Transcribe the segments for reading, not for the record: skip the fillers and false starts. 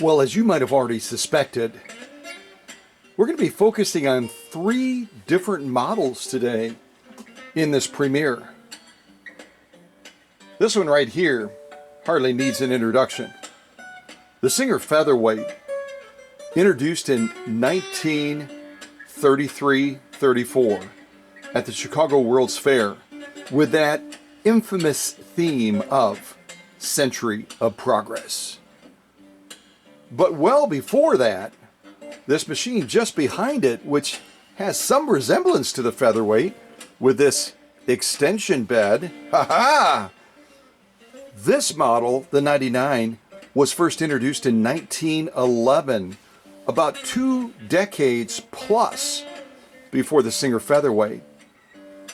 Well, as you might have already suspected, we're going to be focusing on 3 different models today in this premiere. This one right here hardly needs an introduction. The Singer Featherweight, introduced in 1933-34 at the Chicago World's Fair with that infamous theme of Century of Progress. But well before that, this machine just behind it, which has some resemblance to the Featherweight with this extension bed, this model, the 99, was first introduced in 1911, about 2 decades plus before the Singer Featherweight.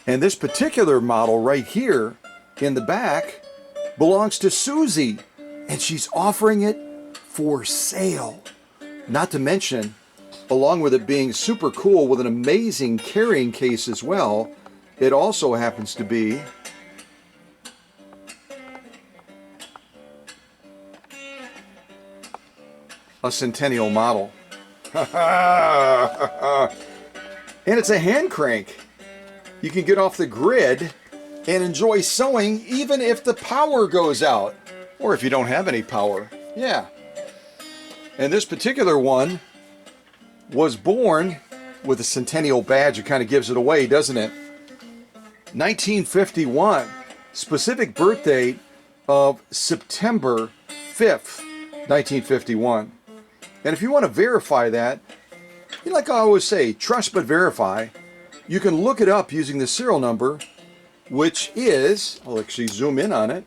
And this particular model right here in the back belongs to Susie, and she's offering it for sale. Not to mention, along with it being super cool with an amazing carrying case as well, it also happens to be a Centennial model. And it's a hand crank. You can get off the grid and enjoy sewing even if the power goes out, or if you don't have any power. Yeah. And this particular one was born with a Centennial badge. It kind of gives it away, doesn't it? 1951, specific birth date of September 5th, 1951. And if you want to verify that, like I always say, trust but verify. You can look it up using the serial number, which is, I'll actually zoom in on it.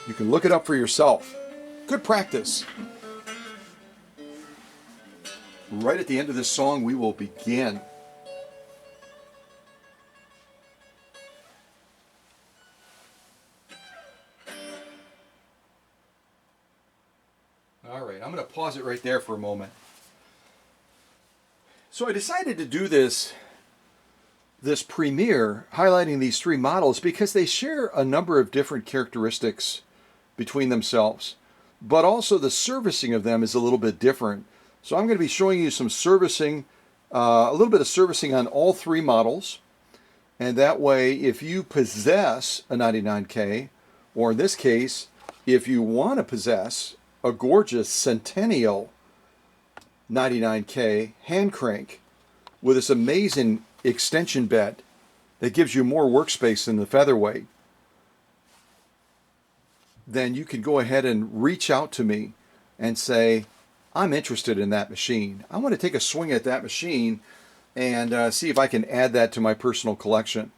You can look it up for yourself. Good practice. Right at the end of this song, we will begin. All right, I'm going to pause it right there for a moment. So I decided to do this premiere highlighting these 3 models because they share a number of different characteristics between themselves, but also the servicing of them is a little bit different. So I'm going to be showing you some servicing, a little bit of servicing on all 3 models, and that way if you possess a 99K, or in this case, if you want to possess a gorgeous Centennial 99K hand crank with this amazing extension bed that gives you more workspace than the Featherweight, then you can go ahead and reach out to me and say, I'm interested in that machine. I want to take a swing at that machine and see if I can add that to my personal collection.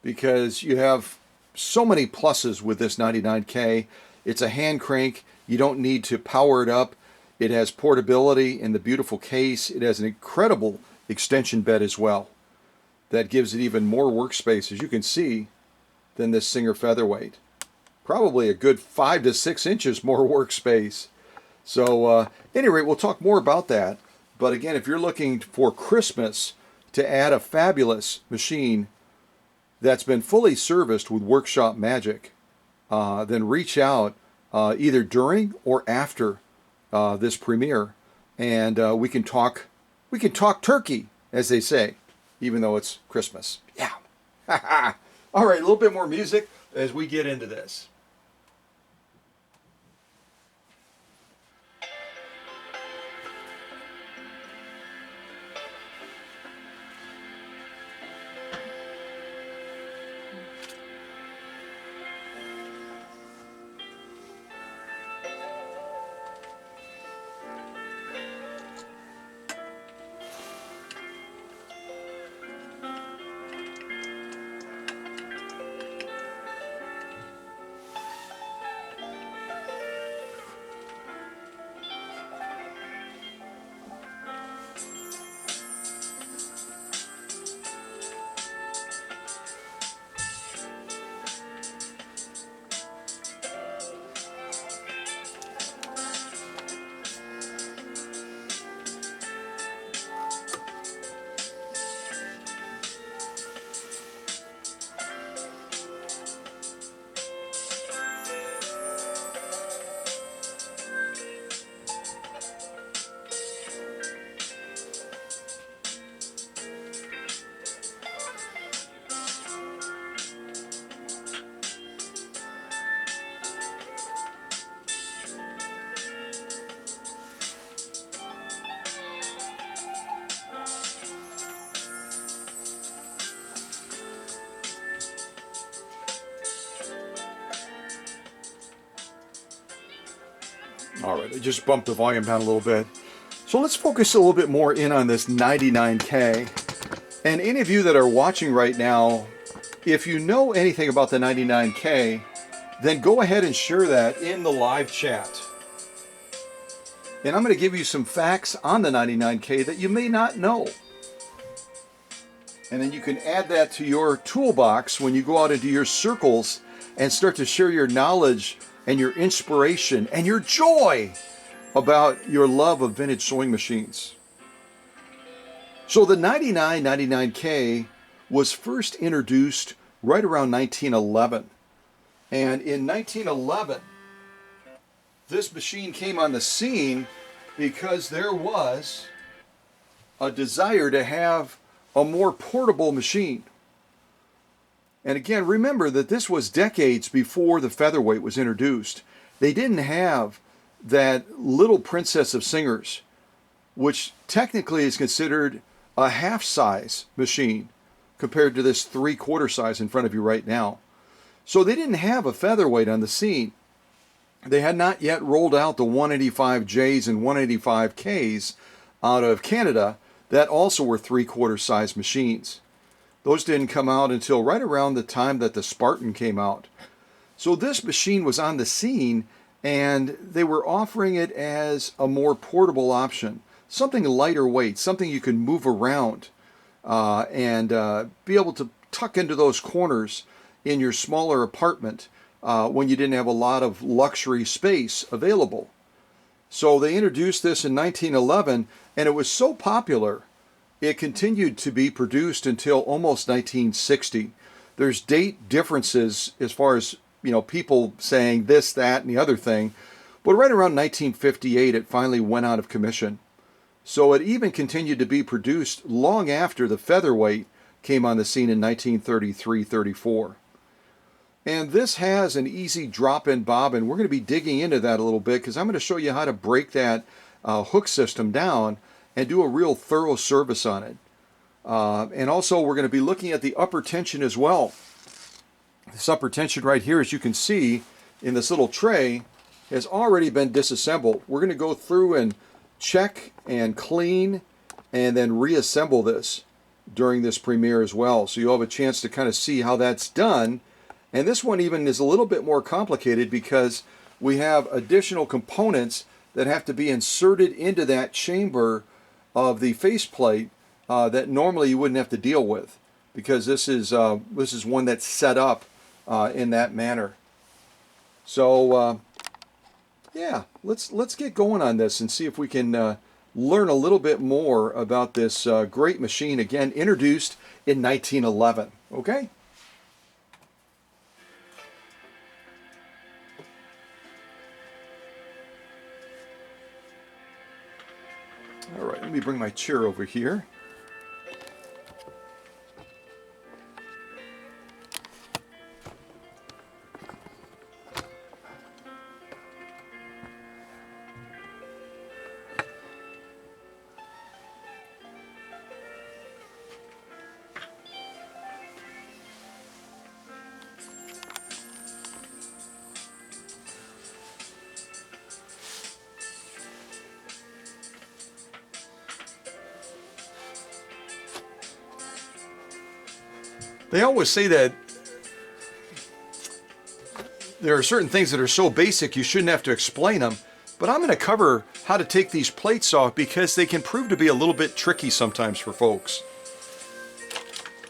Because you have so many pluses with this 99K. It's a hand crank. You don't need to power it up. It has portability in the beautiful case. It has an incredible extension bed as well. That gives it even more workspace, as you can see, than this Singer Featherweight. Probably a good 5 to 6 inches more workspace. So anyway, we'll talk more about that. But again, if you're looking for Christmas to add a fabulous machine that's been fully serviced with Workshop Magic, then reach out either during or after this premiere, and we can talk turkey, as they say, even though it's Christmas. Yeah. All right, a little bit more music as we get into this. All right, I just bumped the volume down a little bit. So let's focus a little bit more in on this 99K. And any of you that are watching right now, if you know anything about the 99K, then go ahead and share that in the live chat. And I'm going to give you some facts on the 99K that you may not know. And then you can add that to your toolbox when you go out into your circles and start to share your knowledge and your inspiration and your joy about your love of vintage sewing machines. So the 99K was first introduced right around 1911. And in 1911, this machine came on the scene because there was a desire to have a more portable machine. And again, remember that this was decades before the Featherweight was introduced. They didn't have that little Princess of Singers, which technically is considered a half-size machine compared to this 3/4 size in front of you right now. So they didn't have a Featherweight on the scene. They had not yet rolled out the 185Js and 185Ks out of Canada that also were 3/4 size machines. Those didn't come out until right around the time that the Spartan came out. So this machine was on the scene, and they were offering it as a more portable option, something lighter weight, something you can move around and be able to tuck into those corners in your smaller apartment when you didn't have a lot of luxury space available. So they introduced this in 1911, and it was so popular, it continued to be produced until almost 1960. There's date differences as far as, people saying this, that, and the other thing, but right around 1958, it finally went out of commission. So it even continued to be produced long after the Featherweight came on the scene in 1933-34. And this has an easy drop-in bobbin. We're going to be digging into that a little bit because I'm going to show you how to break that hook system down and do a real thorough service on it. And also we're going to be looking at the upper tension as well. This upper tension right here, as you can see in this little tray, has already been disassembled. We're going to go through and check and clean and then reassemble this during this premiere as well. So you'll have a chance to kind of see how that's done. And this one even is a little bit more complicated because we have additional components that have to be inserted into that chamber of the faceplate that normally you wouldn't have to deal with, because this is one that's set up in that manner. So yeah, let's get going on this and see if we can learn a little bit more about this great machine, again introduced in 1911. Okay. All right, let me bring my chair over here. They always say that there are certain things that are so basic you shouldn't have to explain them, but I'm going to cover how to take these plates off because they can prove to be a little bit tricky sometimes for folks.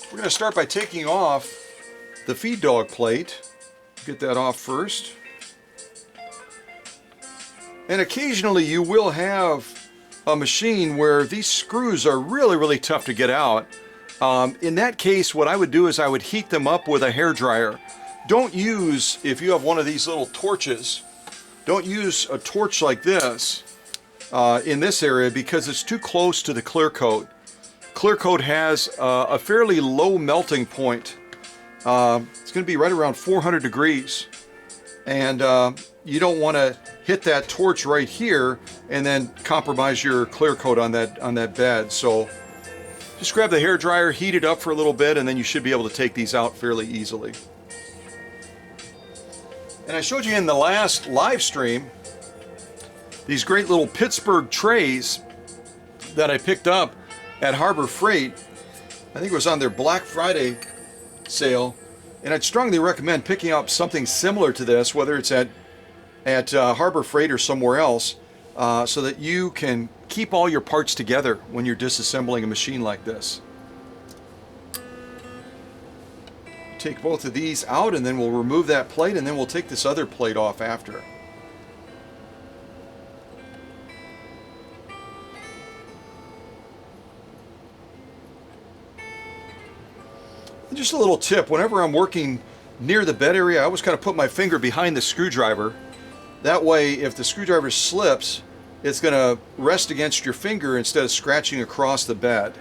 We're going to start by taking off the feed dog plate. Get that off first. And occasionally you will have a machine where these screws are really, really tough to get out. In that case, what I would do is I would heat them up with a hairdryer. Don't use, if you have one of these little torches, don't use a torch like this in this area because it's too close to the clear coat. Clear coat has a fairly low melting point. It's going to be right around 400 degrees. And you don't want to hit that torch right here and then compromise your clear coat on that bed. So just grab the hairdryer, heat it up for a little bit, and then you should be able to take these out fairly easily. And I showed you in the last live stream these great little Pittsburgh trays that I picked up at Harbor Freight. I think it was on their Black Friday sale, and I'd strongly recommend picking up something similar to this, whether it's at Harbor Freight or somewhere else, so that you can keep all your parts together when you're disassembling a machine like this. Take both of these out, and then we'll remove that plate, and then we'll take this other plate off after. And just a little tip, whenever I'm working near the bed area, I always kind of put my finger behind the screwdriver. That way, if the screwdriver slips, it's going to rest against your finger instead of scratching across the bed.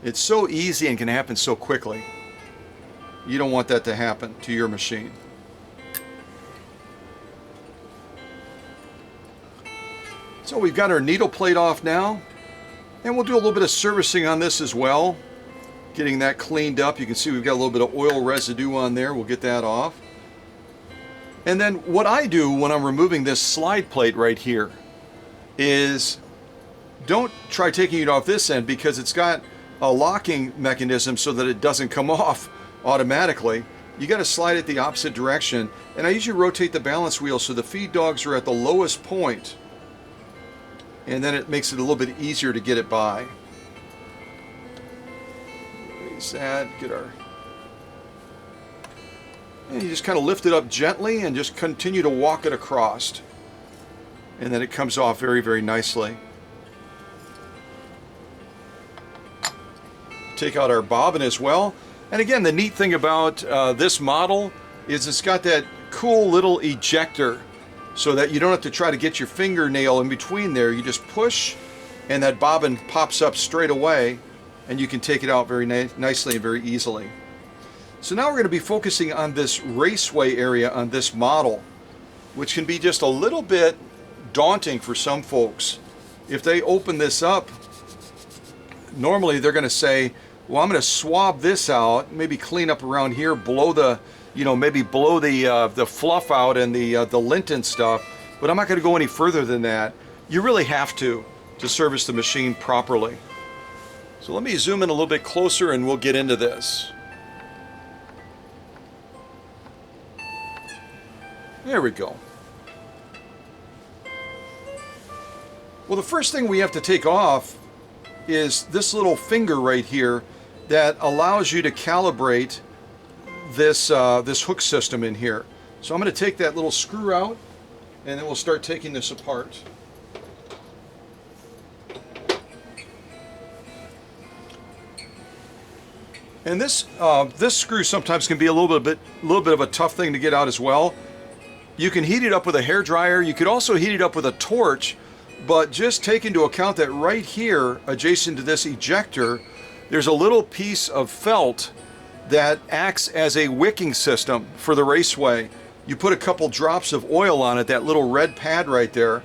It's so easy and can happen so quickly. You don't want that to happen to your machine. So we've got our needle plate off now, and we'll do a little bit of servicing on this as well. Getting that cleaned up. You can see we've got a little bit of oil residue on there. We'll get that off. And then what I do when I'm removing this slide plate right here is don't try taking it off this end, because it's got a locking mechanism so that it doesn't come off automatically. You got to slide it the opposite direction, and I usually rotate the balance wheel so the feed dogs are at the lowest point, and then it makes it a little bit easier to get it by. That, get our, and you just kind of lift it up gently and just continue to walk it across, and then it comes off very, very nicely. Take out our bobbin as well, and again, the neat thing about this model is it's got that cool little ejector, so that you don't have to try to get your fingernail in between there. You just push, and that bobbin pops up straight away, and you can take it out very nicely and very easily. So now we're going to be focusing on this raceway area on this model, which can be just a little bit daunting for some folks. If they open this up, normally they're going to say, well, I'm going to swab this out, maybe clean up around here, blow the, maybe blow the fluff out and the lint and stuff, but I'm not going to go any further than that. You really have to service the machine properly. So let me zoom in a little bit closer and we'll get into this. There we go. Well, the first thing we have to take off is this little finger right here that allows you to calibrate this, this hook system in here. So I'm going to take that little screw out, and then we'll start taking this apart. And this screw sometimes can be a little bit of a tough thing to get out as well. You can heat it up with a hair dryer. You could also heat it up with a torch, but just take into account that right here, adjacent to this ejector, there's a little piece of felt that acts as a wicking system for the raceway. You put a couple drops of oil on it, that little red pad right there,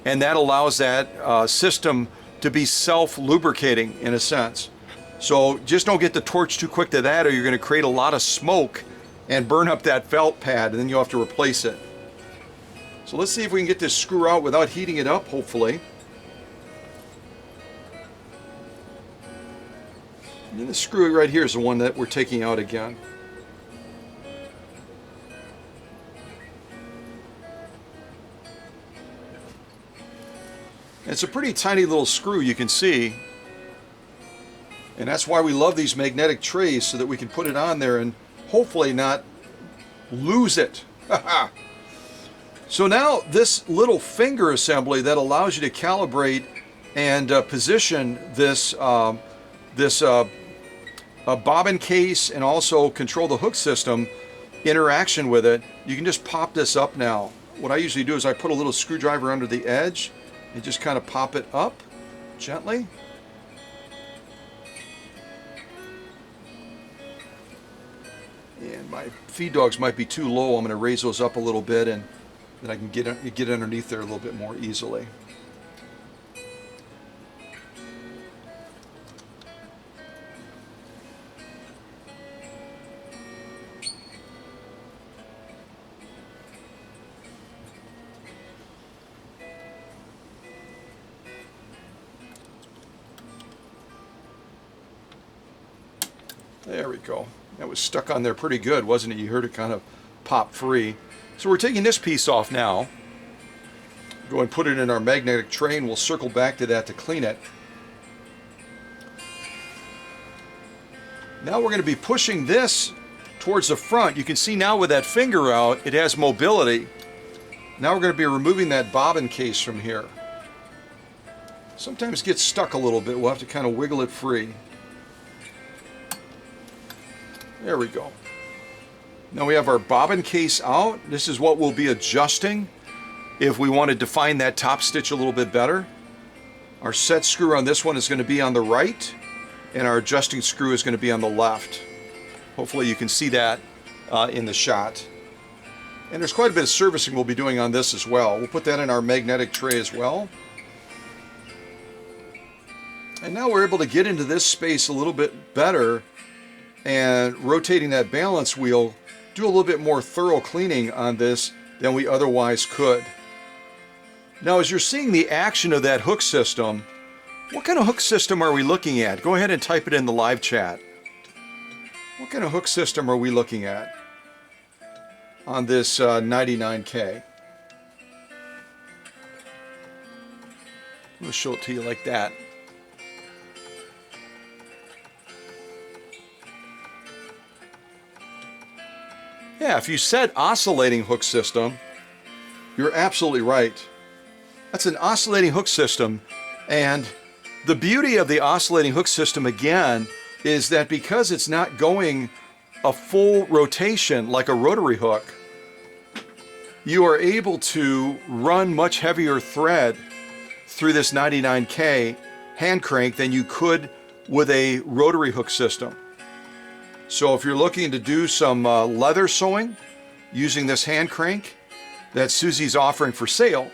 and that allows that system to be self-lubricating in a sense. So just don't get the torch too quick to that, or you're going to create a lot of smoke and burn up that felt pad, and then you'll have to replace it. So let's see if we can get this screw out without heating it up, hopefully. And then the screw right here is the one that we're taking out again. It's a pretty tiny little screw, you can see. And that's why we love these magnetic trays, so that we can put it on there and hopefully not lose it. So now this little finger assembly that allows you to calibrate and position this, bobbin case and also control the hook system interaction with it, you can just pop this up now. What I usually do is I put a little screwdriver under the edge and just kind of pop it up gently. And my feed dogs might be too low. I'm going to raise those up a little bit, and then I can get underneath there a little bit more easily. There we go. That was stuck on there pretty good, wasn't it? You heard it kind of pop free. So we're taking this piece off now. Go and put it in our magnetic tray, and we'll circle back to that to clean it. Now we're going to be pushing this towards the front. You can see now with that finger out, it has mobility. Now we're going to be removing that bobbin case from here. Sometimes it gets stuck a little bit. We'll have to kind of wiggle it free. There we go. Now we have our bobbin case out. This is what we'll be adjusting if we want to define that top stitch a little bit better. Our set screw on this one is going to be on the right, and our adjusting screw is going to be on the left. Hopefully you can see that in the shot. And there's quite a bit of servicing we'll be doing on this as well. We'll put that in our magnetic tray as well. And now we're able to get into this space a little bit better, and rotating that balance wheel, do a little bit more thorough cleaning on this than we otherwise could. Now, as you're seeing the action of that hook system, what kind of hook system are we looking at? Go ahead and type it in the live chat. What kind of hook system are we looking at on this 99K? I'm going to show it to you like that. Yeah, if you said oscillating hook system, you're absolutely right. That's an oscillating hook system, and the beauty of the oscillating hook system, again, is that because it's not going a full rotation like a rotary hook, you are able to run much heavier thread through this 99K hand crank than you could with a rotary hook system. So if you're looking to do some leather sewing using this hand crank that Susie's offering for sale,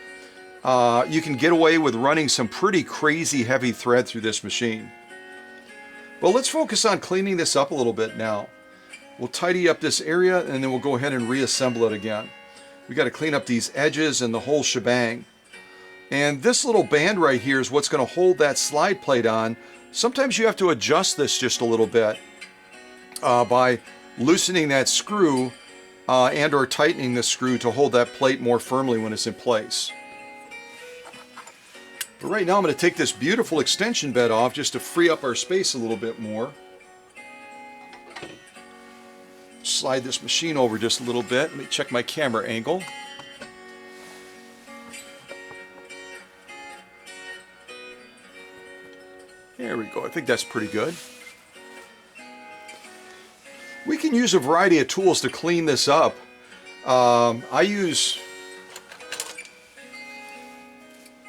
you can get away with running some pretty crazy heavy thread through this machine. Well, let's focus on cleaning this up a little bit now. We'll tidy up this area, and then we'll go ahead and reassemble it again. We got to clean up these edges and the whole shebang. And this little band right here is what's going to hold that slide plate on. Sometimes you have to adjust this just a little bit by loosening that screw and or tightening the screw to hold that plate more firmly when it's in place. But right now I'm going to take this beautiful extension bed off just to free up our space a little bit more. Slide this machine over just a little bit. Let me check my camera angle. There we go. I think that's pretty good. We can use a variety of tools to clean this up. I use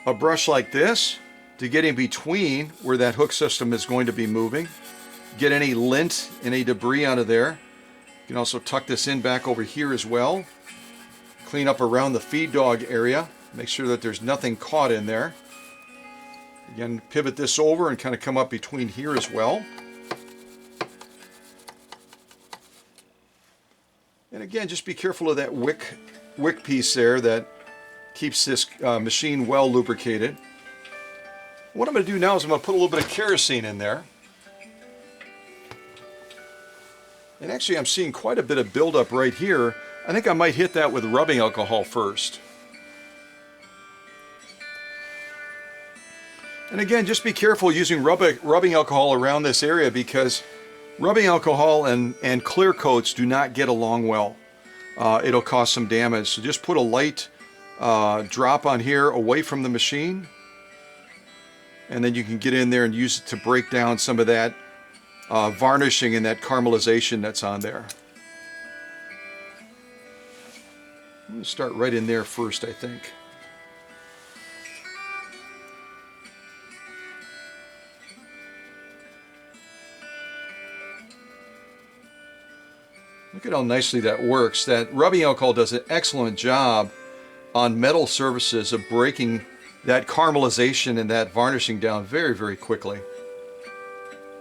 a brush like this to get in between where that hook system is going to be moving. Get any lint, any debris out of there. You can also tuck this in back over here as well. Clean up around the feed dog area. Make sure that there's nothing caught in there. Again, pivot this over and kind of come up between here as well. And again, just be careful of that wick piece there that keeps this machine well lubricated. What I'm going to do now is I'm going to put a little bit of kerosene in there. And actually I'm seeing quite a bit of buildup right here. I think I might hit that with rubbing alcohol first. And again, just be careful using rubbing alcohol around this area, because rubbing alcohol and clear coats do not get along well. It'll cause some damage. So just put a light drop on here away from the machine, and then you can get in there and use it to break down some of that varnishing and that caramelization that's on there. I'm going to start right in there first, I think. Look at how nicely that works. That rubbing alcohol does an excellent job on metal surfaces of breaking that caramelization and that varnishing down very, very quickly.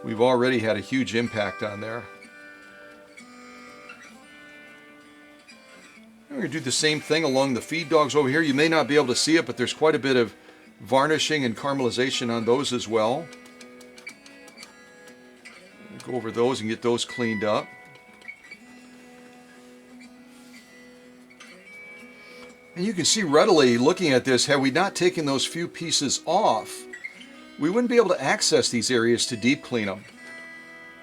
We've already had a huge impact on there. We're going to do the same thing along the feed dogs over here. You may not be able to see it, but there's quite a bit of varnishing and caramelization on those as well. Go over those and get those cleaned up. And you can see readily looking at this, had we not taken those few pieces off, we wouldn't be able to access these areas to deep clean them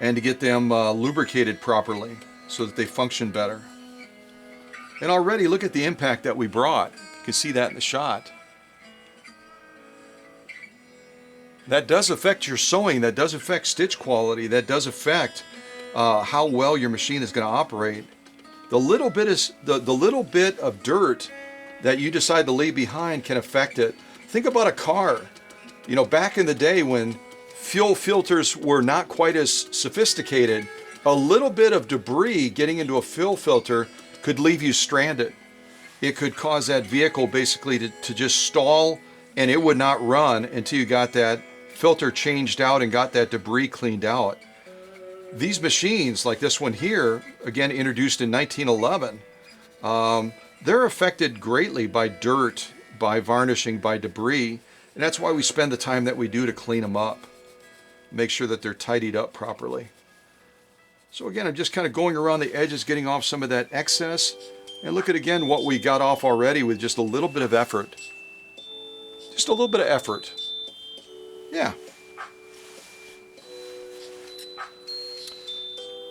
and to get them lubricated properly so that they function better. And already look at the impact that we brought. You can see that in the shot. That does affect your sewing, that does affect stitch quality, that does affect how well your machine is going to operate. The little bit of dirt that you decide to leave behind can affect it. Think about a car. You know, back in the day when fuel filters were not quite as sophisticated, a little bit of debris getting into a fuel filter could leave you stranded. It could cause that vehicle basically to just stall, and it would not run until you got that filter changed out and got that debris cleaned out. These machines, like this one here, again introduced in 1911, they're affected greatly by dirt, by varnishing, by debris, and that's why we spend the time that we do to clean them up. Make sure that they're tidied up properly. So again, I'm just kind of going around the edges, getting off some of that excess, and look at again what we got off already with just a little bit of effort. Just a little bit of effort. Yeah.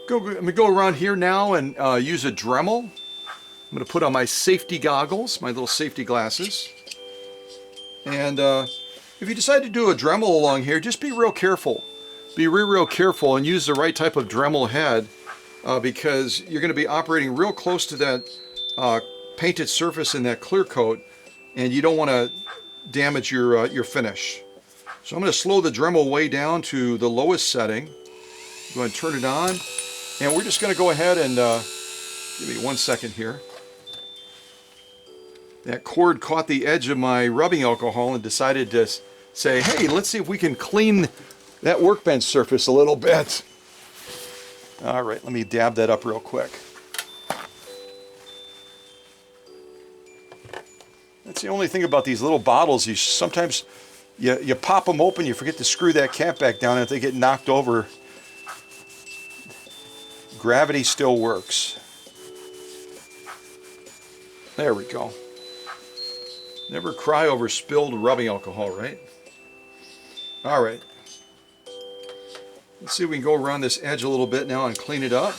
I'm going to go around here now and use a Dremel. I'm going to put on my safety goggles, my little safety glasses. And if you decide to do a Dremel along here, just be real careful. Be real careful and use the right type of Dremel head because you're going to be operating real close to that painted surface in that clear coat, and you don't want to damage your finish. So I'm going to slow the Dremel way down to the lowest setting. Go ahead and turn it on. And we're just going to go ahead and, give me 1 second here. That cord caught the edge of my rubbing alcohol and decided to say, hey, let's see if we can clean that workbench surface a little bit. All right, let me dab that up real quick. That's the only thing about these little bottles. Sometimes you pop them open, you forget to screw that cap back down, and if they get knocked over, gravity still works. There we go. Never cry over spilled rubbing alcohol, right? All right. Let's see if we can go around this edge a little bit now and clean it up.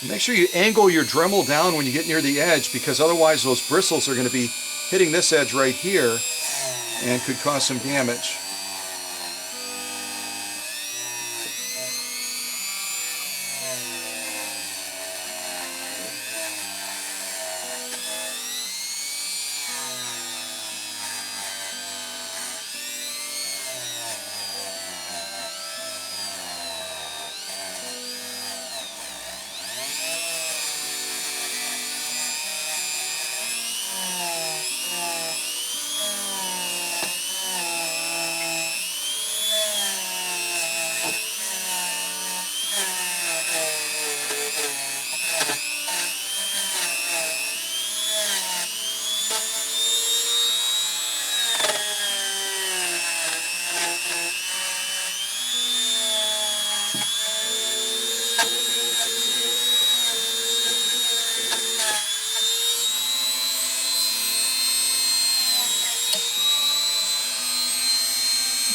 Make sure you angle your Dremel down when you get near the edge, because otherwise those bristles are going to be hitting this edge right here and could cause some damage.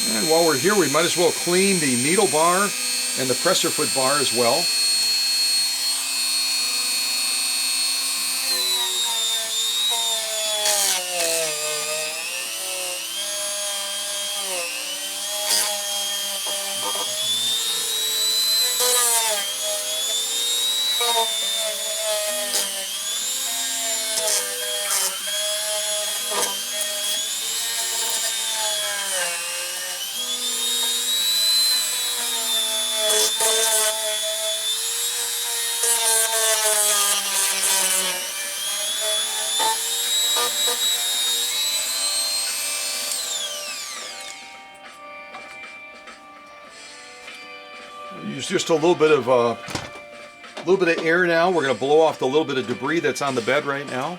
And while we're here, we might as well clean the needle bar and the presser foot bar as well. Use just a little bit of air now. We're going to blow off the little bit of debris that's on the bed right now.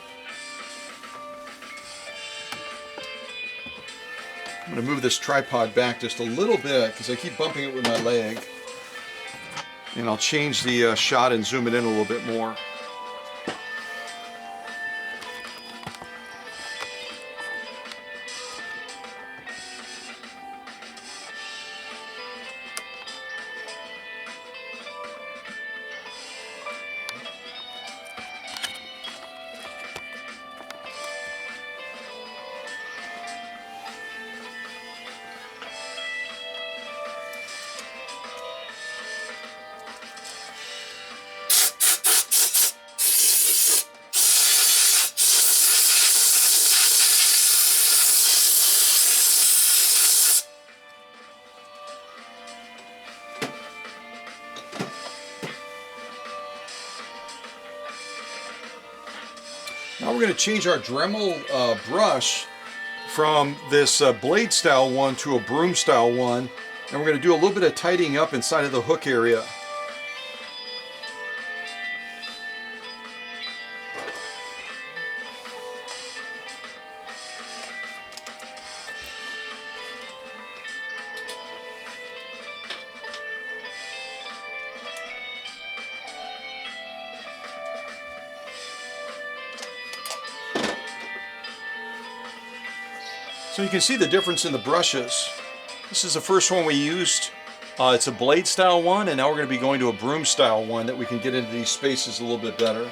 I'm going to move this tripod back just a little bit because I keep bumping it with my leg. And I'll change the shot and zoom it in a little bit more. Now we're going to change our Dremel brush from this blade style one to a broom style one, and we're going to do a little bit of tidying up inside of the hook area. So you can see the difference in the brushes. This is the first one we used. It's a blade style one, and now we're going to be going to a broom style one that we can get into these spaces a little bit better. And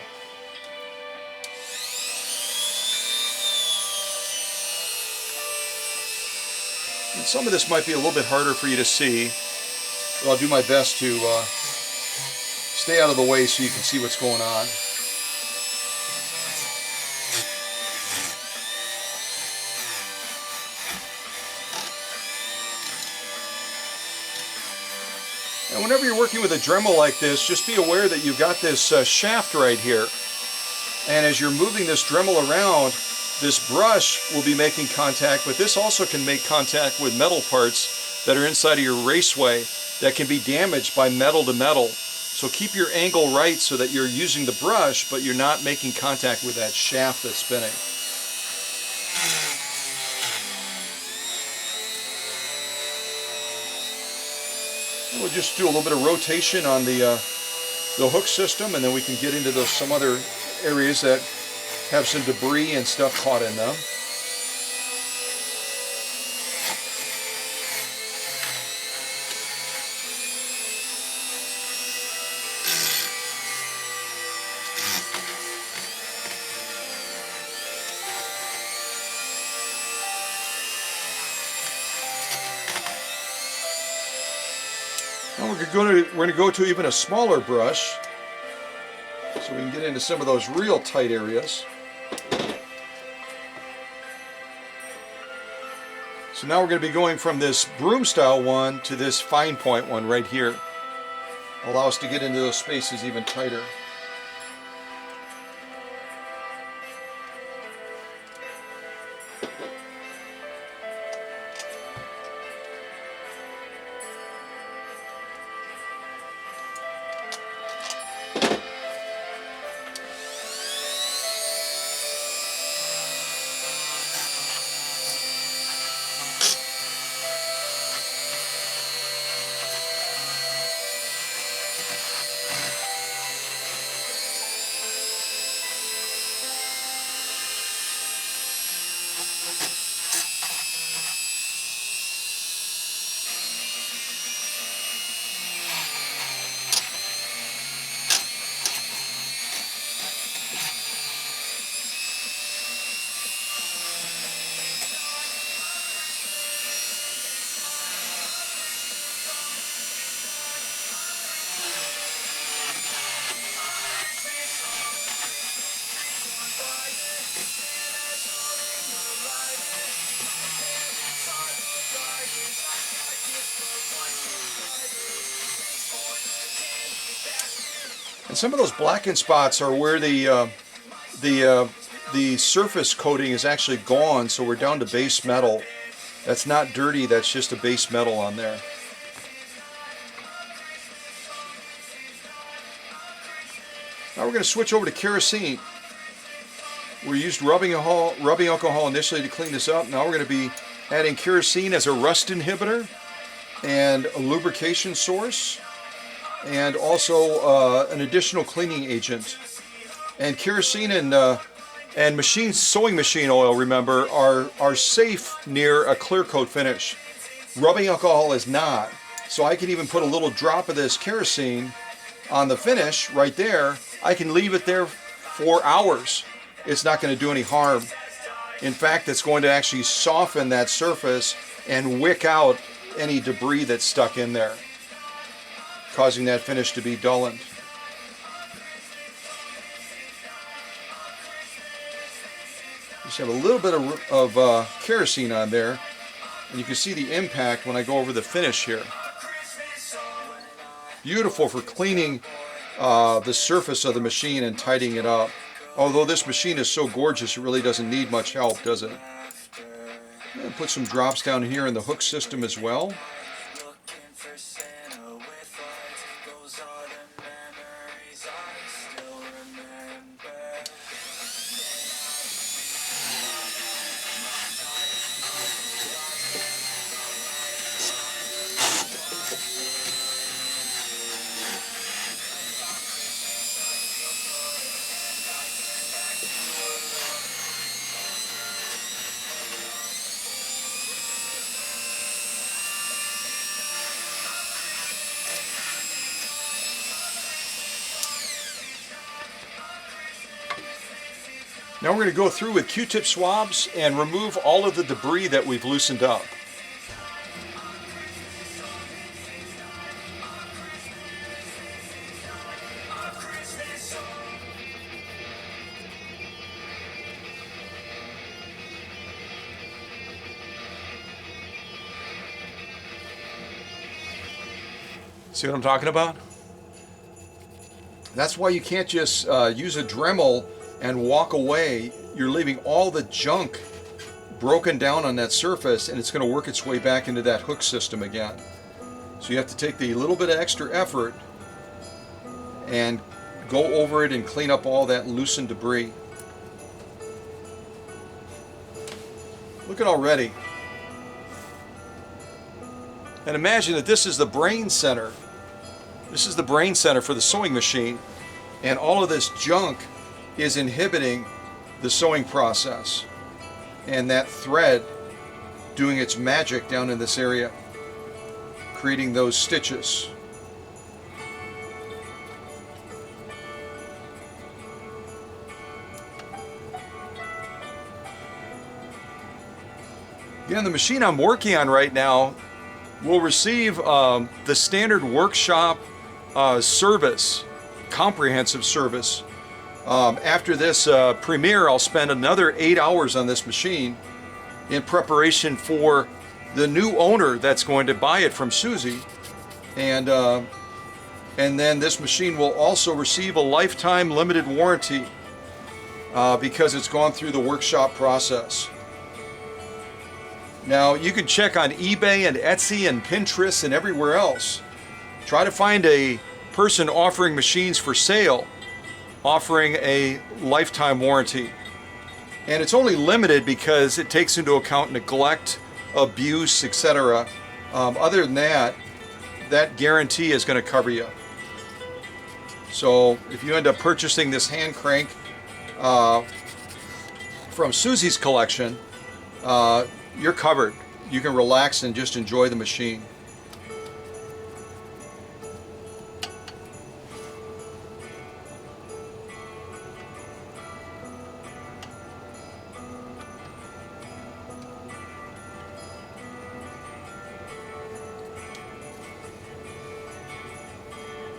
some of this might be a little bit harder for you to see, but I'll do my best to stay out of the way so you can see what's going on. And whenever you're working with a Dremel like this, just be aware that you've got this shaft right here. And as you're moving this Dremel around, this brush will be making contact, but this also can make contact with metal parts that are inside of your raceway that can be damaged by metal to metal. So keep your angle right so that you're using the brush, but you're not making contact with that shaft that's spinning. We'll just do a little bit of rotation on the hook system, and then we can get into some other areas that have some debris and stuff caught in them. Now we're going to go to even a smaller brush so we can get into some of those real tight areas. So now we're going to be going from this broom style one to this fine point one right here. Allow us to get into those spaces even tighter. And some of those blackened spots are where the surface coating is actually gone, so we're down to base metal. That's not dirty, that's just a base metal on there. Now we're going to switch over to kerosene. We used rubbing alcohol initially to clean this up. Now we're going to be adding kerosene as a rust inhibitor and a lubrication source, and also an additional cleaning agent. And kerosene and sewing machine oil, remember, are safe near a clear coat finish. Rubbing alcohol is not. So I can even put a little drop of this kerosene on the finish right there. I can leave it there for hours. It's not going to do any harm. In fact, it's going to actually soften that surface and wick out any debris that's stuck in there, causing that finish to be dullened. Just have a little bit of kerosene on there, and you can see the impact when I go over the finish here. Beautiful for cleaning the surface of the machine and tidying it up. Although this machine is so gorgeous, it really doesn't need much help, does it? And put some drops down here in the hook system as well. Now we're going to go through with Q-tip swabs and remove all of the debris that we've loosened up. See what I'm talking about? That's why you can't just use a Dremel and walk away. You're leaving all the junk broken down on that surface, and it's going to work its way back into that hook system again. So you have to take the little bit of extra effort and go over it and clean up all that loosened debris. Look at already. And imagine that this is the brain center. This is the brain center for the sewing machine, and all of this junk is inhibiting the sewing process and that thread doing its magic down in this area, creating those stitches. Again, the machine I'm working on right now will receive the standard workshop service, comprehensive service. After this premiere, I'll spend another 8 hours on this machine in preparation for the new owner that's going to buy it from Susie, and then this machine will also receive a lifetime limited warranty because it's gone through the workshop process. Now you can check on eBay and Etsy and Pinterest and everywhere else. Try to find a person offering machines for sale, offering a lifetime warranty. And it's only limited because it takes into account neglect, abuse, etc. Other than that, that guarantee is going to cover you. So if you end up purchasing this hand crank from Susie's collection, you're covered. You can relax and just enjoy the machine.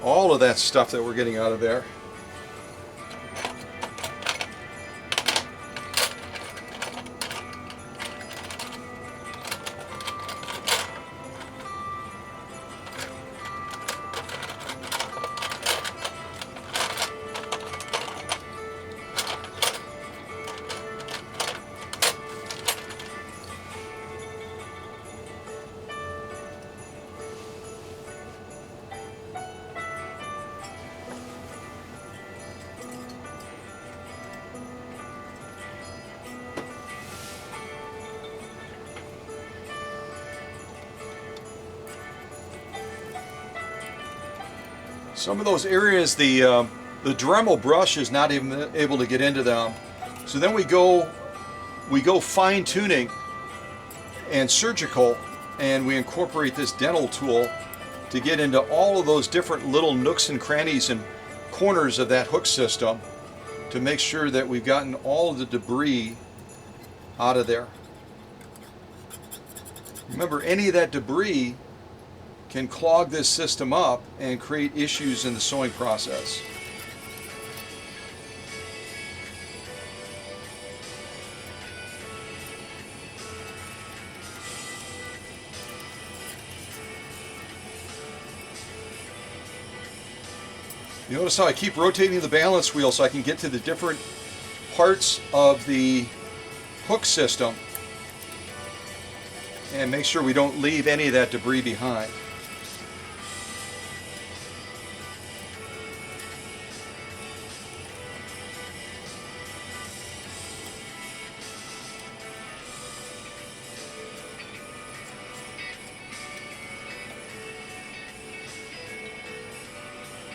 All of that stuff that we're getting out of there. Some of those areas the Dremel brush is not even able to get into them. So then we go fine tuning and surgical, and we incorporate this dental tool to get into all of those different little nooks and crannies and corners of that hook system to make sure that we've gotten all of the debris out of there. Remember, any of that debris can clog this system up and create issues in the sewing process. You notice how I keep rotating the balance wheel so I can get to the different parts of the hook system and make sure we don't leave any of that debris behind.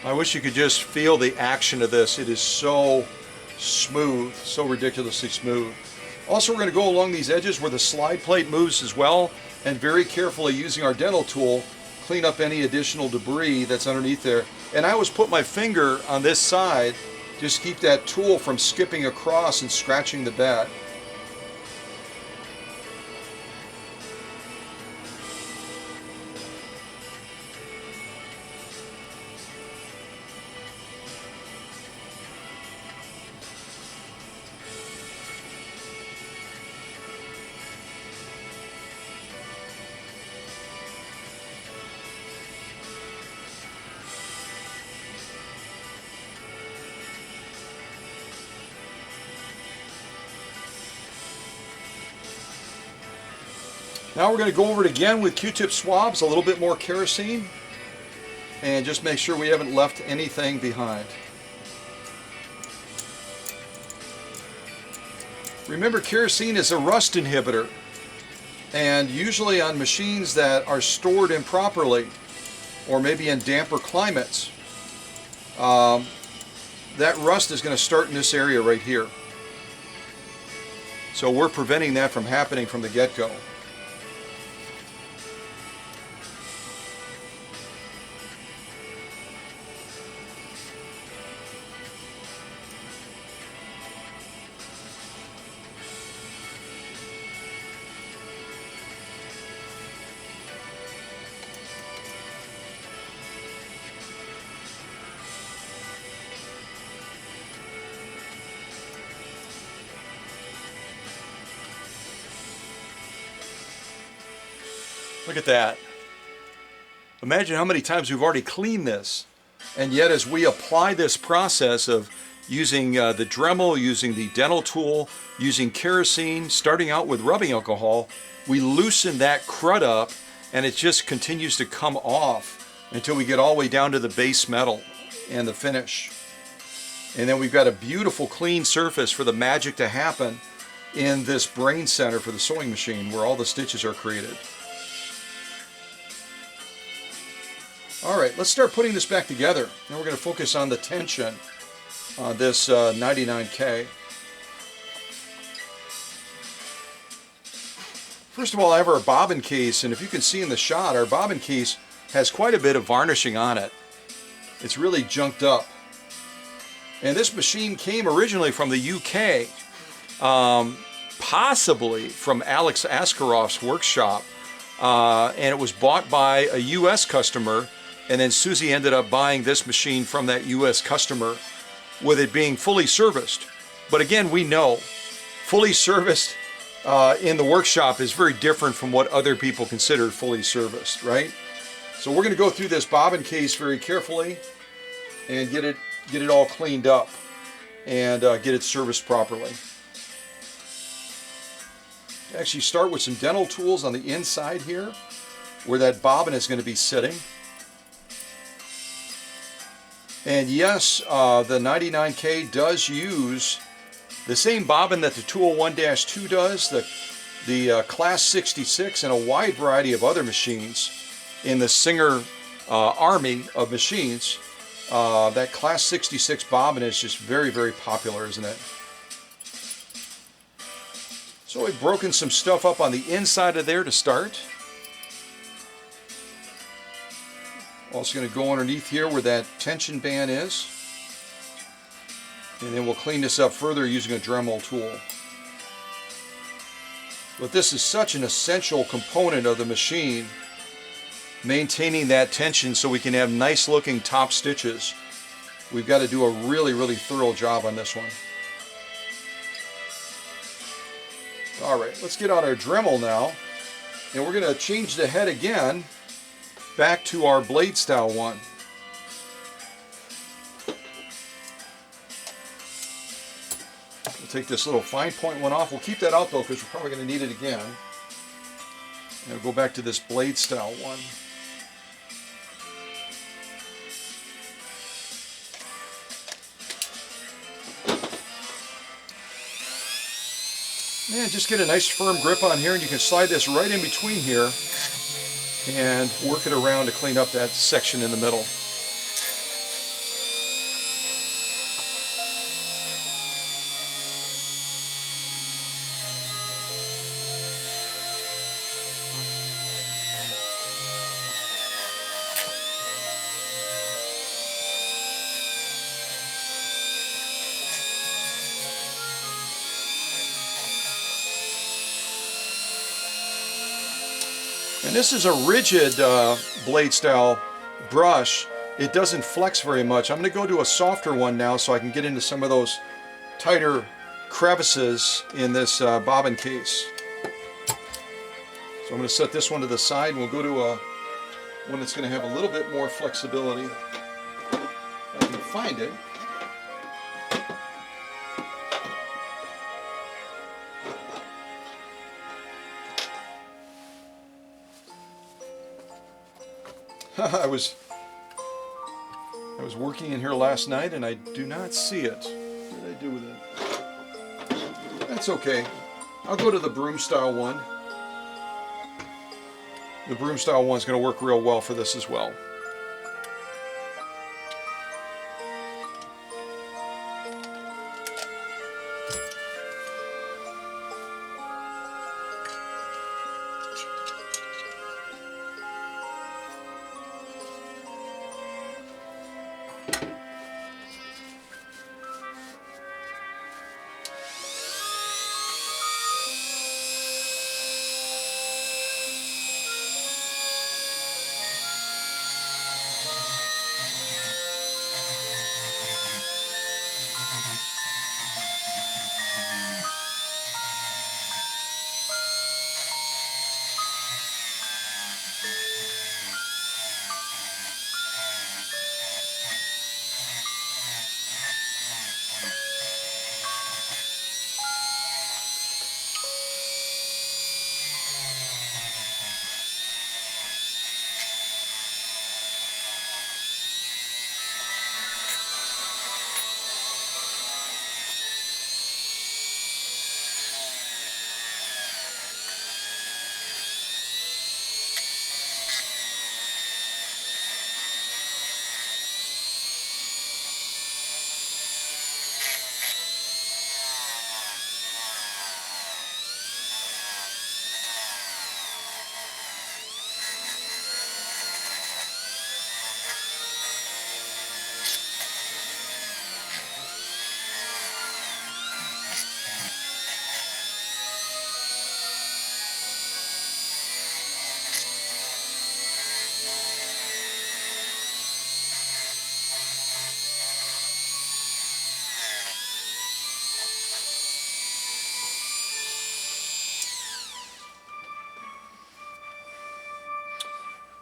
I wish you could just feel the action of this. It is so smooth, so ridiculously smooth. Also, we're going to go along these edges where the slide plate moves as well, and very carefully using our dental tool, clean up any additional debris that's underneath there. And I always put my finger on this side, just keep that tool from skipping across and scratching the bed. Now we're going to go over it again with Q-tip swabs, a little bit more kerosene, and just make sure we haven't left anything behind. Remember, kerosene is a rust inhibitor, and usually on machines that are stored improperly, or maybe in damper climates, that rust is going to start in this area right here. So we're preventing that from happening from the get-go. Look at that. Imagine how many times we've already cleaned this. And yet as we apply this process of using the Dremel, using the dental tool, using kerosene, starting out with rubbing alcohol, we loosen that crud up and it just continues to come off until we get all the way down to the base metal and the finish. And then we've got a beautiful clean surface for the magic to happen in this brain center for the sewing machine where all the stitches are created. Alright, let's start putting this back together. Now we're going to focus on the tension on this 99K. First of all, I have our bobbin case, and if you can see in the shot, our bobbin case has quite a bit of varnishing on it. It's really junked up. And this machine came originally from the UK, possibly from Alex Askaroff's workshop, and it was bought by a US customer. And then Susie ended up buying this machine from that US customer with it being fully serviced. But again, we know fully serviced in the workshop is very different from what other people consider fully serviced, right? So we're going to go through this bobbin case very carefully and get it all cleaned up and get it serviced properly. Actually start with some dental tools on the inside here where that bobbin is going to be sitting. And yes, the 99K does use the same bobbin that the Tool 1-2 does, the Class 66, and a wide variety of other machines in the Singer army of machines. That Class 66 bobbin is just very, very popular, isn't it? So we've broken some stuff up on the inside of there to start. Also going to go underneath here where that tension band is. And then we'll clean this up further using a Dremel tool. But this is such an essential component of the machine, maintaining that tension so we can have nice looking top stitches. We've got to do a really, really thorough job on this one. Alright, let's get out our Dremel now, and we're going to change the head again back to our blade style one. We'll take this little fine point one off. We'll keep that out though because we're probably going to need it again. And we'll go back to this blade style one. And just get a nice firm grip on here, and you can slide this right in between here and work it around to clean up that section in the middle. And this is a rigid blade style brush. It doesn't flex very much. I'm going to go to a softer one now so I can get into some of those tighter crevices in this bobbin case. So I'm going to set this one to the side, and we'll go to one that's going to have a little bit more flexibility. I can find it. I was working in here last night and I do not see it. What did I do with it? That's okay. I'll go to the broom style one. The broom style one's going to work real well for this as well.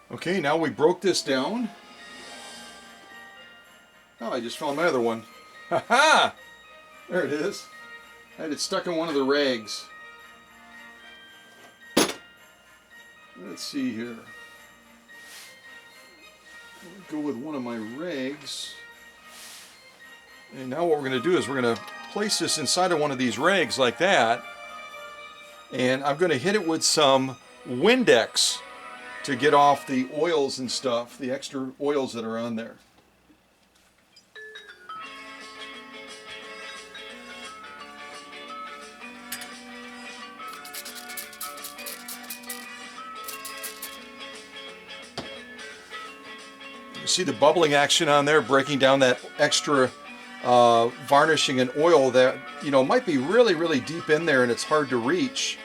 Okay, now we broke this down. Oh, I just found my other one. Ha ha! There it is. I had it stuck in one of the rags. Let's see here. I'll go with one of my rags. And now what we're going to do is we're going to place this inside of one of these rags like that. And I'm going to hit it with some Windex to get off the oils and stuff, the extra oils that are on there. You see the bubbling action on there, breaking down that extra varnishing and oil that, you know, might be really, really deep in there and it's hard to reach.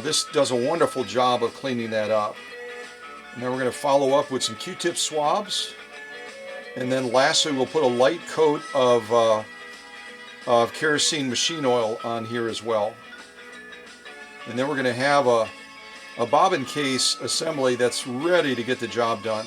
This does a wonderful job of cleaning that up. And then we're going to follow up with some Q-tip swabs. And then lastly, we'll put a light coat of kerosene machine oil on here as well. And then we're going to have a bobbin case assembly that's ready to get the job done.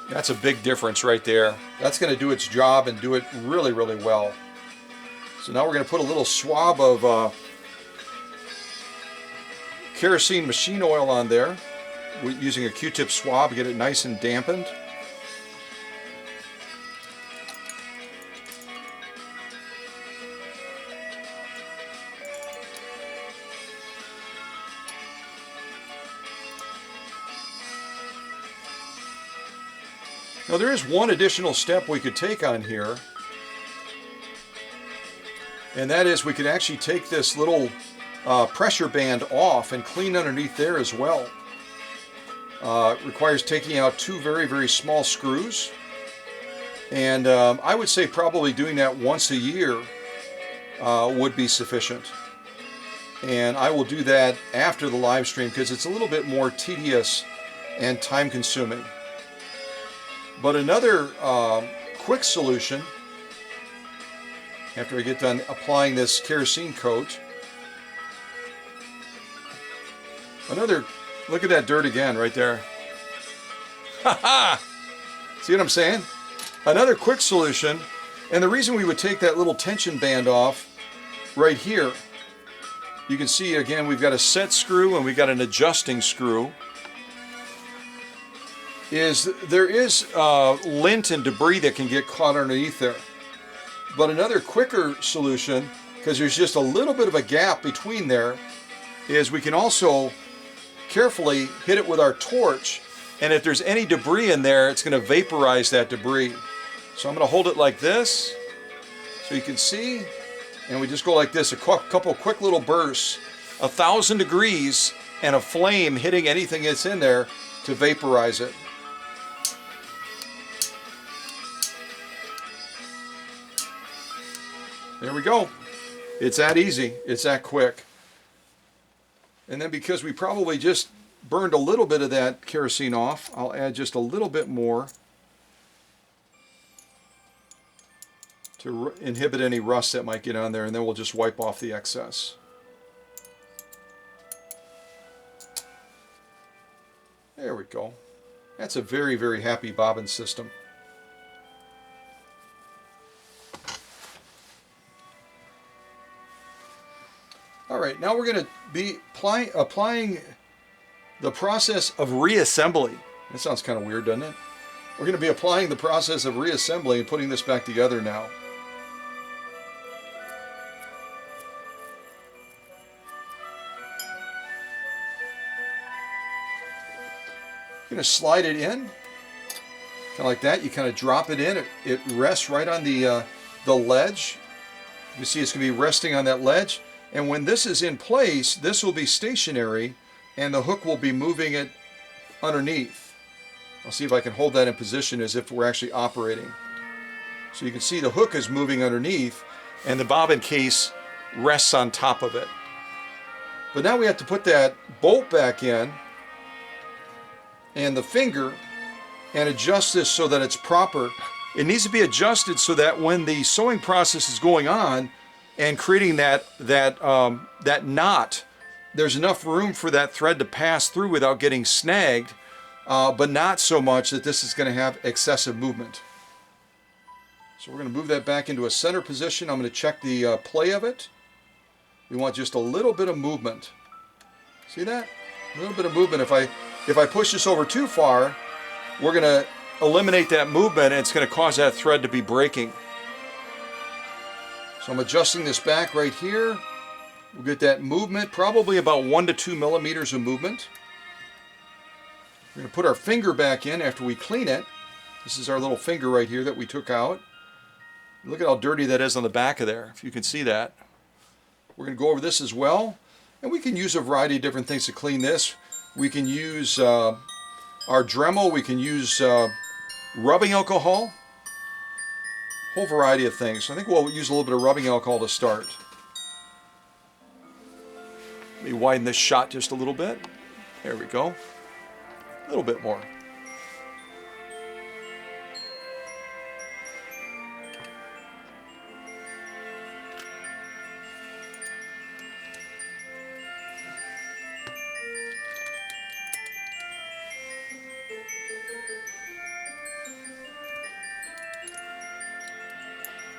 That's a big difference right there. That's going to do its job and do it really, really well. So now we're going to put a little swab of kerosene machine oil on there. We're using a Q-tip swab to get it nice and dampened. Now there is one additional step we could take on here, and that is we could actually take this little pressure band off and clean underneath there as well. It requires taking out two very, very small screws, and I would say probably doing that once a year would be sufficient. And I will do that after the live stream because it's a little bit more tedious and time consuming. But another quick solution, after I get done applying this kerosene coat, look at that dirt again right there. Ha ha! See what I'm saying? Another quick solution, and the reason we would take that little tension band off right here, you can see again we've got a set screw and we've got an adjusting screw. There is lint and debris that can get caught underneath there. But another quicker solution, because there's just a little bit of a gap between there, is we can also carefully hit it with our torch, and if there's any debris in there, it's going to vaporize that debris. So I'm going to hold it like this, so you can see, and we just go like this, a couple quick little bursts, 1,000 degrees, and a flame hitting anything that's in there to vaporize it. There we go. It's that easy. It's that quick. And then because we probably just burned a little bit of that kerosene off, I'll add just a little bit more to inhibit any rust that might get on there, and then we'll just wipe off the excess. There we go. That's a very, very happy bobbin system. All right, now we're going to be applying the process of reassembly. That sounds kind of weird, doesn't it? We're going to be applying the process of reassembly and putting this back together now. You're going to slide it in, kind of like that. You kind of drop it in. It rests right on the ledge. You see it's going to be resting on that ledge. And when this is in place, this will be stationary and the hook will be moving it underneath. I'll see if I can hold that in position as if we're actually operating. So you can see the hook is moving underneath and the bobbin case rests on top of it. But now we have to put that bolt back in and the finger and adjust this so that it's proper. It needs to be adjusted so that when the sewing process is going on and creating that knot, there's enough room for that thread to pass through without getting snagged, but not so much that this is going to have excessive movement. So we're going to move that back into a center position. I'm going to check the play of it. We want just a little bit of movement. See that? A little bit of movement. If I push this over too far, we're going to eliminate that movement and it's going to cause that thread to be breaking. So I'm adjusting this back right here. We'll get that movement, probably about 1 to 2 millimeters of movement. We're going to put our finger back in after we clean it. This is our little finger right here that we took out. Look at how dirty that is on the back of there, if you can see that. We're going to go over this as well. And we can use a variety of different things to clean this. We can use our Dremel. We can use rubbing alcohol. Whole variety of things. So I think we'll use a little bit of rubbing alcohol to start. Let me widen this shot just a little bit. There we go. A little bit more.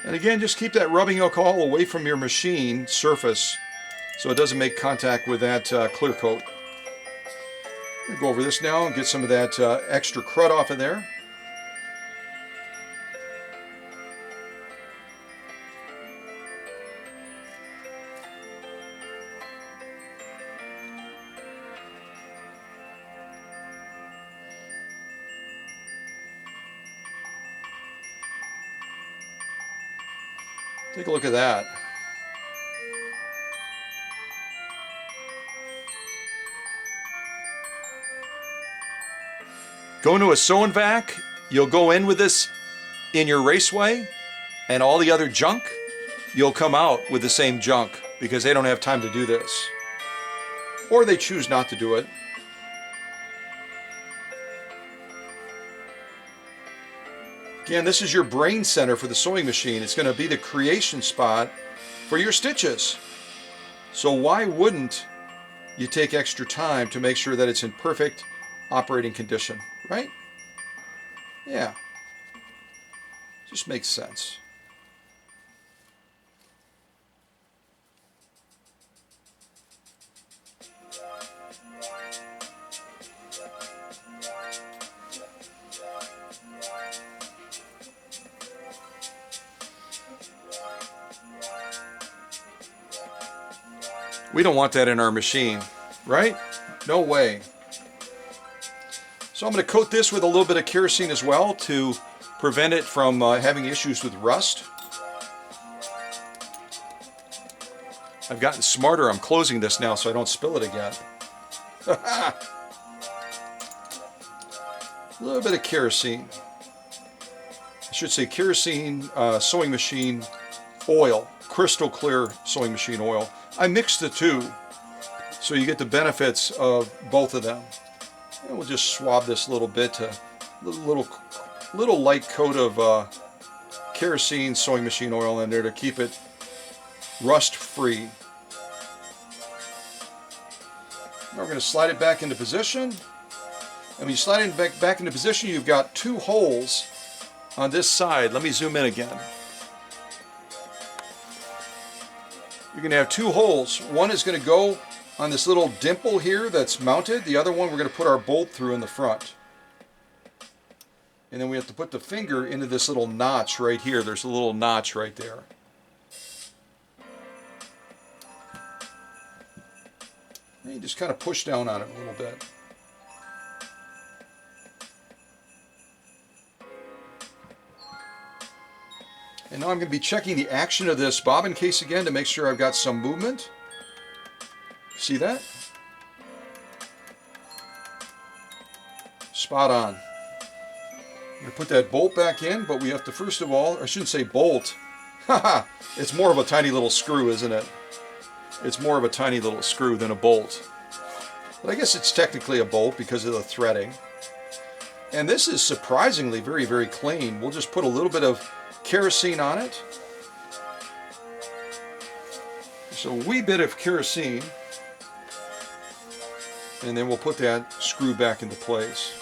And again, just keep that rubbing alcohol away from your machine surface so it doesn't make contact with that clear coat. I'm going to go over this now and get some of that extra crud off of there. Take a look at that. Go into a sew and vac, you'll go in with this in your raceway, and all the other junk, you'll come out with the same junk because they don't have time to do this. Or they choose not to do it. Again, this is your brain center for the sewing machine. It's going to be the creation spot for your stitches. So why wouldn't you take extra time to make sure that it's in perfect operating condition, right? Yeah. Just makes sense. We don't want that in our machine, right? No way. So I'm going to coat this with a little bit of kerosene as well to prevent it from having issues with rust. I've gotten smarter. I'm closing this now so I don't spill it again. A little bit of kerosene. I should say kerosene sewing machine oil, crystal clear sewing machine oil. I mixed the two so you get the benefits of both of them. And we'll just swab this a little bit to little light coat of kerosene sewing machine oil in there to keep it rust free. Now we're going to slide it back into position. And when you slide it back into position, you've got two holes on this side. Let me zoom in again. You're going to have two holes. One is going to go on this little dimple here that's mounted. The other one we're going to put our bolt through in the front. And then we have to put the finger into this little notch right here. There's a little notch right there. And you just kind of push down on it a little bit. And now I'm going to be checking the action of this bobbin case again to make sure I've got some movement. See that? Spot on. I'm going to put that bolt back in, but we have to first of all, I shouldn't say bolt. Haha, it's more of a tiny little screw, isn't it? It's more of a tiny little screw than a bolt. But I guess it's technically a bolt because of the threading. And this is surprisingly very, very clean. We'll just put a little bit of kerosene on it. Just a wee bit of kerosene. And then we'll put that screw back into place.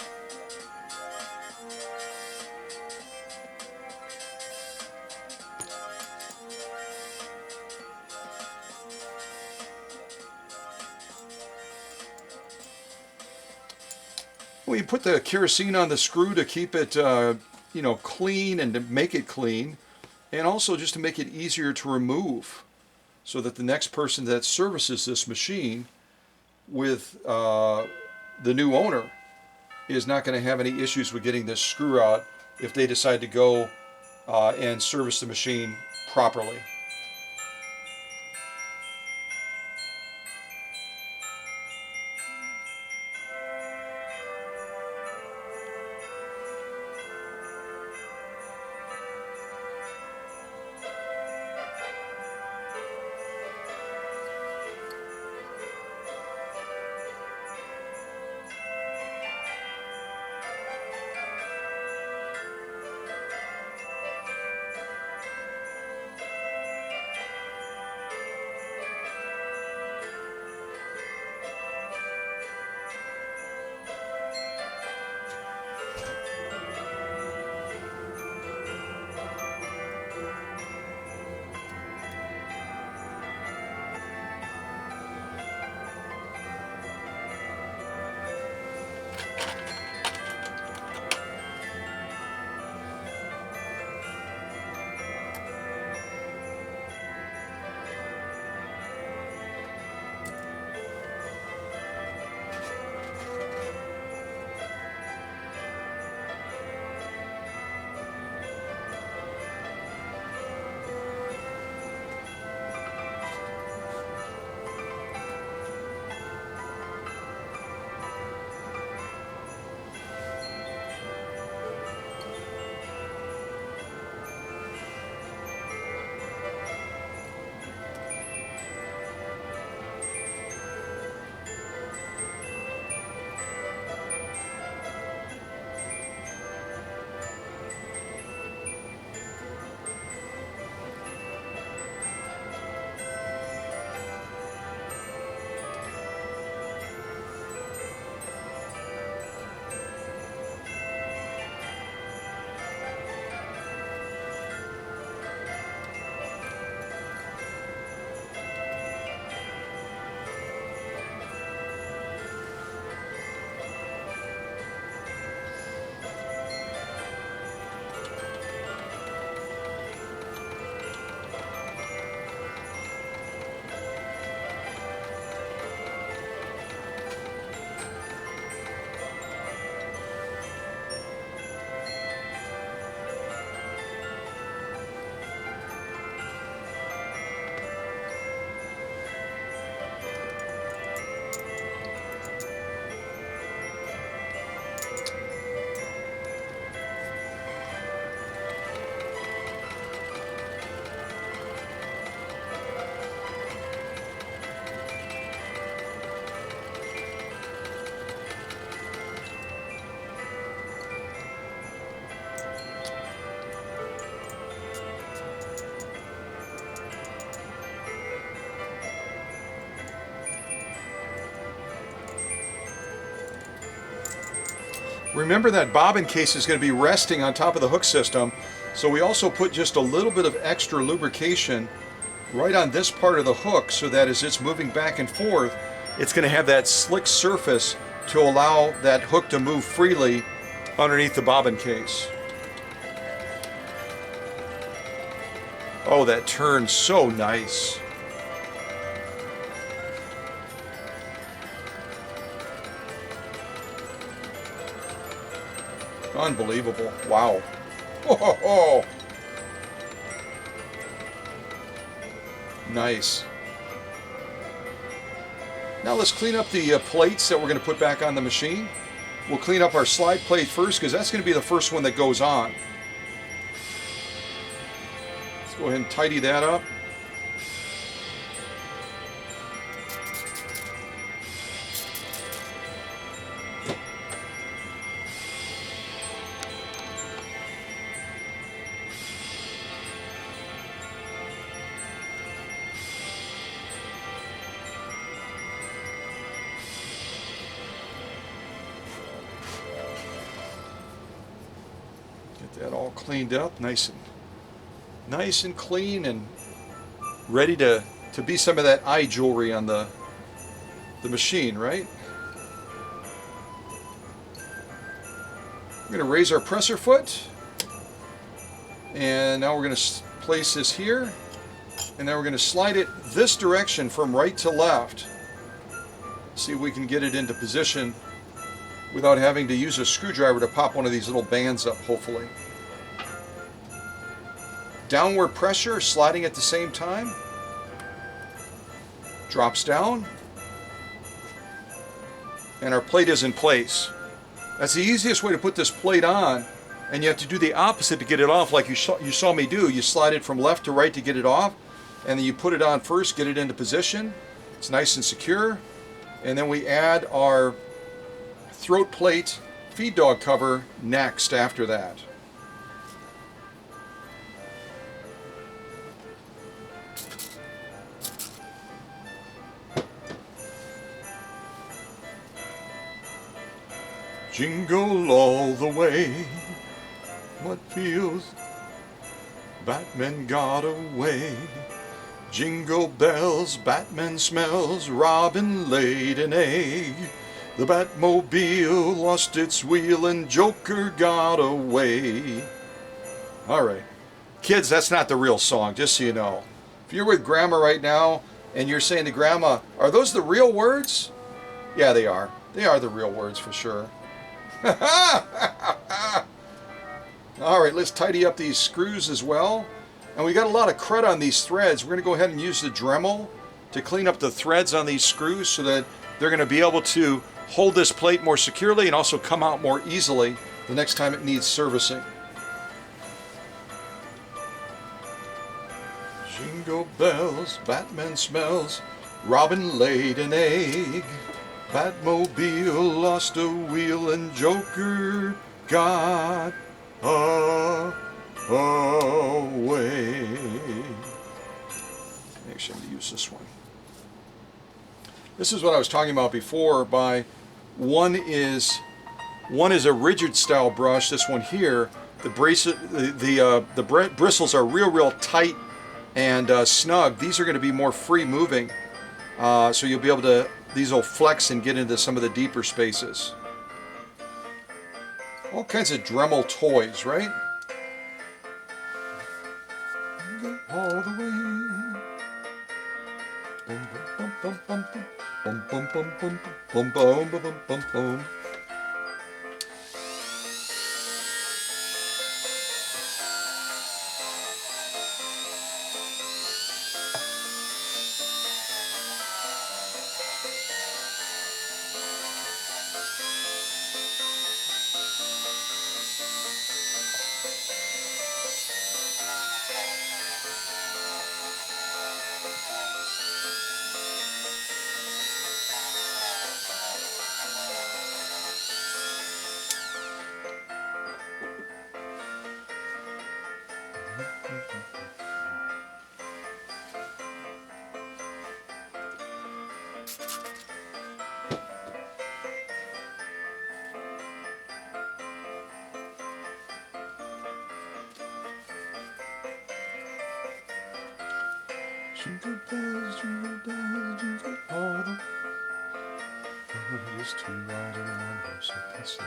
We put the kerosene on the screw to keep it clean and to make it clean, and also just to make it easier to remove so that the next person that services this machine with the new owner is not going to have any issues with getting this screw out if they decide to go and service the machine properly. Remember that bobbin case is going to be resting on top of the hook system, so we also put just a little bit of extra lubrication right on this part of the hook so that as it's moving back and forth, it's going to have that slick surface to allow that hook to move freely underneath the bobbin case. Oh, that turns so nice. Unbelievable. Wow. Oh, nice. Now let's clean up the plates that we're going to put back on the machine. We'll clean up our slide plate first because that's going to be the first one that goes on. Let's go ahead and tidy that up. That all cleaned up, nice and clean, and ready to be some of that eye jewelry on the machine, right? We're going to raise our presser foot, and now we're going to place this here, and then we're going to slide it this direction from right to left. See if we can get it into position without having to use a screwdriver to pop one of these little bands up, hopefully. Downward pressure, sliding at the same time. Drops down. And our plate is in place. That's the easiest way to put this plate on, and you have to do the opposite to get it off, like you saw me do. You slide it from left to right to get it off, and then you put it on first, get it into position. It's nice and secure. And then we add our throat plate feed dog cover next after that. Jingle all the way, what feels Batman got away. Jingle bells, Batman smells, Robin laid an egg. The Batmobile lost its wheel and Joker got away. Alright, kids, that's not the real song, just so you know. If you're with Grandma right now and you're saying to Grandma, are those the real words? Yeah, they are. They are the real words for sure. Alright, let's tidy up these screws as well. And we got a lot of crud on these threads. We're going to go ahead and use the Dremel to clean up the threads on these screws so that they're going to be able to hold this plate more securely and also come out more easily the next time it needs servicing. Jingle bells, Batman smells, Robin laid an egg. Batmobile lost a wheel and Joker got away. Actually, I'm going to use this one. This is what I was talking about before. One is a rigid style brush. This one here, the bristles are real tight and snug. These are going to be more free moving, so you'll be able to. These will flex and get into some of the deeper spaces. All kinds of Dremel toys, right? All the way. Bum bum bum bum bum bum bum bum bum bum bum bum bum. Jingle bells, jingle bells, jingle all the way. It is to ride in one horse open sleigh.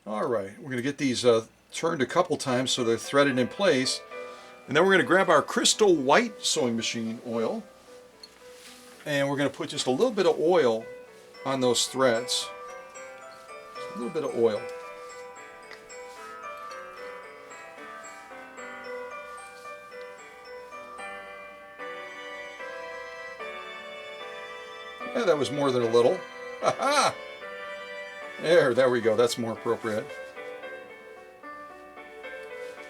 All right, we're going to get these turned a couple times so they're threaded in place. And then we're going to grab our Crystal White sewing machine oil. And we're going to put just a little bit of oil on those threads. Just a little bit of oil. Yeah, that was more than a little. Ha-ha! There we go. That's more appropriate.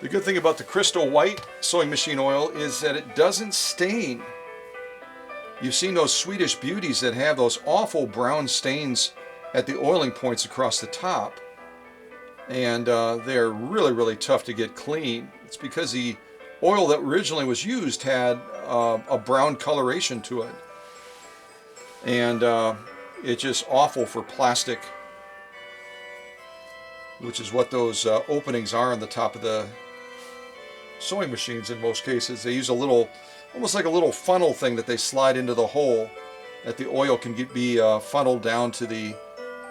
The good thing about the Crystal White sewing machine oil is that it doesn't stain. You've seen those Swedish beauties that have those awful brown stains at the oiling points across the top. And they're really tough to get clean. It's because the oil that originally was used had a brown coloration to it. And it's just awful for plastic, which is what those openings are on the top of the sewing machines in most cases. They use a little, almost like a little funnel thing that they slide into the hole that the oil can be funneled down to the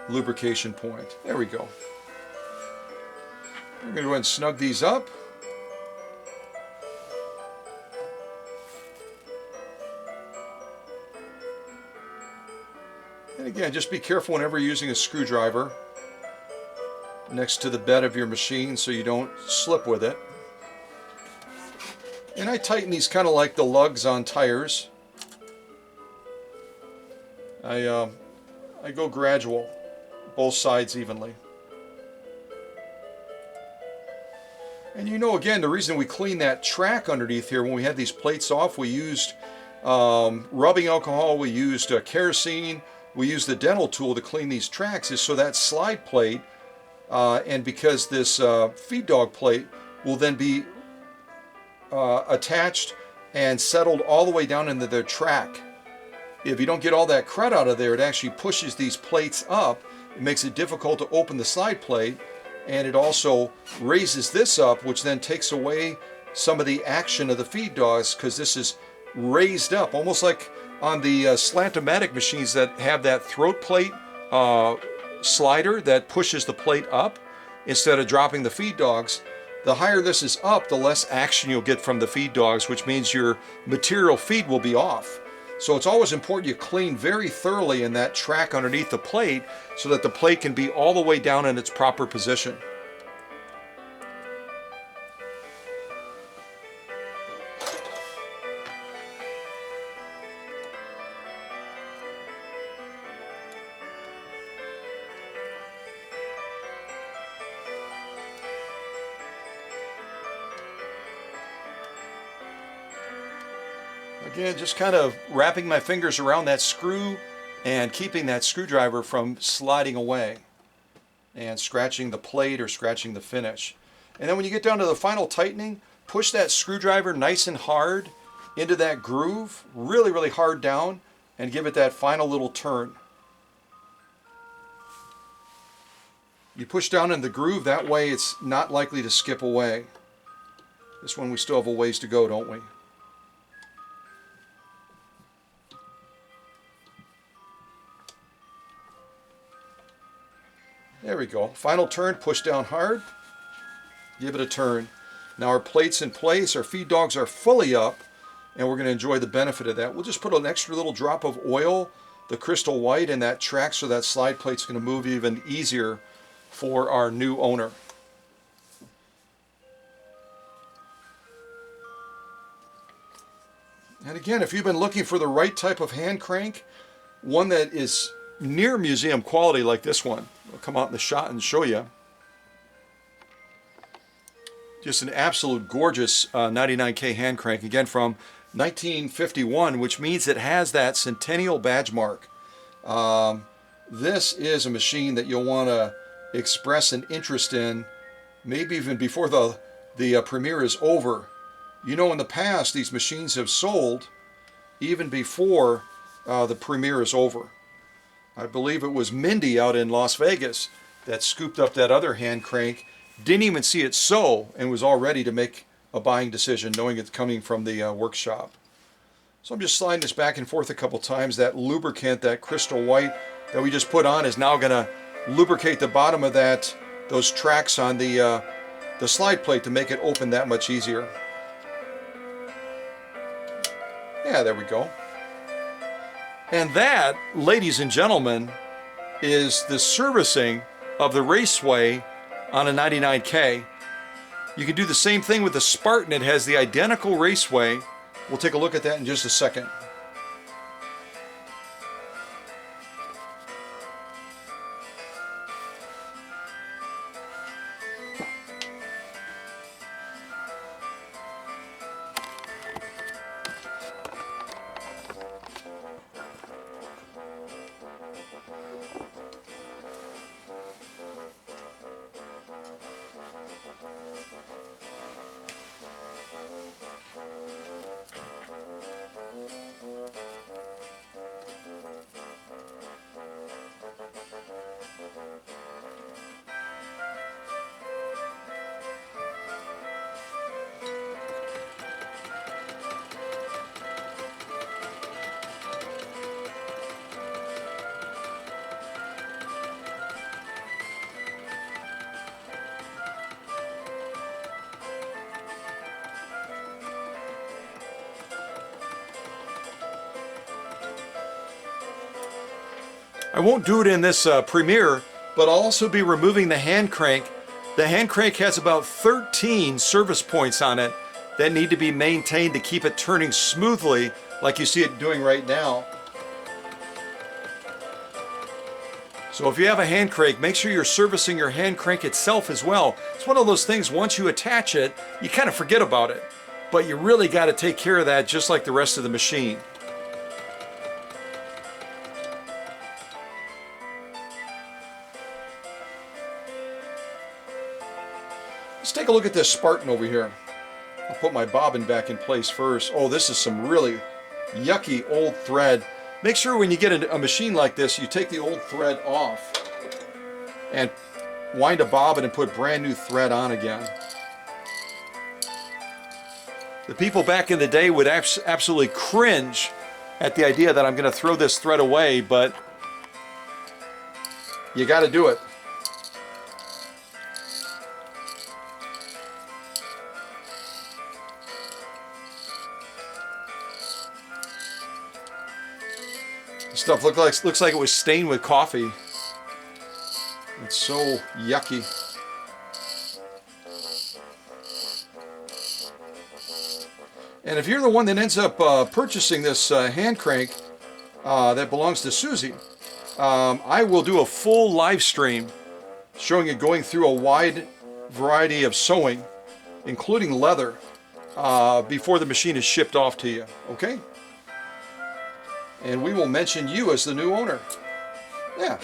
lubrication point. There we go. We're going to go ahead and snug these up. Again, just be careful whenever you're using a screwdriver next to the bed of your machine so you don't slip with it. And I tighten these kind of like the lugs on tires. I go gradual, both sides evenly. And you know, again, the reason we clean that track underneath here, when we had these plates off, we used rubbing alcohol, we used kerosene, we used the dental tool to clean these tracks, is so that slide plate, and because this feed dog plate will then be attached and settled all the way down into their track. If you don't get all that crud out of there, it actually pushes these plates up. It makes it difficult to open the slide plate, and it also raises this up, which then takes away some of the action of the feed dogs, because this is raised up, almost like on the Slant-O-Matic machines that have that throat plate slider that pushes the plate up instead of dropping the feed dogs. The higher this is up, the less action you'll get from the feed dogs, which means your material feed will be off. So it's always important you clean very thoroughly in that track underneath the plate so that the plate can be all the way down in its proper position. Again, just kind of wrapping my fingers around that screw and keeping that screwdriver from sliding away and scratching the plate or scratching the finish. And then when you get down to the final tightening, push that screwdriver nice and hard into that groove, really, really hard down, and give it that final little turn. You push down in the groove, that way it's not likely to skip away. This one we still have a ways to go, don't we? There we go. Final turn, push down hard, give it a turn. Now our plate's in place, our feed dogs are fully up, and we're going to enjoy the benefit of that. We'll just put an extra little drop of oil, the crystal white, in that track so that slide plate's going to move even easier for our new owner. And again, if you've been looking for the right type of hand crank, one that is near museum quality like this one, I'll come out in the shot and show you. Just an absolute gorgeous 99K hand crank, again from 1951, which means it has that Centennial badge mark. This is a machine that you'll want to express an interest in, maybe even before the premiere is over. You know, in the past, these machines have sold even before the premiere is over. I believe it was Mindy out in Las Vegas that scooped up that other hand crank, didn't even see it sew, and was all ready to make a buying decision, knowing it's coming from the workshop. So I'm just sliding this back and forth a couple times. That lubricant, that crystal white that we just put on, is now going to lubricate the bottom of those tracks on the slide plate to make it open that much easier. Yeah, there we go. And that, ladies and gentlemen, is the servicing of the Raceway on a 99K. You can do the same thing with the Spartan. It has the identical Raceway. We'll take a look at that in just a second. I won't do it in this Premiere, but I'll also be removing the hand crank. The hand crank has about 13 service points on it that need to be maintained to keep it turning smoothly like you see it doing right now. So if you have a hand crank, make sure you're servicing your hand crank itself as well. It's one of those things, once you attach it, you kind of forget about it. But you really got to take care of that just like the rest of the machine. Let's take a look at this Spartan over here. I'll put my bobbin back in place first. Oh, this is some really yucky old thread. Make sure when you get a machine like this, you take the old thread off and wind a bobbin and put brand new thread on again. The people back in the day would absolutely cringe at the idea that I'm going to throw this thread away, but you got to do it. Stuff looks like it was stained with coffee. It's so yucky. And if you're the one that ends up purchasing this hand crank that belongs to Susie, I will do a full live stream showing it going through a wide variety of sewing, including leather, before the machine is shipped off to you. Okay? And we will mention you as the new owner. Yeah.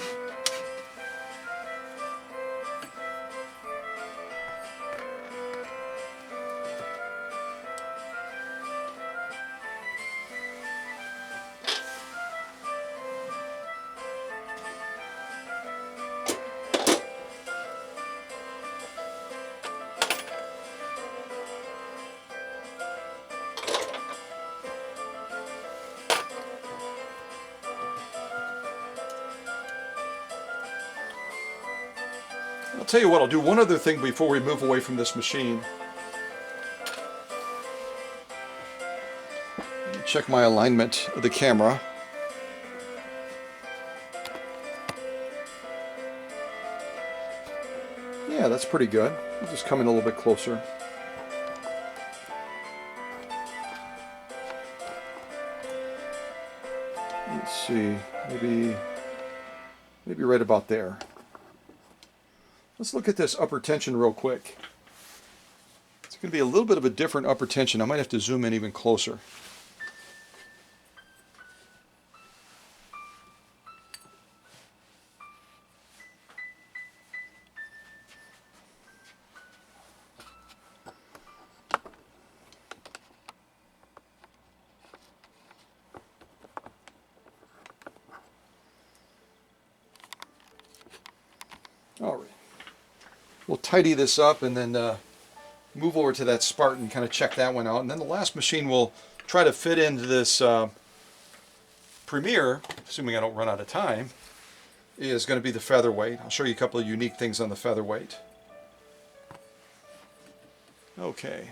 I'll tell you what, I'll do one other thing before we move away from this machine. Check my alignment of the camera. Yeah, that's pretty good. I'll just come in a little bit closer. Let's see, maybe right about there. Let's look at this upper tension real quick. It's going to be a little bit of a different upper tension. I might have to zoom in even closer. All right. We'll tidy this up and then move over to that Spartan, kind of check that one out. And then the last machine we'll try to fit into this Premiere, assuming I don't run out of time, is going to be the Featherweight. I'll show you a couple of unique things on the Featherweight. Okay.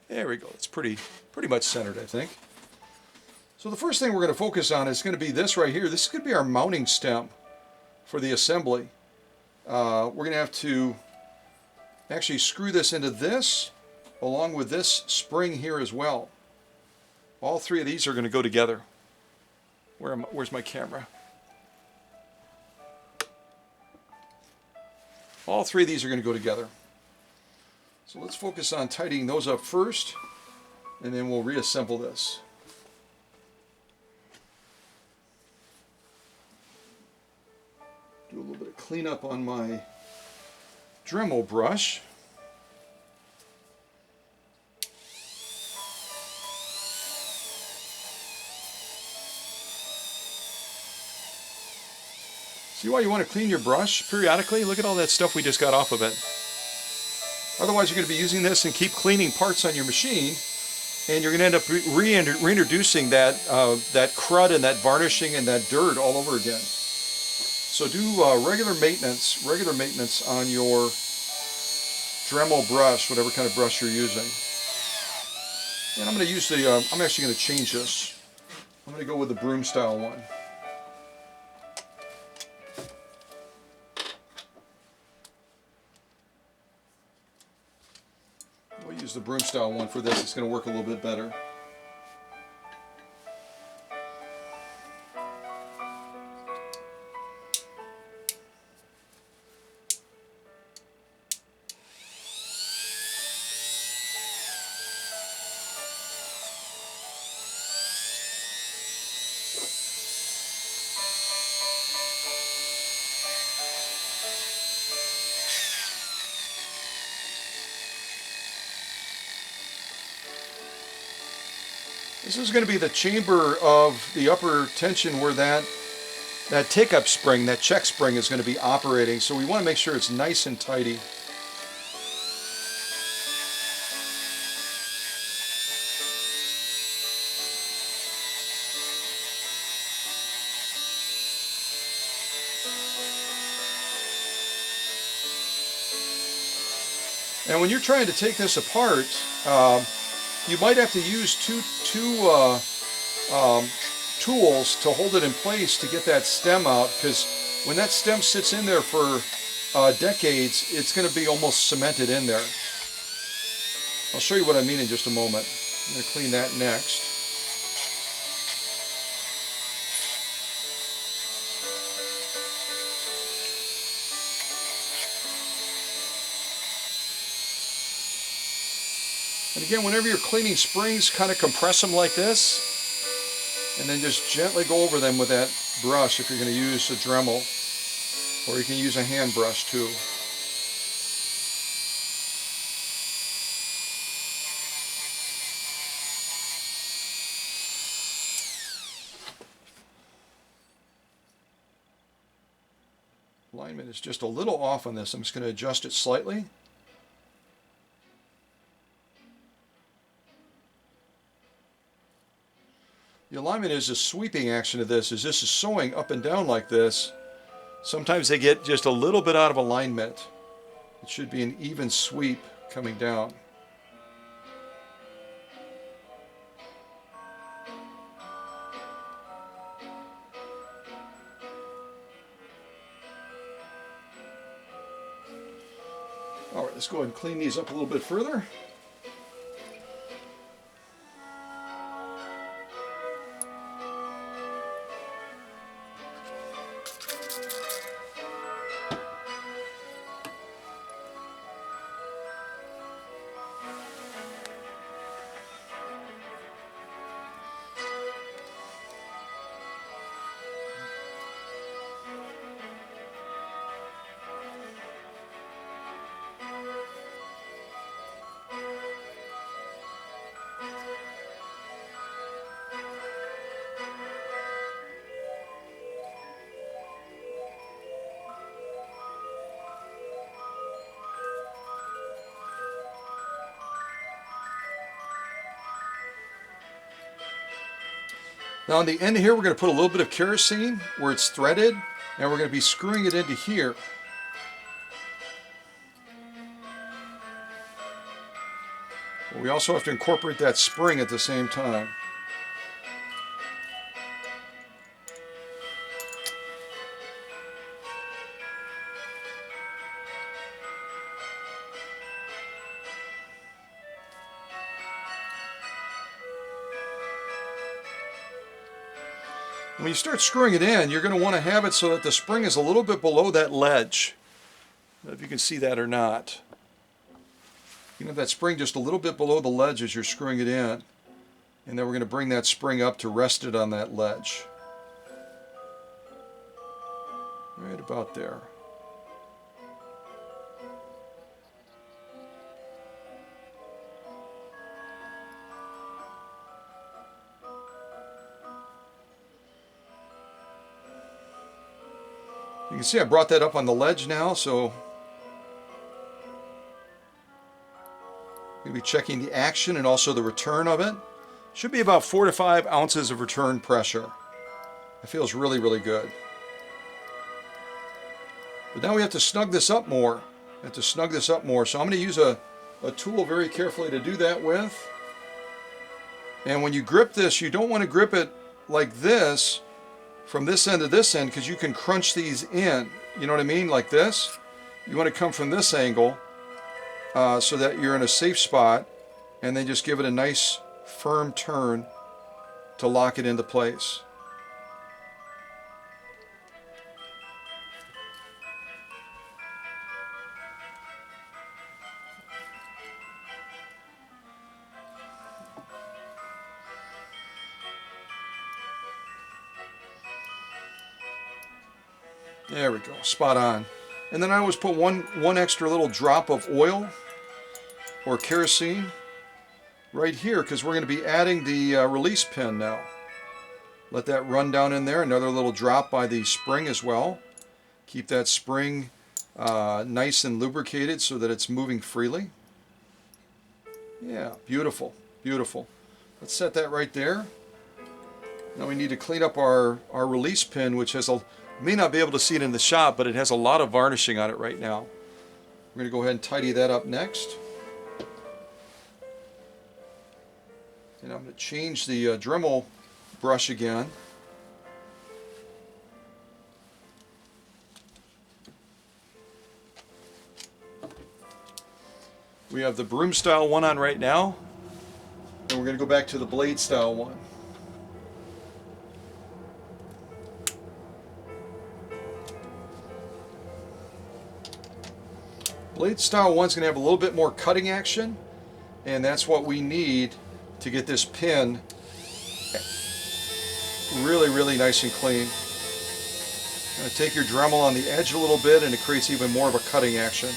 There we go. It's pretty much centered, I think. So the first thing we're going to focus on is going to be this right here. This is going to be our mounting stem for the assembly. We're going to have to actually screw this into this along with this spring here as well. All three of these are going to go together. Where's my camera? All three of these are going to go together. So let's focus on tidying those up first, and then we'll reassemble this. Do a little bit of cleanup on my Dremel brush. See why you want to clean your brush periodically? Look at all that stuff we just got off of it. Otherwise you're going to be using this and keep cleaning parts on your machine, and you're going to end up reintroducing that crud and that varnishing and that dirt all over again. So do regular maintenance on your Dremel brush, whatever kind of brush you're using. And I'm going to use the, I'm actually going to change this. I'm going to go with the broom style one. use the broom style one for this. It's going to work a little bit better. This is going to be the chamber of the upper tension where that take-up spring, that check spring, is going to be operating. So we want to make sure it's nice and tidy. And when you're trying to take this apart, you might have to use two tools to hold it in place to get that stem out, because when that stem sits in there for decades, it's going to be almost cemented in there. I'll show you what I mean in just a moment. I'm going to clean that next. And again, whenever you're cleaning springs, kind of compress them like this, and then just gently go over them with that brush if you're going to use a Dremel, or you can use a hand brush too. Alignment is just a little off on this. I'm just going to adjust it slightly. The alignment is a sweeping action of this. As this is sewing up and down like this, sometimes they get just a little bit out of alignment. It should be an even sweep coming down. All right, let's go ahead and clean these up a little bit further. Now on the end here, we're going to put a little bit of kerosene where it's threaded, and we're going to be screwing it into here. But we also have to incorporate that spring at the same time. When you start screwing it in, you're going to want to have it so that the spring is a little bit below that ledge. I don't know if you can see that or not. You can have that spring just a little bit below the ledge as you're screwing it in. And then we're going to bring that spring up to rest it on that ledge. Right about there. You can see I brought that up on the ledge now, so I'm going to be checking the action and also the return of it. Should be about 4 to 5 ounces of return pressure. It feels really, really good. But now we have to snug this up more. So I'm going to use a tool very carefully to do that with. And when you grip this, you don't want to grip it like this, from this end to this end, because you can crunch these in. You know what I mean? Like this. You want to come from this angle so that you're in a safe spot. and then just give it a nice firm turn to lock it into place. There we go, spot on. And then I always put one extra little drop of oil or kerosene right here, because we're going to be adding the release pin now. Let that run down in there. Another little drop by the spring as well. Keep that spring nice and lubricated so that it's moving freely. Yeah, beautiful, beautiful. Let's set that right there. Now we need to clean up our release pin, which has a, may not be able to see it in the shop, but it has a lot of varnishing on it right now. We're going to go ahead and tidy that up next. And I'm going to change the Dremel brush again. We have the broom style one on right now, and we're going to go back to the blade style one. Blade style one's going to have a little bit more cutting action, and that's what we need to get this pin really, really nice and clean. Going to take your Dremel on the edge a little bit, and it creates even more of a cutting action.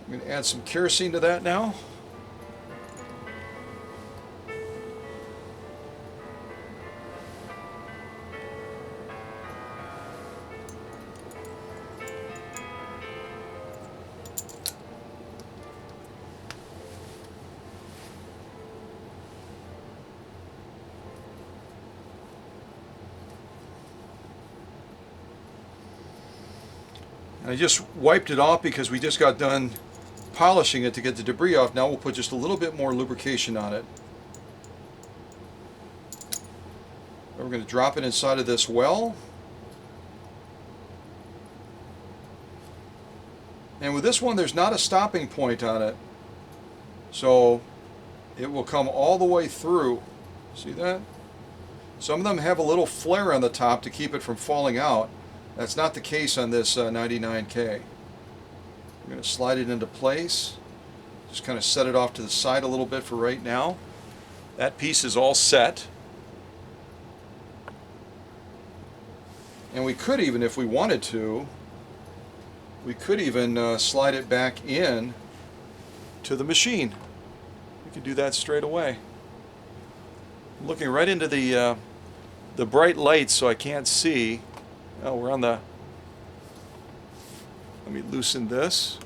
I'm going to add some kerosene to that now. I just wiped it off because we just got done polishing it to get the debris off. Now we'll put just a little bit more lubrication on it. And we're going to drop it inside of this well. And with this one, there's not a stopping point on it, so it will come all the way through. See that? Some of them have a little flare on the top to keep it from falling out. That's not the case on this 99K. We're going to slide it into place. Just kind of set it off to the side a little bit for right now. That piece is all set. And we could even, if we wanted to, we could even slide it back in to the machine. We could do that straight away. I'm looking right into the bright lights, so I can't see. Oh, we're on the, let me loosen this.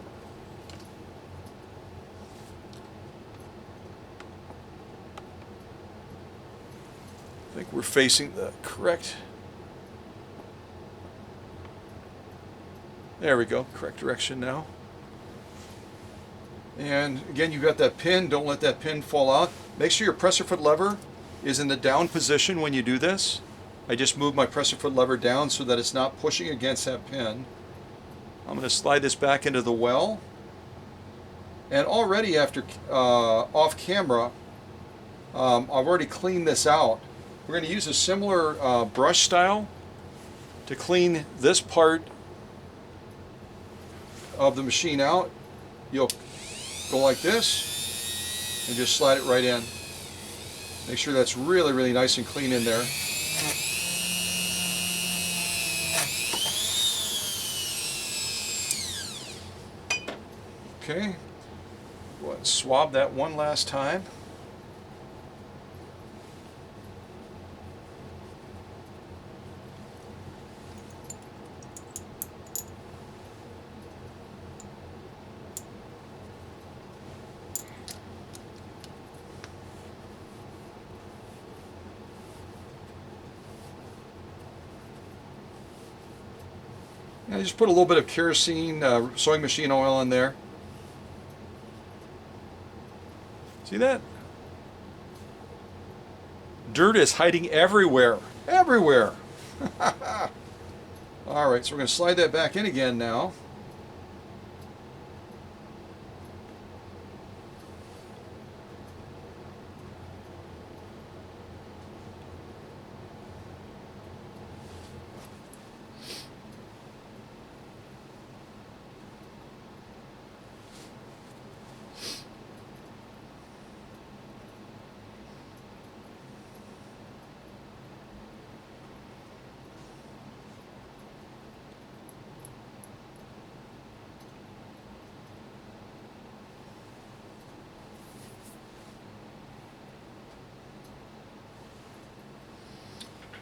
I think we're facing the correct, there we go, correct direction now. And again, you've got that pin, don't let that pin fall out. Make sure your presser foot lever is in the down position when you do this. I just moved my presser foot lever down so that it's not pushing against that pin. I'm going to slide this back into the well. And already after off camera, I've already cleaned this out. We're going to use a similar brush style to clean this part of the machine out. You'll go like this and just slide it right in. Make sure that's really, really nice and clean in there. Okay, go ahead and swab that one last time. And I just put a little bit of kerosene, sewing machine oil in there. See that? Dirt is hiding everywhere. Everywhere. All right, so we're going to slide that back in again now.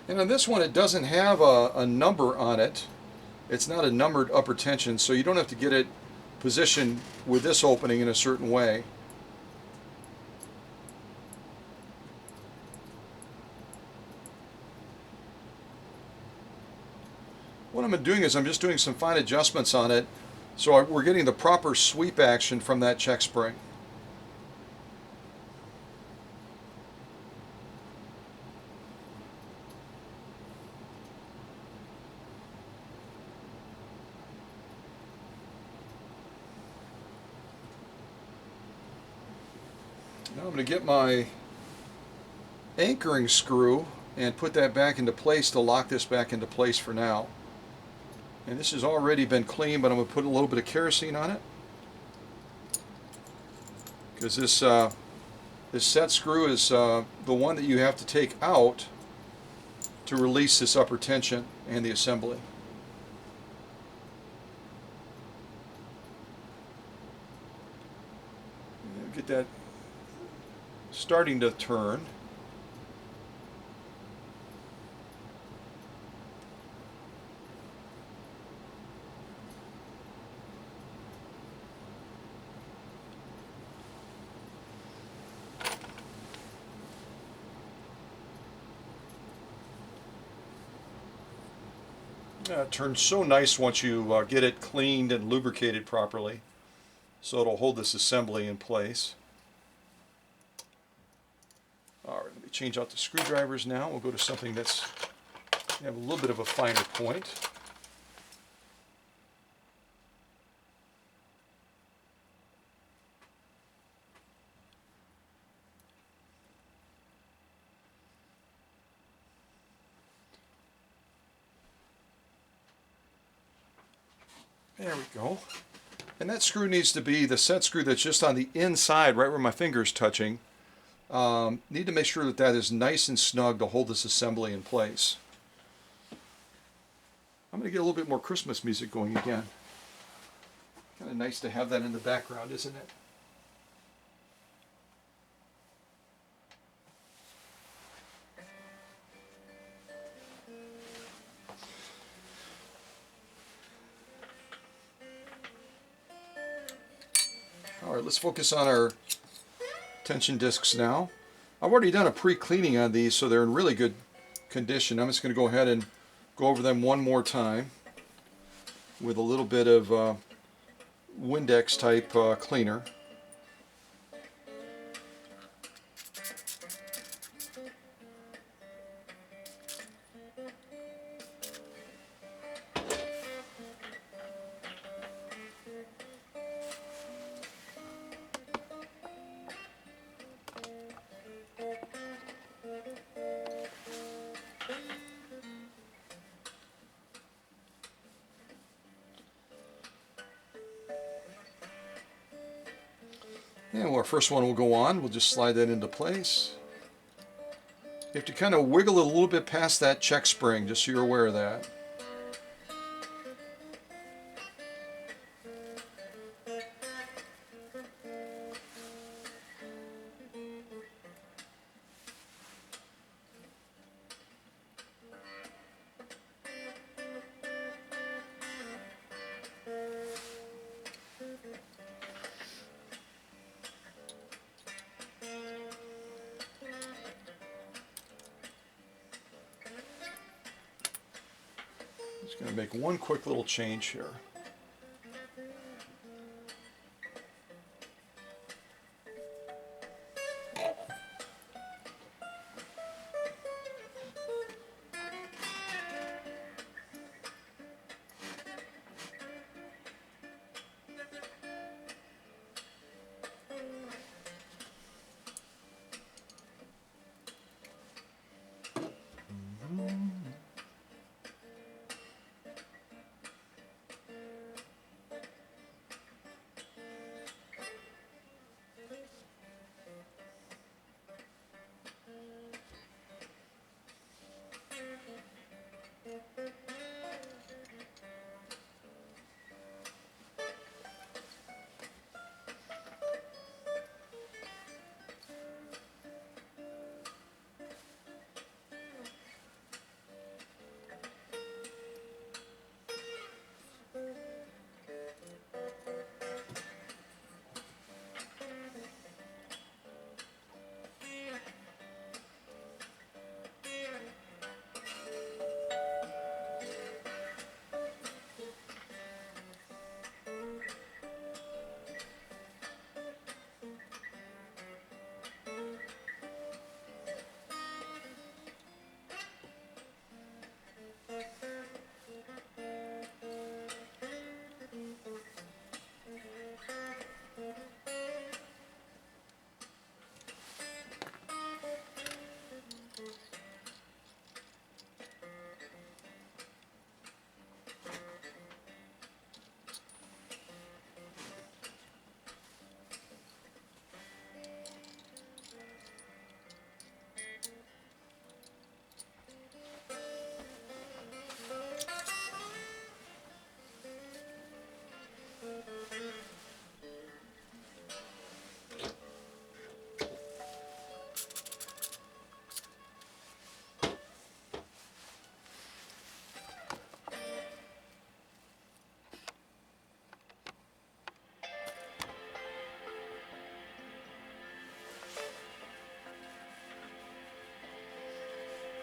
And on this one, it doesn't have a number on it. It's not a numbered upper tension, so you don't have to get it positioned with this opening in a certain way. What I'm doing is I'm just doing some fine adjustments on it so we're getting the proper sweep action from that check spring. Now I'm going to get my anchoring screw and put that back into place to lock this back into place for now. And this has already been cleaned, but I'm going to put a little bit of kerosene on it because this set screw is the one that you have to take out to release this upper tension and the assembly. Get that starting to turn. It turns so nice once you get it cleaned and lubricated properly, so it'll hold this assembly in place. All right, let me change out the screwdrivers now. We'll go to something that's have a little bit of a finer point. There we go. And that screw needs to be the set screw that's just on the inside, right where my finger's touching. Need to make sure that that is nice and snug to hold this assembly in place. I'm going to get a little bit more Christmas music going again. Kind of nice to have that in the background, isn't it? All right, let's focus on our tension discs now. I've already done a pre-cleaning on these, so they're in really good condition. I'm just going to go ahead and go over them one more time with a little bit of Windex type cleaner. And our first one will go on. We'll just slide that into place. You have to kind of wiggle it a little bit past that check spring, just so you're aware of that. Just going to make one quick little change here.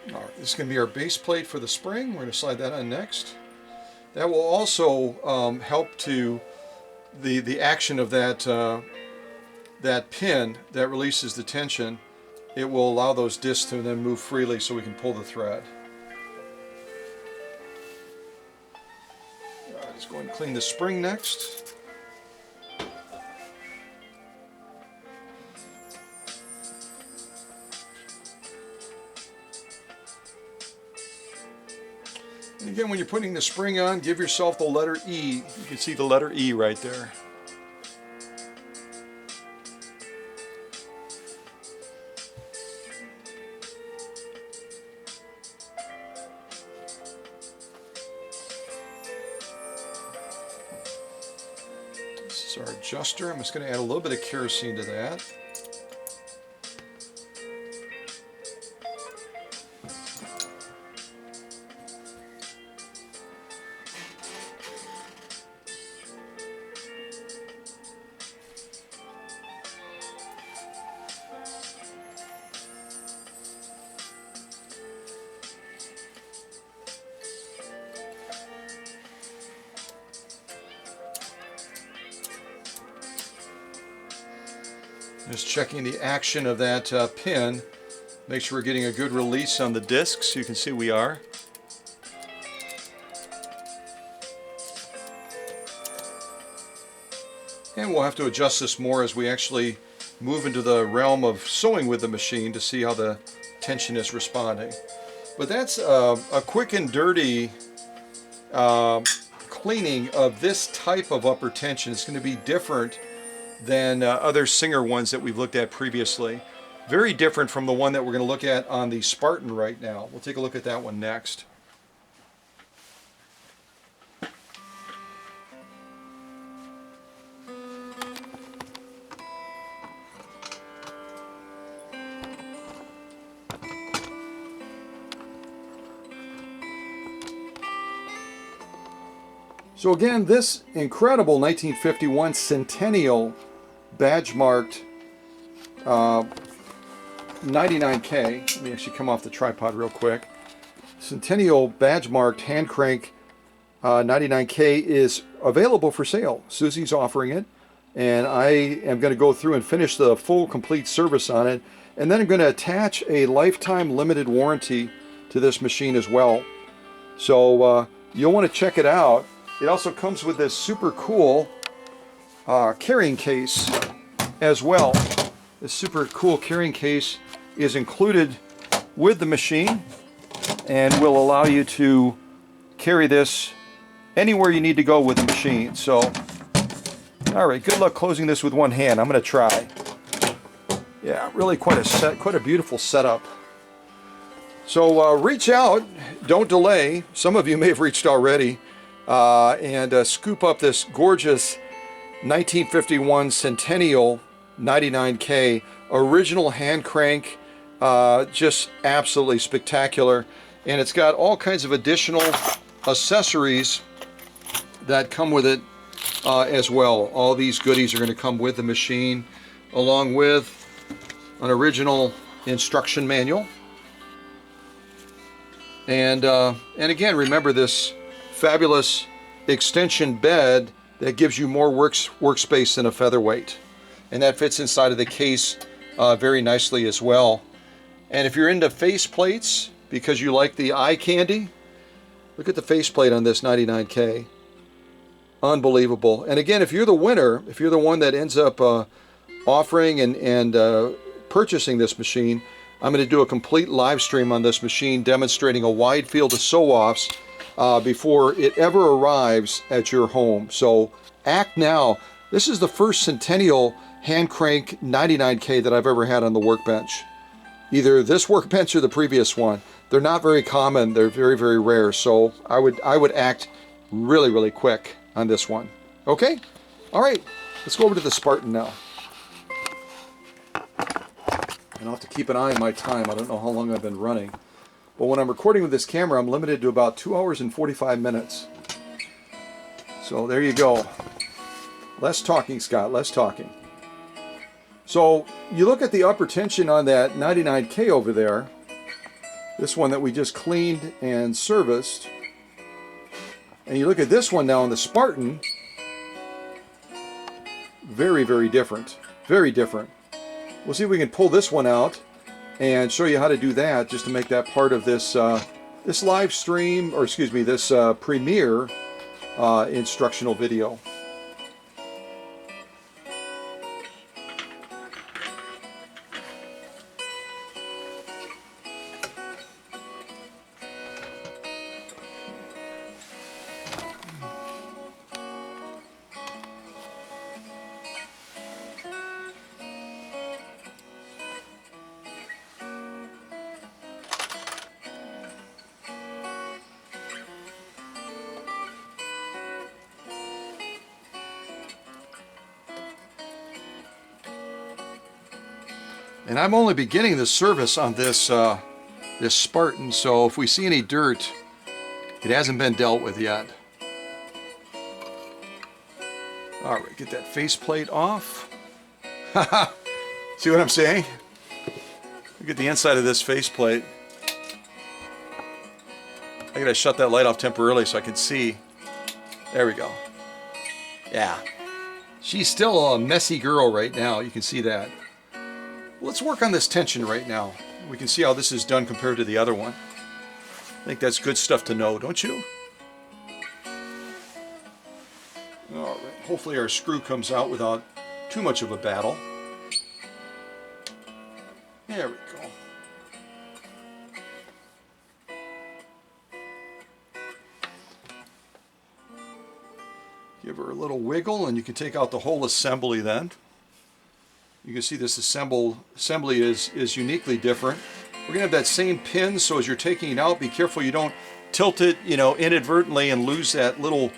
All right, this is going to be our base plate for the spring. We're going to slide that on next. That will also help to the action of that that pin that releases the tension. It will allow those discs to then move freely so we can pull the thread. All right, let's go ahead and clean the spring next. And again, when you're putting the spring on, give yourself the letter E. You can see the letter E right there. This is our adjuster. I'm just going to add a little bit of kerosene to that. Just checking the action of that pin. Make sure we're getting a good release on the discs. You can see we are. And we'll have to adjust this more as we actually move into the realm of sewing with the machine to see how the tension is responding. But that's a quick and dirty cleaning of this type of upper tension. It's going to be different than other Singer ones that we've looked at previously. Very different from the one that we're going to look at on the Spartan right now. We'll take a look at that one next. So again, this incredible 1951 Centennial badge marked 99K. Let me actually come off the tripod real quick. Centennial badge marked hand crank 99K is available for sale. Susie's offering it, and I am going to go through and finish the full complete service on it, and then I'm going to attach a lifetime limited warranty to this machine as well. So you'll want to check it out. It also comes with this super cool carrying case as well. This super cool carrying case is included with the machine and will allow you to carry this anywhere you need to go with the machine. So, all right, good luck closing this with one hand. I'm going to try. Yeah, really quite a beautiful setup. So reach out, don't delay. Some of you may have reached already. And scoop up this gorgeous 1951 Centennial 99K original hand crank, just absolutely spectacular. And it's got all kinds of additional accessories that come with it as well. All these goodies are going to come with the machine, along with an original instruction manual. And again, remember this fabulous extension bed that gives you more workspace than a Featherweight, and that fits inside of the case very nicely as well. And if you're into face plates because you like the eye candy, look at the face plate on this 99K. Unbelievable. And again, if you're the winner, if you're the one that ends up offering and purchasing this machine, I'm going to do a complete live stream on this machine demonstrating a wide field of sew-offs before it ever arrives at your home. So act now. This is the first Centennial hand crank 99K that I've ever had on the workbench. Either this workbench or the previous one. They're not very common. They're very, very rare. So I would act really, really quick on this one. Okay? All right. Let's go over to the Spartan now. And I'll have to keep an eye on my time. I don't know how long I've been running. But when I'm recording with this camera, I'm limited to about 2 hours and 45 minutes. So there you go. Less talking, Scott, less talking. So you look at the upper tension on that 99K over there, This one that we just cleaned and serviced. And you look at this one now on the Spartan. Very, very different. Very different. We'll see if we can pull this one out and show you how to do that, just to make that part of this this live stream, or excuse me, this premiere instructional video. And I'm only beginning the service on this this Spartan, so if we see any dirt, it hasn't been dealt with yet. All right, get that faceplate off. See what I'm saying? Look at the inside of this faceplate. I gotta shut that light off temporarily so I can see. There we go. Yeah. She's still a messy girl right now, you can see that. Let's work on this tension right now. We can see how this is done compared to the other one. I think that's good stuff to know, don't you? All right, hopefully our screw comes out without too much of a battle. There we go. Give her a little wiggle and you can take out the whole assembly then. You can see this assembly is uniquely different. We're going to have that same pin, so as you're taking it out, be careful you don't tilt it, inadvertently and lose that little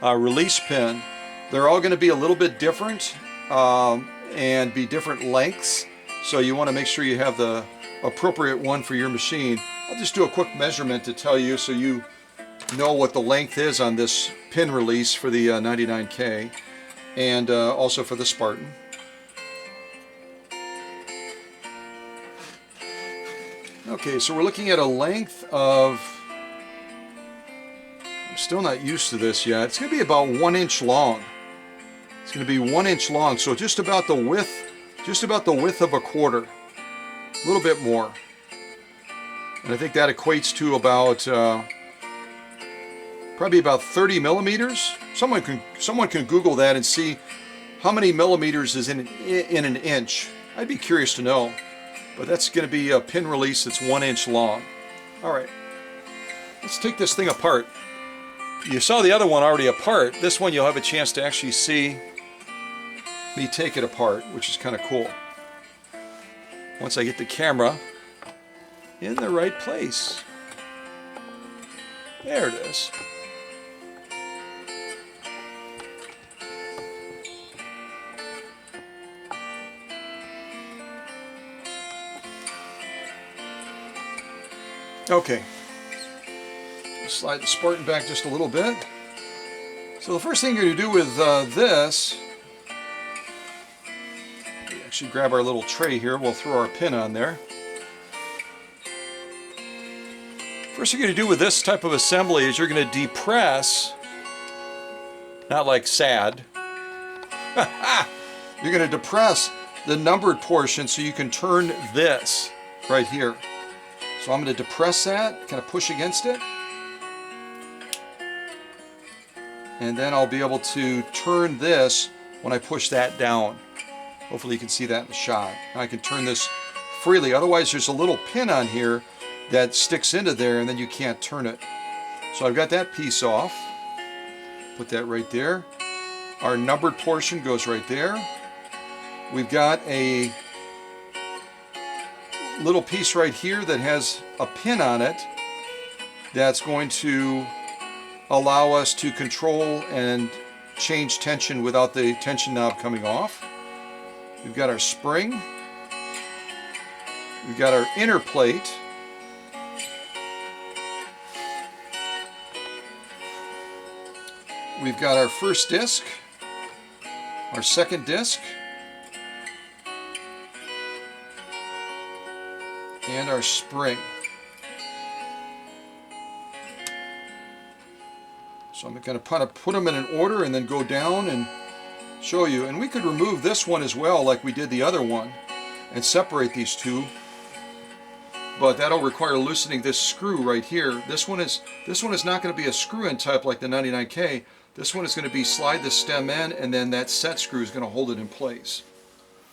release pin. They're all going to be a little bit different and be different lengths, so you want to make sure you have the appropriate one for your machine. I'll just do a quick measurement to tell you so you know what the length is on this pin release for the 99K and also for the Spartan. Okay, so we're looking at a length of, I'm still not used to this yet, it's going to be about 1 inch long. It's going to be 1 inch long, so just about the width of a quarter, a little bit more. And I think that equates to about, probably about 30 millimeters. Someone can Google that and see how many millimeters is in an inch. I'd be curious to know. But that's going to be a pin release that's 1 inch long. All right, let's take this thing apart. You saw the other one already apart. This one you'll have a chance to actually see me take it apart, which is kind of cool. Once I get the camera in the right place. There it is. Okay, slide the Spartan back just a little bit. So the first thing you're going to do with this, we actually grab our little tray here, we'll throw our pin on there. First thing you're going to do with this type of assembly is you're going to depress, not like sad, you're going to depress the numbered portion so you can turn this right here. So I'm going to depress that, kind of push against it. And then I'll be able to turn this when I push that down. Hopefully you can see that in the shot. Now I can turn this freely. Otherwise there's a little pin on here that sticks into there and then you can't turn it. So I've got that piece off. Put that right there. Our numbered portion goes right there. We've got a little piece right here that has a pin on it that's going to allow us to control and change tension without the tension knob coming off. We've got our spring. We've got our inner plate. We've got our first disc, our second disc, and our spring. So I'm going to kind of put them in an order and then go down and show you. And we could remove this one as well, like we did the other one, and separate these two. But that'll require loosening this screw right here. This one is not going to be a screw-in type like the 99K. This one is going to be slide the stem in, and then that set screw is going to hold it in place.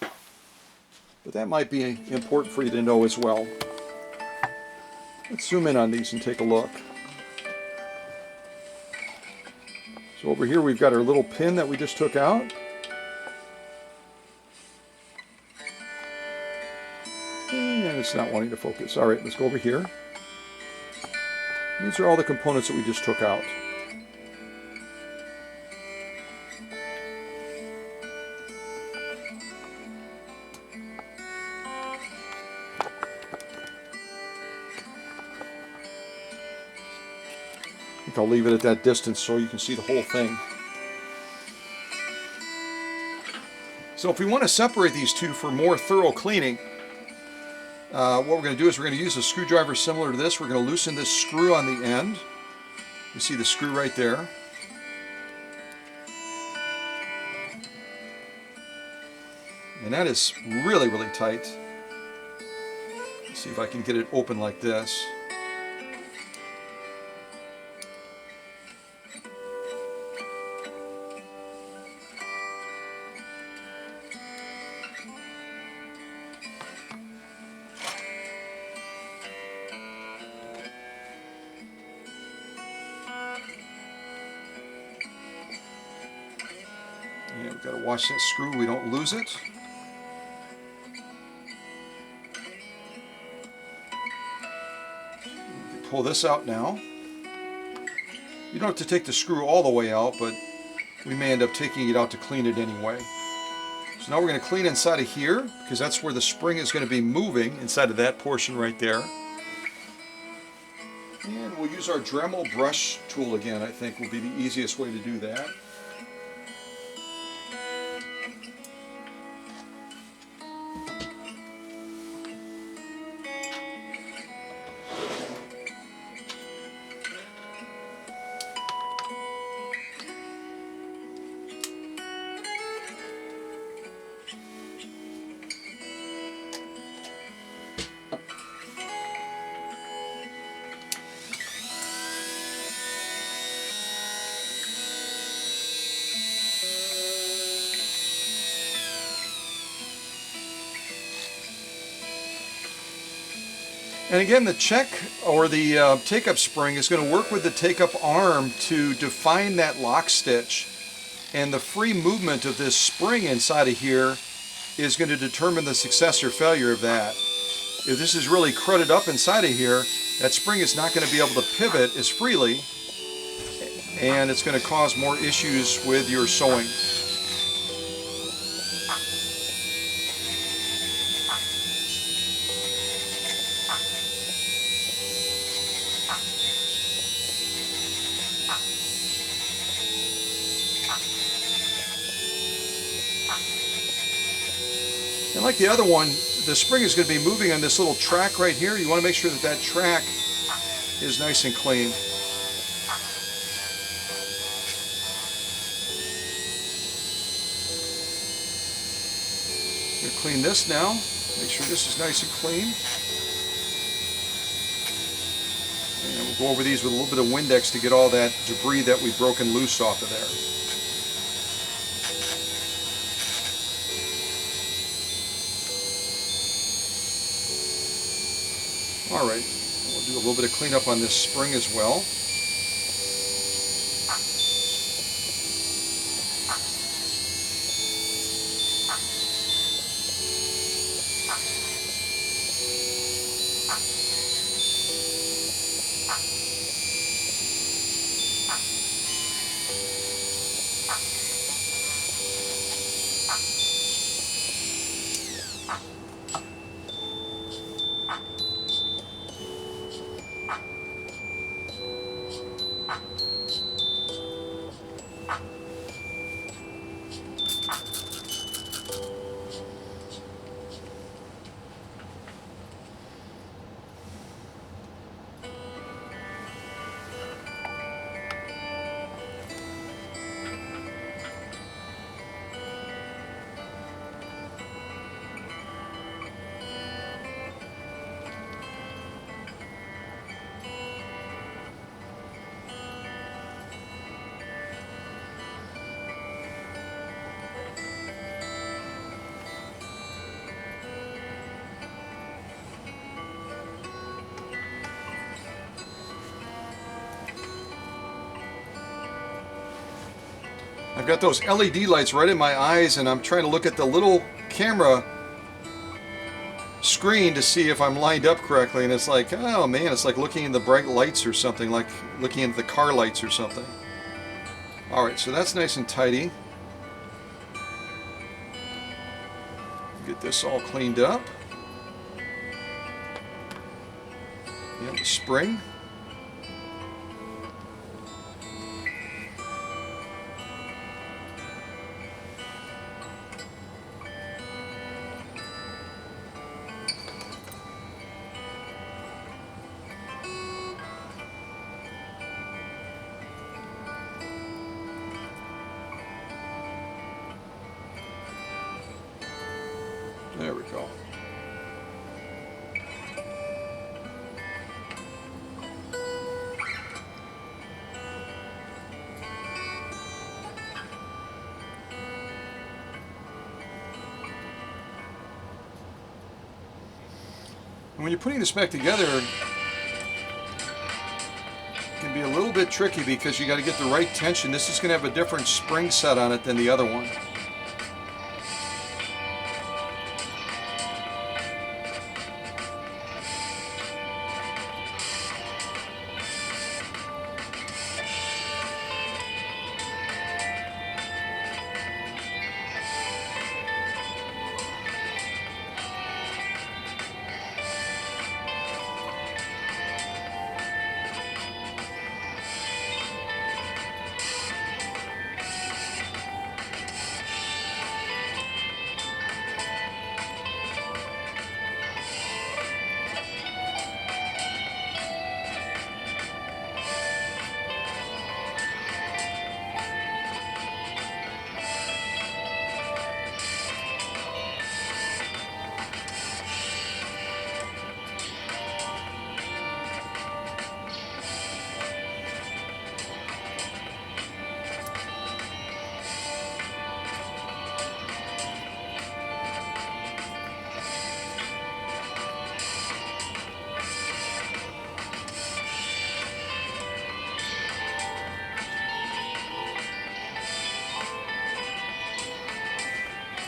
But that might be important for you to know as well. Let's zoom in on these and take a look. So over here we've got our little pin that we just took out. And it's not wanting to focus. All right, let's go over here. These are all the components that we just took out. I think I'll leave it at that distance so you can see the whole thing. So if we want to separate these two for more thorough cleaning, what we're going to do is we're going to use a screwdriver similar to this. We're going to loosen this screw on the end. You see the screw right there. And that is really, really tight. Let's see if I can get it open like this. Yeah, we've got to watch that screw, we don't lose it. Pull this out now. You don't have to take the screw all the way out, but we may end up taking it out to clean it anyway. So now we're going to clean inside of here, because that's where the spring is going to be moving, inside of that portion right there. And we'll use our Dremel brush tool again, I think will be the easiest way to do that. And again, the check or the take-up spring is going to work with the take-up arm to define that lock stitch. And the free movement of this spring inside of here is going to determine the success or failure of that. If this is really crudted up inside of here, that spring is not going to be able to pivot as freely, and it's going to cause more issues with your sewing. And like the other one, the spring is going to be moving on this little track right here. You want to make sure that that track is nice and clean. I'm going to clean this now. Make sure this is nice and clean. And we'll go over these with a little bit of Windex to get all that debris that we've broken loose off of there. All right, we'll do a little bit of cleanup on this spring as well. I've got those LED lights right in my eyes, and I'm trying to look at the little camera screen to see if I'm lined up correctly, and it's like, oh man, it's like looking in the bright lights or something, like looking into the car lights or something. Alright, so that's nice and tidy. Get this all cleaned up. Yeah, the spring. There we go. And when you're putting this back together, it can be a little bit tricky because you got to get the right tension. This is going to have a different spring set on it than the other one.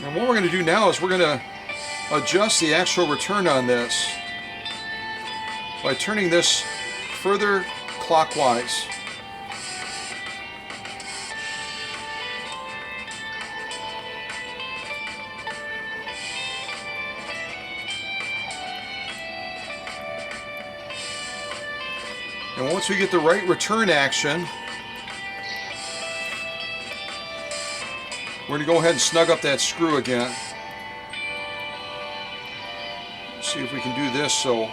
And what we're going to do now is we're going to adjust the actual return on this by turning this further clockwise. And once we get the right return action, we're going to go ahead and snug up that screw again. See if we can do this so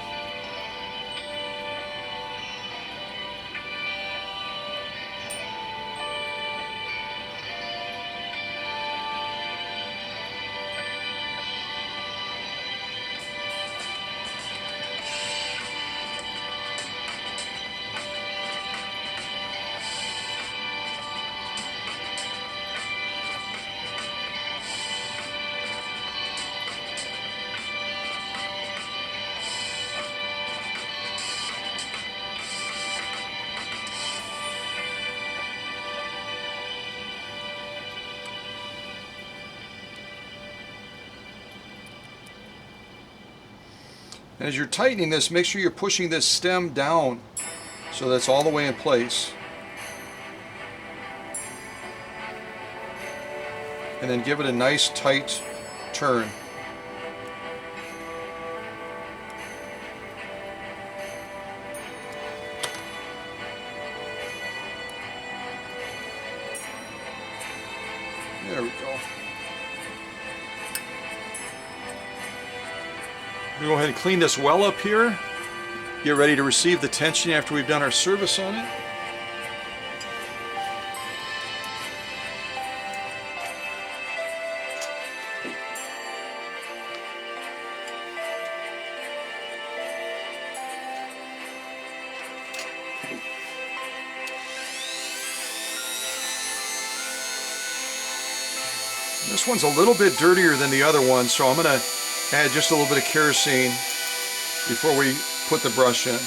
and as you're tightening this, make sure you're pushing this stem down so that's all the way in place. And then give it a nice tight turn. There we go. We'll go ahead and clean this well up here. Get ready to receive the tension after we've done our service on it. This one's a little bit dirtier than the other one, so I'm going to add just a little bit of kerosene before we put the brush in.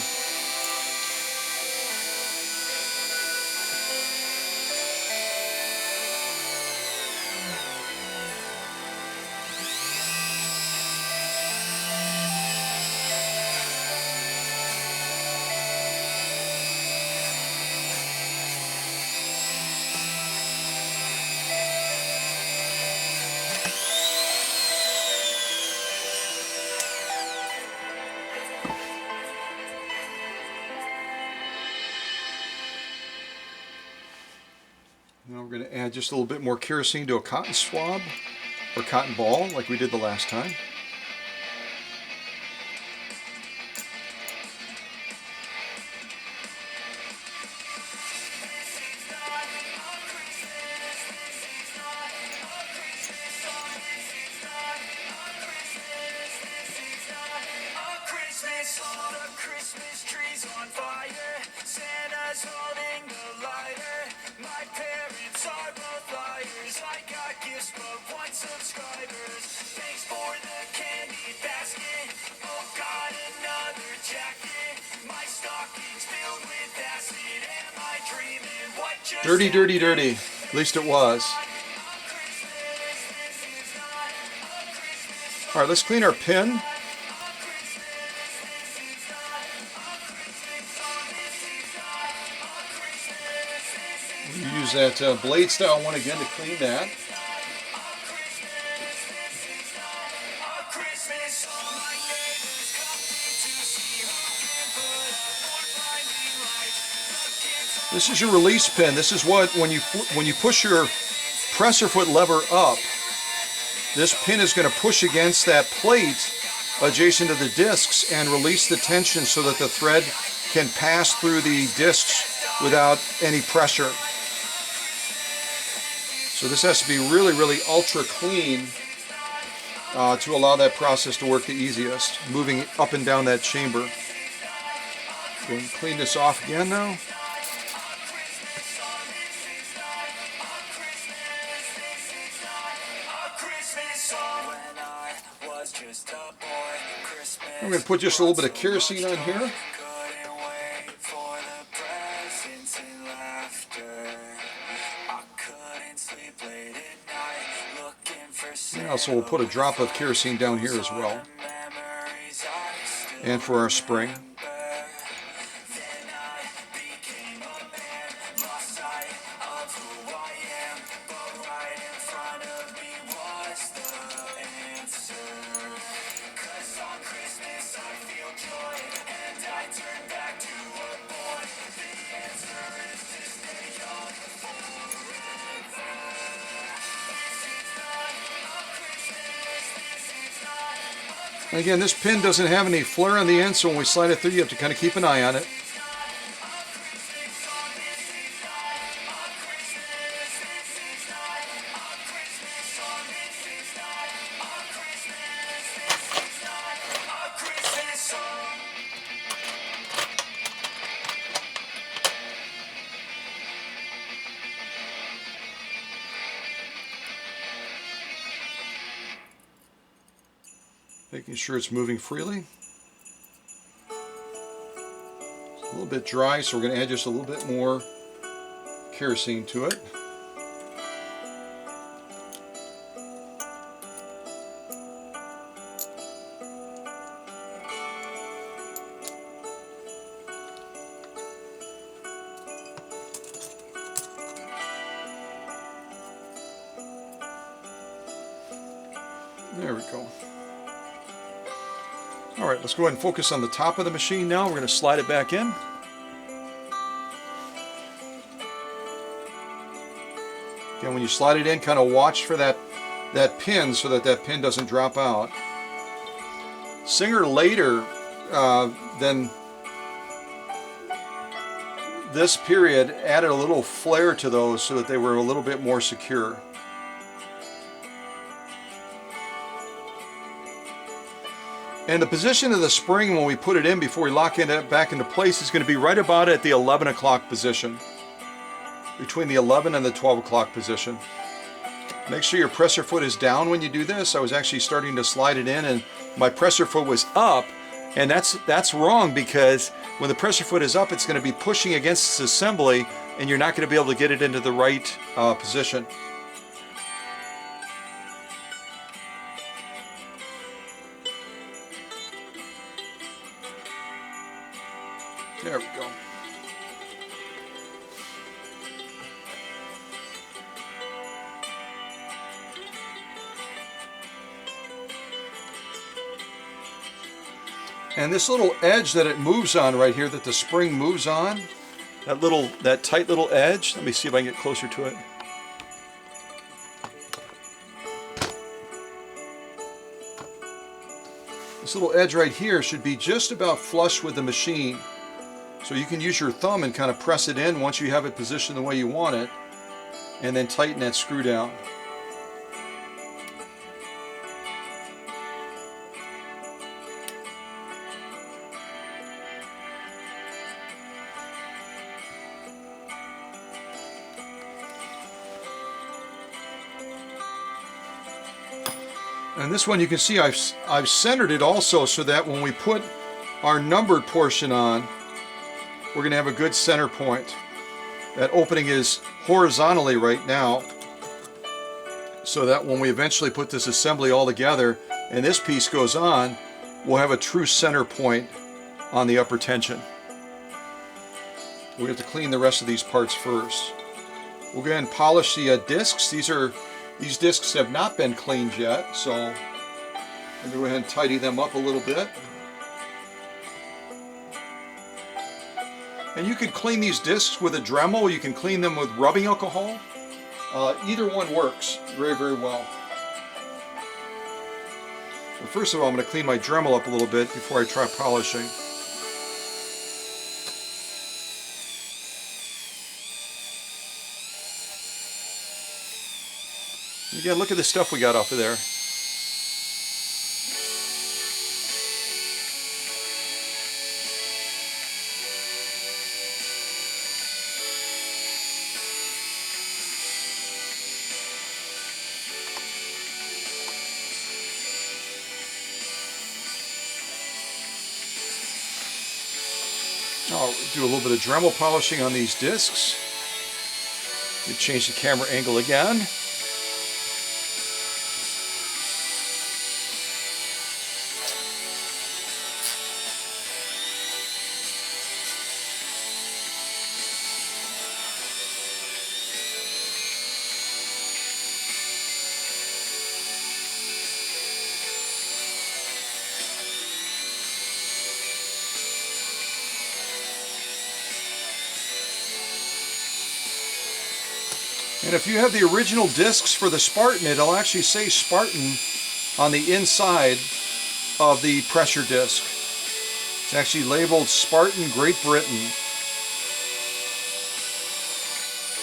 We're going to add just a little bit more kerosene to a cotton swab or cotton ball like we did the last time. Dirty, dirty, dirty. At least it was. All right, let's clean our pin. Use that blade style one again to clean that. This is your release pin. This is what, when you push your presser foot lever up, this pin is going to push against that plate adjacent to the discs and release the tension so that the thread can pass through the discs without any pressure. So this has to be really, really ultra clean to allow that process to work the easiest, moving up and down that chamber. Go and clean this off again now. I'm going to put just a little bit of kerosene on here. And also we'll put a drop of kerosene down here as well. And for our spring. And again, this pin doesn't have any flare on the end, so when we slide it through, you have to kind of keep an eye on it. Making sure it's moving freely. It's a little bit dry, so we're going to add just a little bit more kerosene to it. There we go. All right, let's go ahead and focus on the top of the machine now. We're going to slide it back in. Again, when you slide it in, kind of watch for that pin so that pin doesn't drop out. Singer later than this period added a little flare to those so that they were a little bit more secure. And the position of the spring when we put it in before we lock it back into place is going to be right about at the 11 o'clock position. Between the 11 and the 12 o'clock position. Make sure your presser foot is down when you do this. I was actually starting to slide it in and my presser foot was up. And that's wrong because when the presser foot is up, it's going to be pushing against this assembly and you're not going to be able to get it into the right position. There we go. And this little edge that it moves on right here, that the spring moves on, that tight little edge, let me see if I can get closer to it. This little edge right here should be just about flush with the machine. So you can use your thumb and kind of press it in once you have it positioned the way you want it, and then tighten that screw down. And this one you can see I've centered it also so that when we put our numbered portion on, we're going to have a good center point. That opening is horizontally right now, so that when we eventually put this assembly all together and this piece goes on, we'll have a true center point on the upper tension. We have to clean the rest of these parts first. We'll go ahead and polish the discs. These discs have not been cleaned yet, so I'm going to go ahead and tidy them up a little bit. And you could clean these discs with a Dremel, you can clean them with rubbing alcohol. Either one works very, very well. But first of all, I'm going to clean my Dremel up a little bit before I try polishing. Again, look at the stuff we got off of there. I'll do a little bit of Dremel polishing on these discs. We change the camera angle again. And if you have the original discs for the Spartan, it'll actually say Spartan on the inside of the pressure disc. It's actually labeled Spartan Great Britain.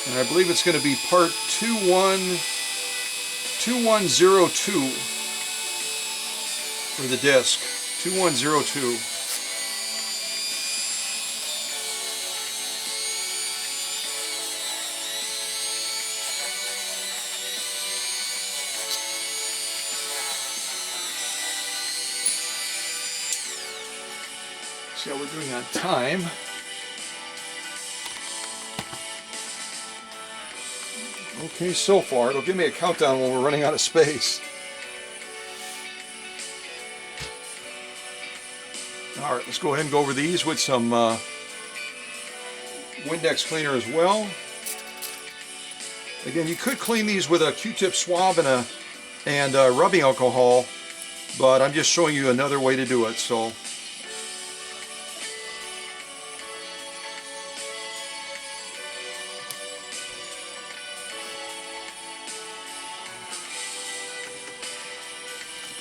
And I believe it's going to be part 2102 for the disc. 2102. See how we're doing on time. Okay, so far. It'll give me a countdown when we're running out of space. Alright, let's go ahead and go over these with some Windex cleaner as well. Again, you could clean these with a Q-tip swab and rubbing alcohol, but I'm just showing you another way to do it. So.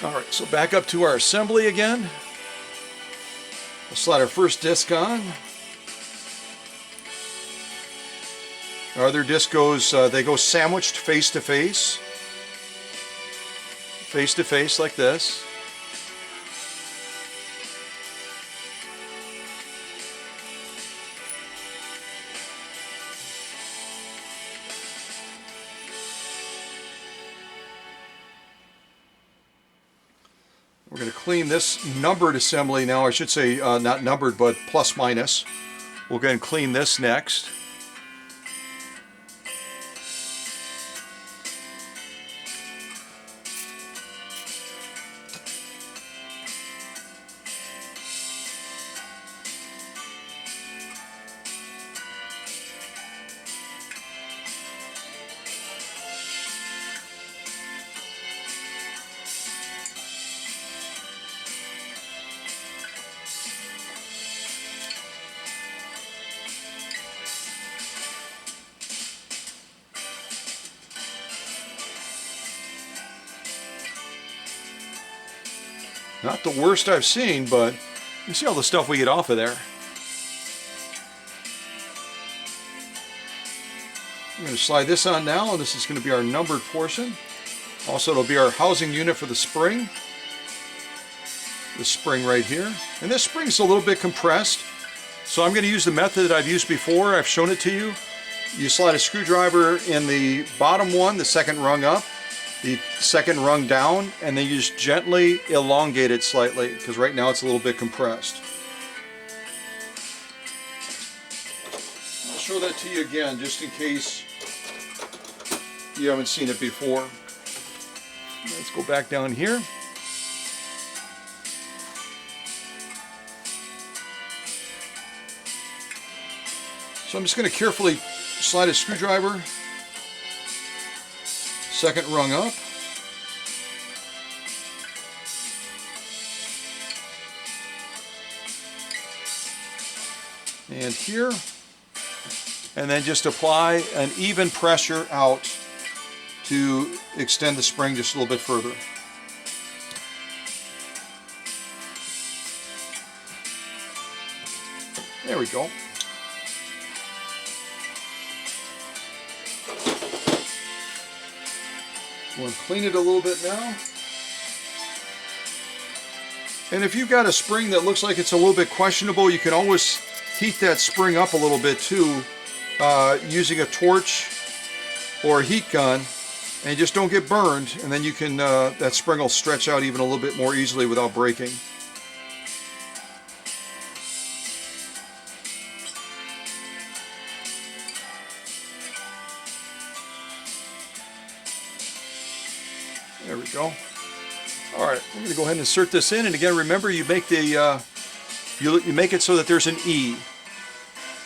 Alright, so back up to our assembly again. We'll slide our first disc on. Our other disc goes, they go sandwiched face to face like this. We're going to clean this numbered assembly now. I should say not numbered, but plus minus. We'll go ahead and clean this next. Not the worst I've seen, but you see all the stuff we get off of there. I'm going to slide this on now, and this is going to be our numbered portion. Also, it'll be our housing unit for the spring. The spring right here. And this spring's a little bit compressed, so I'm going to use the method that I've used before. I've shown it to you. You slide a screwdriver in the bottom one, the second rung up, the second rung down, and then you just gently elongate it slightly, because right now it's a little bit compressed. I'll show that to you again, just in case you haven't seen it before. Let's go back down here. So I'm just going to carefully slide a screwdriver, second rung up, and here, and then just apply an even pressure out to extend the spring just a little bit further. There we go. We'll clean it a little bit now. And if you've got a spring that looks like it's a little bit questionable, you can always heat that spring up a little bit too, using a torch or a heat gun, and just don't get burned, and then you can, that spring will stretch out even a little bit more easily without breaking. There we go. All right, we're going to go ahead and insert this in, and again, remember you make the you make it so that there's an E,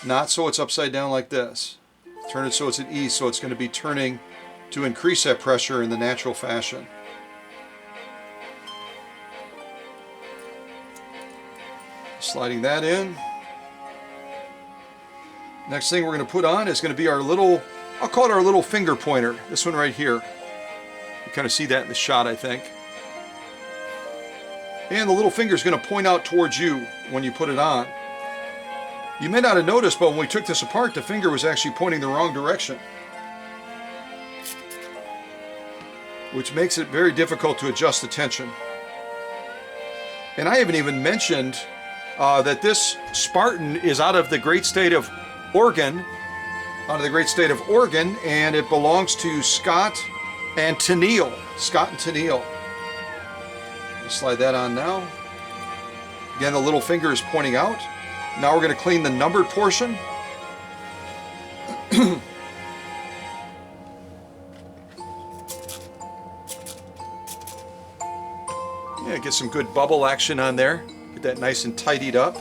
not so it's upside down like this. Turn it so it's an E, so it's going to be turning to increase that pressure in the natural fashion. Sliding that in. Next thing we're going to put on is going to be our little, I'll call it our little finger pointer. This one right here. You kind of see that in the shot, I think. And the little finger is going to point out towards you when you put it on. You may not have noticed, but when we took this apart, the finger was actually pointing the wrong direction, which makes it very difficult to adjust the tension. And I haven't even mentioned that this Spartan is out of the great state of Oregon, and it belongs to Scott and Centennial. Slide that on now. Again, the little finger is pointing out. Now we're going to clean the numbered portion. Yeah, get some good bubble action on there. Get that nice and tidied up.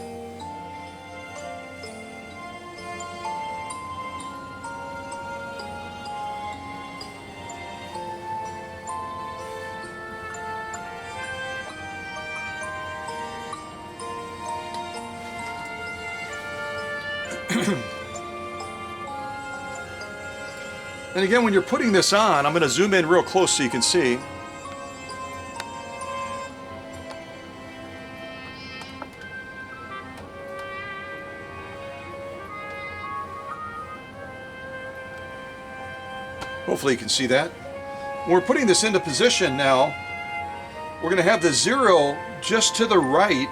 And again, when you're putting this on, I'm going to zoom in real close so you can see. Hopefully you can see that. When we're putting this into position now, we're going to have the zero just to the right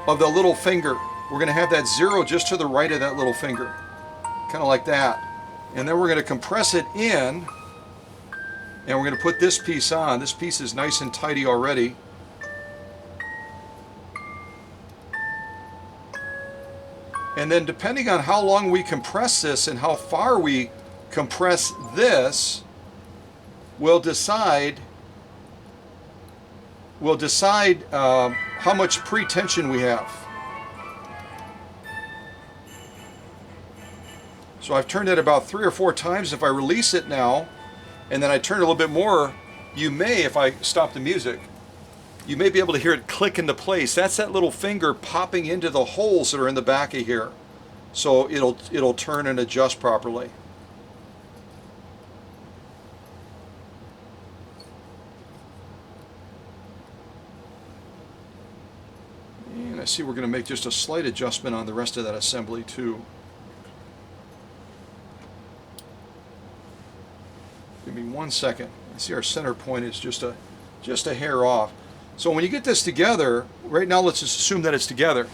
of the little finger. We're going to have that zero just to the right of that little finger. Kind of like that. And then we're going to compress it in, and we're going to put this piece on. This piece is nice and tidy already. And then depending on how long we compress this and how far we compress this, we'll decide how much pre-tension we have. So I've turned it about 3 or 4 times. If I release it now, and then I turn it a little bit more, you may, if I stop the music, you may be able to hear it click into place. That's that little finger popping into the holes that are in the back of here. So it'll turn and adjust properly. I see we're going to make just a slight adjustment on the rest of that assembly too. Give me 1 second. I see our center point is just a hair off. So when you get this together, right now let's just assume that it's together.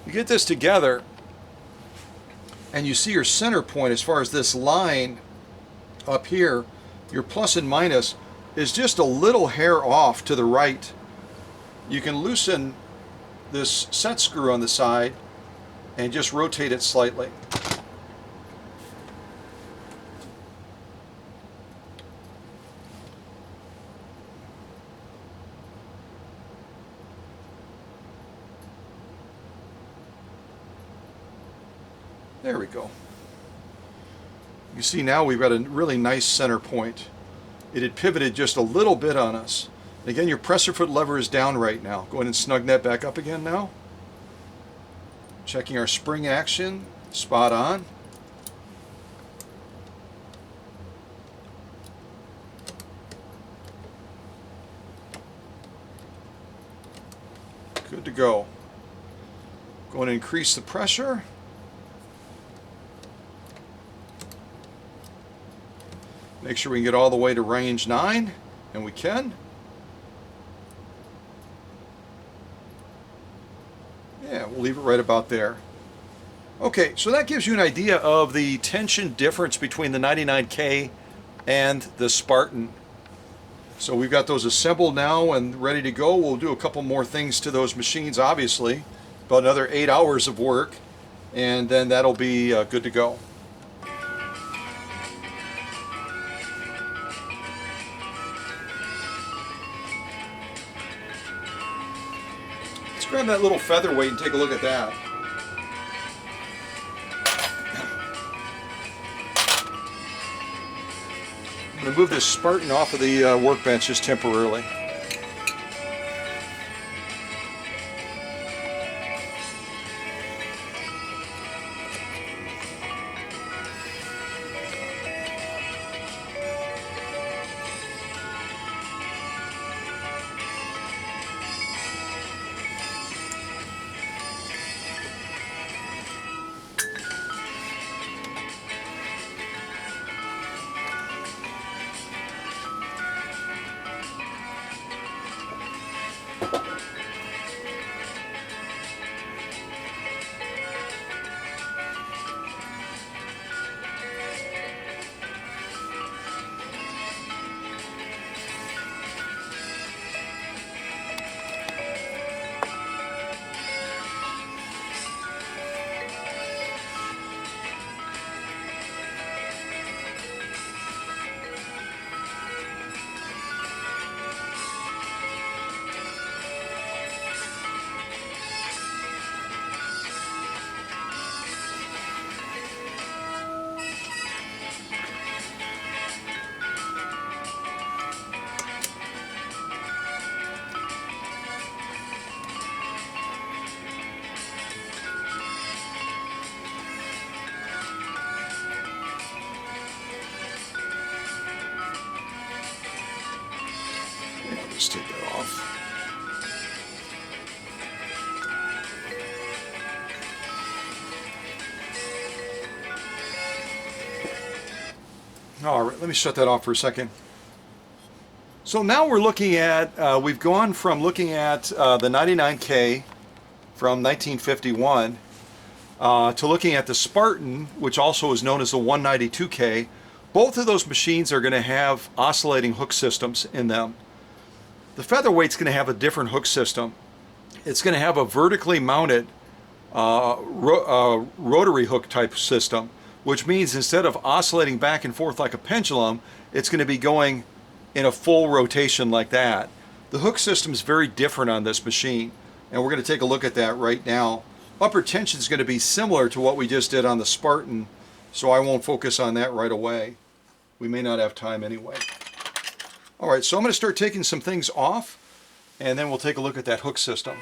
You get this together and you see your center point as far as this line up here, your plus and minus is just a little hair off to the right. You can loosen this set screw on the side and just rotate it slightly. There we go. You see now we've got a really nice center point. It had pivoted just a little bit on us. Again, your presser foot lever is down right now. Go ahead and snug that back up again now. Checking our spring action, spot on. Good to go. Going to increase the pressure. Make sure we can get all the way to range 9, and we can. Yeah, we'll leave it right about there. Okay, so that gives you an idea of the tension difference between the 99K and the Spartan. So we've got those assembled now and ready to go. We'll do a couple more things to those machines, obviously. About another 8 hours of work, and then that'll be good to go. Grab that little featherweight and take a look at that. I'm going to move this Spartan off of the workbench just temporarily. Just take that off. All right, let me shut that off for a second. So now we're looking at, we've gone from looking at the 99K from 1951 to looking at the Spartan, which also is known as the 192K. Both of those machines are going to have oscillating hook systems in them. The Featherweight's going to have a different hook system. It's going to have a vertically mounted rotary hook type system, which means instead of oscillating back and forth like a pendulum, it's going to be going in a full rotation like that. The hook system is very different on this machine, and we're going to take a look at that right now. Upper tension is going to be similar to what we just did on the Spartan, so I won't focus on that right away. We may not have time anyway. All right, so I'm going to start taking some things off, and then we'll take a look at that hook system.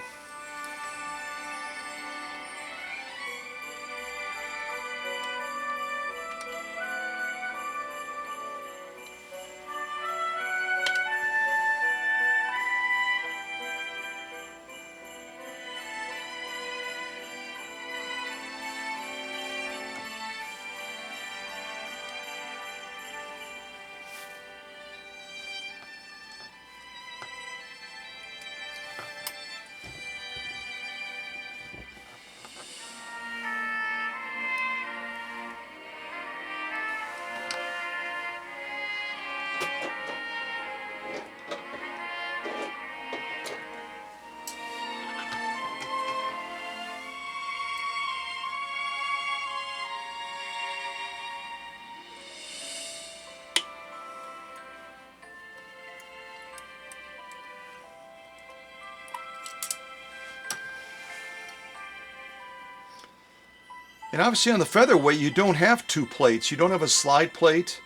And obviously on the featherweight, you don't have two plates. You don't have a slide plate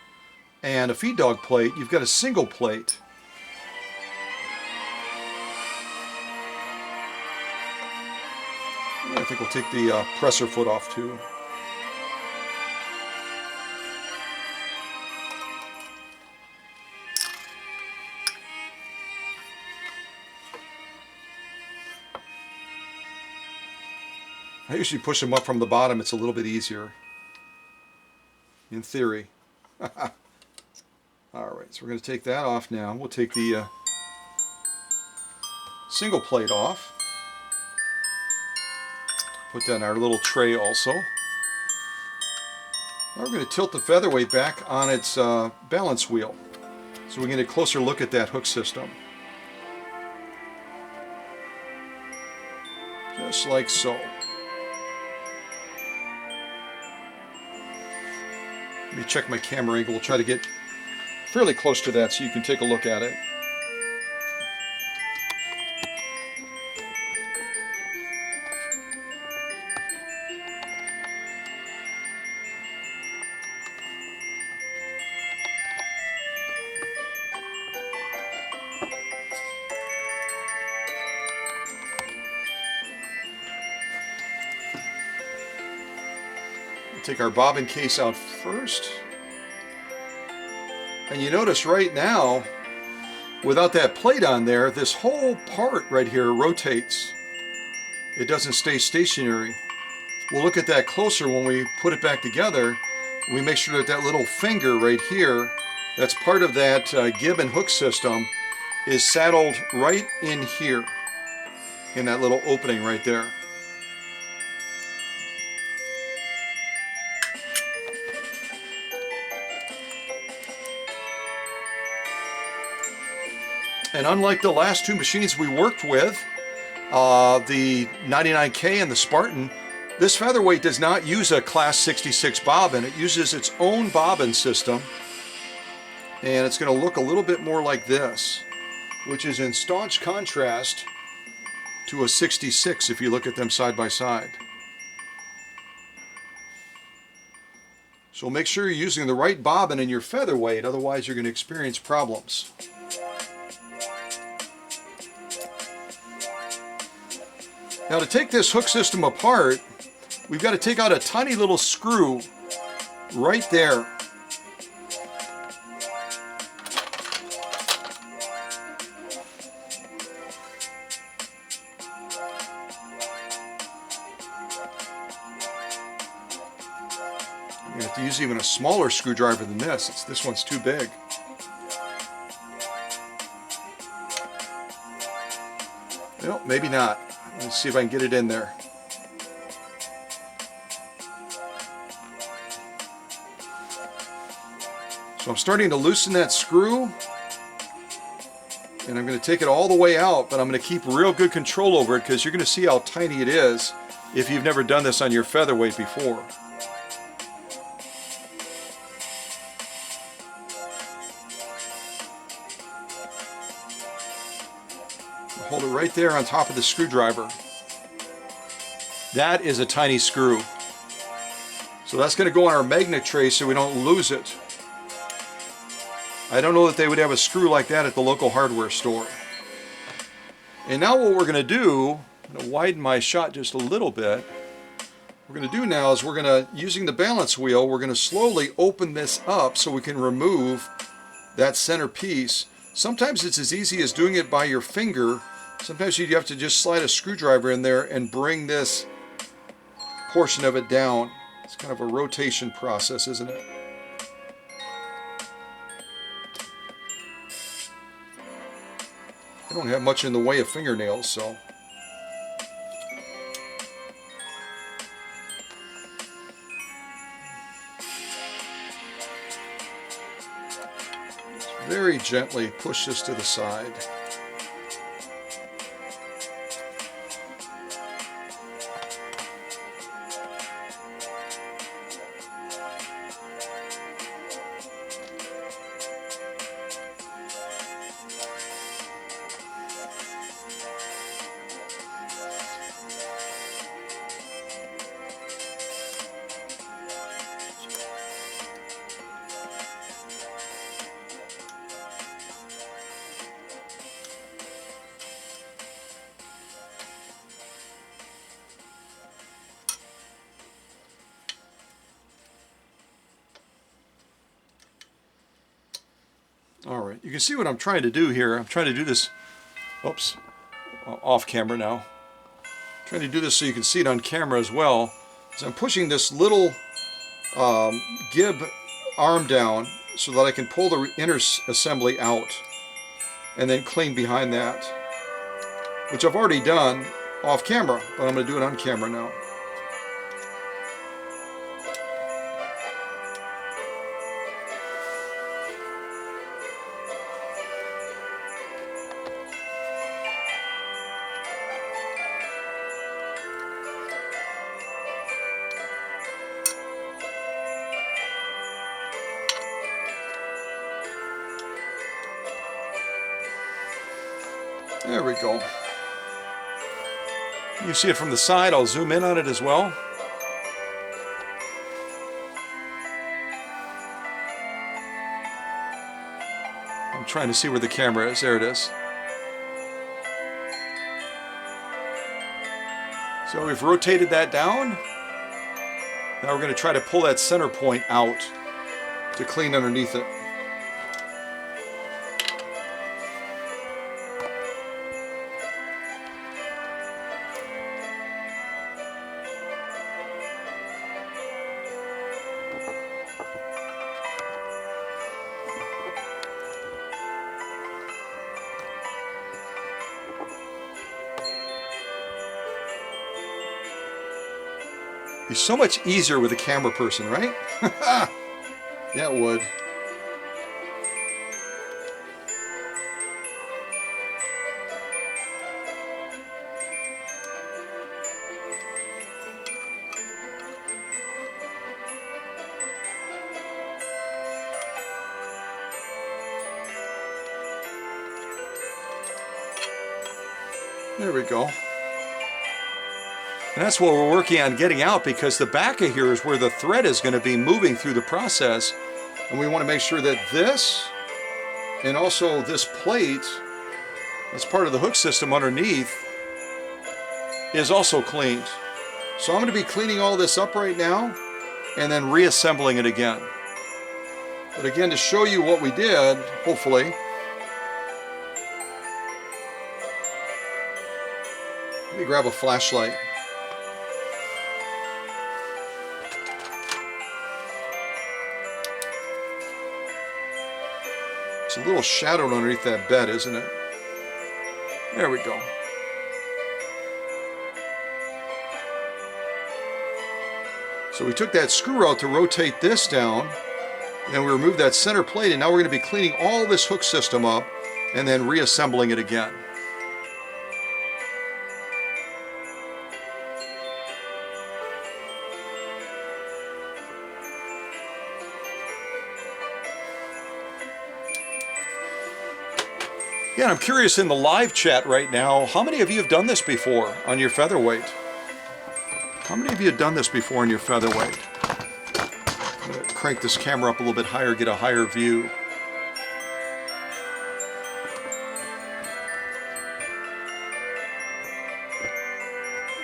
and a feed dog plate. You've got a single plate. I think we'll take the presser foot off too. I usually push them up from the bottom. It's a little bit easier, in theory. Alright, so we're going to take that off now. We'll take the single plate off. Put that in our little tray also. Now we're going to tilt the featherweight back on its balance wheel, so we can get a closer look at that hook system. Just like so. Let me check my camera angle. We'll try to get fairly close to that so you can take a look at it. Take our bobbin case out first. And you notice right now, without that plate on there, this whole part right here rotates. It doesn't stay stationary. We'll look at that closer when we put it back together. We make sure that that little finger right here, that's part of that gib and hook system, is saddled right in here, in that little opening right there. And unlike the last two machines we worked with, the 99K and the Spartan, this featherweight does not use a Class 66 bobbin. It uses its own bobbin system, and it's going to look a little bit more like this, which is in staunch contrast to a 66 if you look at them side by side. So make sure you're using the right bobbin in your featherweight, otherwise you're going to experience problems. Now to take this hook system apart, we've got to take out a tiny little screw right there. You have to use even a smaller screwdriver than this. This one's too big. Well, maybe not. Let's see if I can get it in there. So I'm starting to loosen that screw, and I'm going to take it all the way out, but I'm going to keep real good control over it because you're going to see how tiny it is if you've never done this on your featherweight before. Hold it right there on top of the screwdriver. That is a tiny screw. So that's going to go on our magnet tray so we don't lose it. I don't know that they would have a screw like that at the local hardware store. And now what we're going to do, I'm going to widen my shot just a little bit. What we're going to do now is we're going to, using the balance wheel, we're going to slowly open this up so we can remove that center piece. Sometimes it's as easy as doing it by your finger. Sometimes you have to just slide a screwdriver in there and bring this portion of it down. It's kind of a rotation process, isn't it? I don't have much in the way of fingernails, so. Very gently push this to the side. you can see what I'm trying to do here. I'm trying to do this, oops, off camera now. I'm trying to do this so you can see it on camera as well. So I'm pushing this little gib arm down so that I can pull the inner assembly out and then clean behind that, which I've already done off camera, but I'm going to do it on camera now. There we go. You see it from the side. I'll zoom in on it as well. I'm trying to see where the camera is. There it is. So we've rotated that down. Now we're going to try to pull that center point out to clean underneath it. It's so much easier with a camera person, right? Yeah, it would. There we go. And that's what we're working on getting out, because the back of here is where the thread is going to be moving through the process. And we want to make sure that this and also this plate, as part of the hook system underneath, is also cleaned. So I'm going to be cleaning all this up right now and then reassembling it again. But again, to show you what we did, hopefully, let me grab a flashlight. It's a little shadowed underneath that bed, isn't it? There we go. So we took that screw out to rotate this down, and then we removed that center plate, and now we're going to be cleaning all this hook system up and then reassembling it again. Yeah, I'm curious in the live chat right now, how many of you have done this before on your featherweight? How many of you have done this before on your featherweight? I'm going to crank this camera up a little bit higher, get a higher view.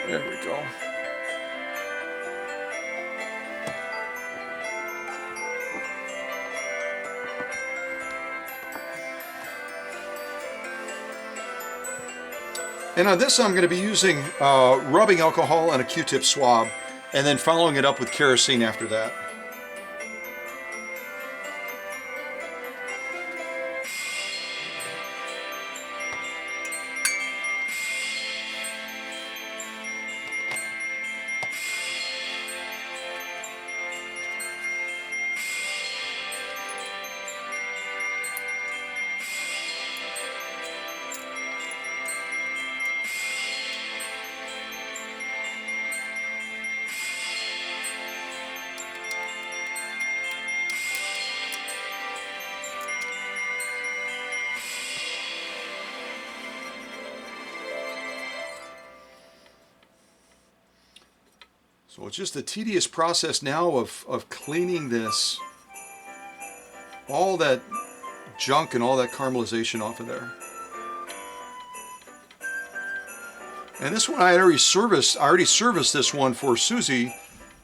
There we go. And on this, I'm going to be using rubbing alcohol and a Q-tip swab, and then following it up with kerosene after that. So it's just a tedious process now of cleaning this, all that junk and all that caramelization off of there. And this one I already serviced this one for Susie,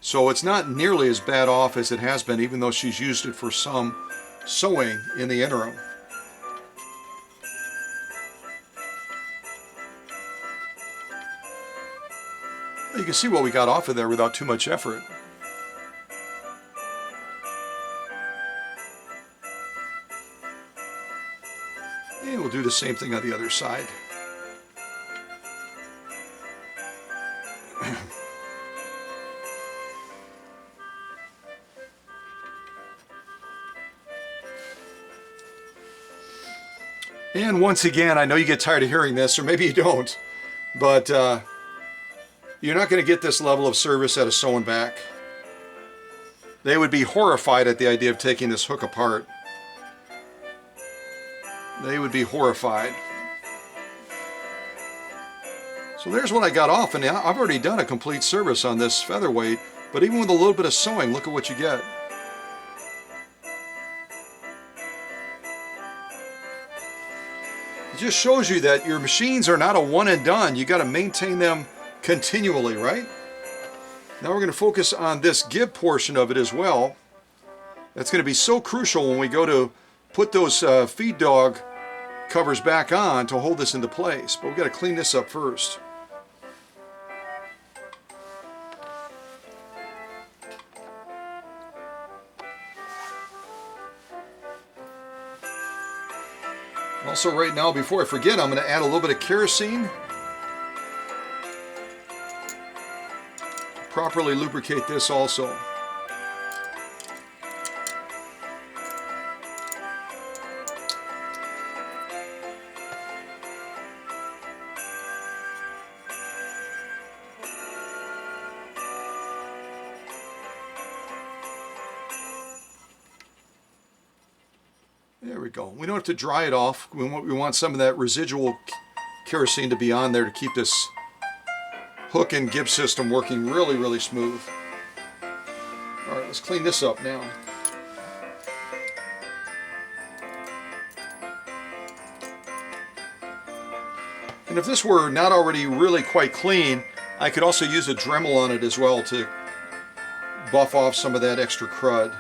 so it's not nearly as bad off as it has been, even though she's used it for some sewing in the interim. You can see what we got off of there without too much effort. And we'll do the same thing on the other side. And once again, I know you get tired of hearing this, or maybe you don't, but you're not going to get this level of service at a sew and back. They would be horrified at the idea of taking this hook apart. They would be horrified. So there's what I got off, and I've already done a complete service on this featherweight, but even with a little bit of sewing, look at what you get. It just shows you that your machines are not a one and done. You got to maintain them continually, right? Now we're going to focus on this give portion of it as well. That's going to be so crucial when we go to put those feed dog covers back on to hold this into place. But we've got to clean this up first. Also right now, before I forget, I'm going to add a little bit of kerosene to properly lubricate this also. There we go. We don't have to dry it off. We want some of that residual kerosene to be on there to keep this hook and give system working really, really smooth. All right, let's clean this up now. And if this were not already really quite clean, I could also use a Dremel on it as well to buff off some of that extra crud.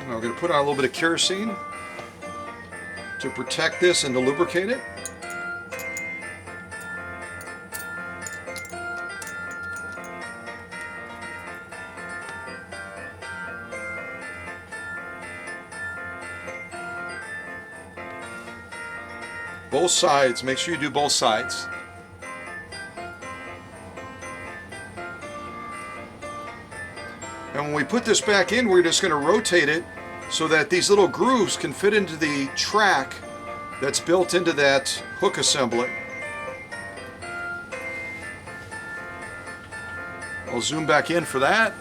Now we're going to put on a little bit of kerosene to protect this and to lubricate it. Both sides, make sure you do both sides. And when we put this back in, we're just going to rotate it so that these little grooves can fit into the track that's built into that hook assembly. I'll zoom back in for that.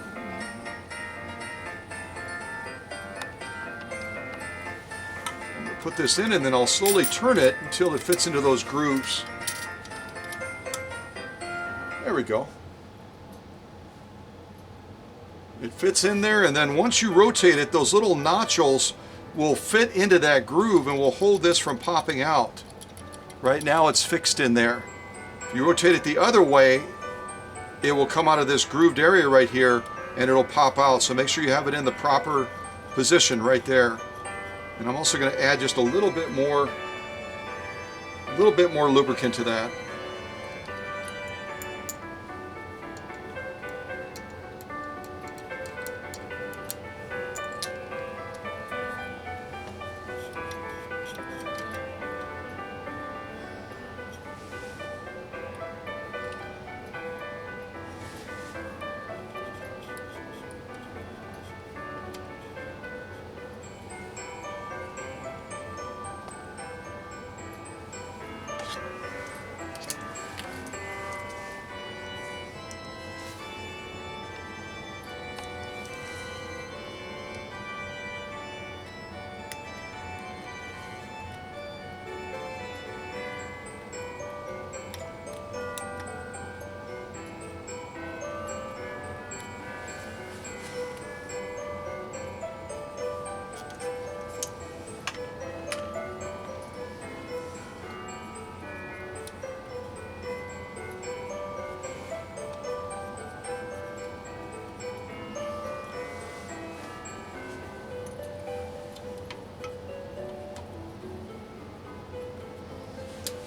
I'm going to put this in and then I'll slowly turn it until it fits into those grooves. There we go. It fits in there, and then once you rotate it, those little notches will fit into that groove and will hold this from popping out. Right now it's fixed in there. If you rotate it the other way, it will come out of this grooved area right here and it'll pop out. So make sure you have it in the proper position right there. And I'm also going to add just a little bit more lubricant to that.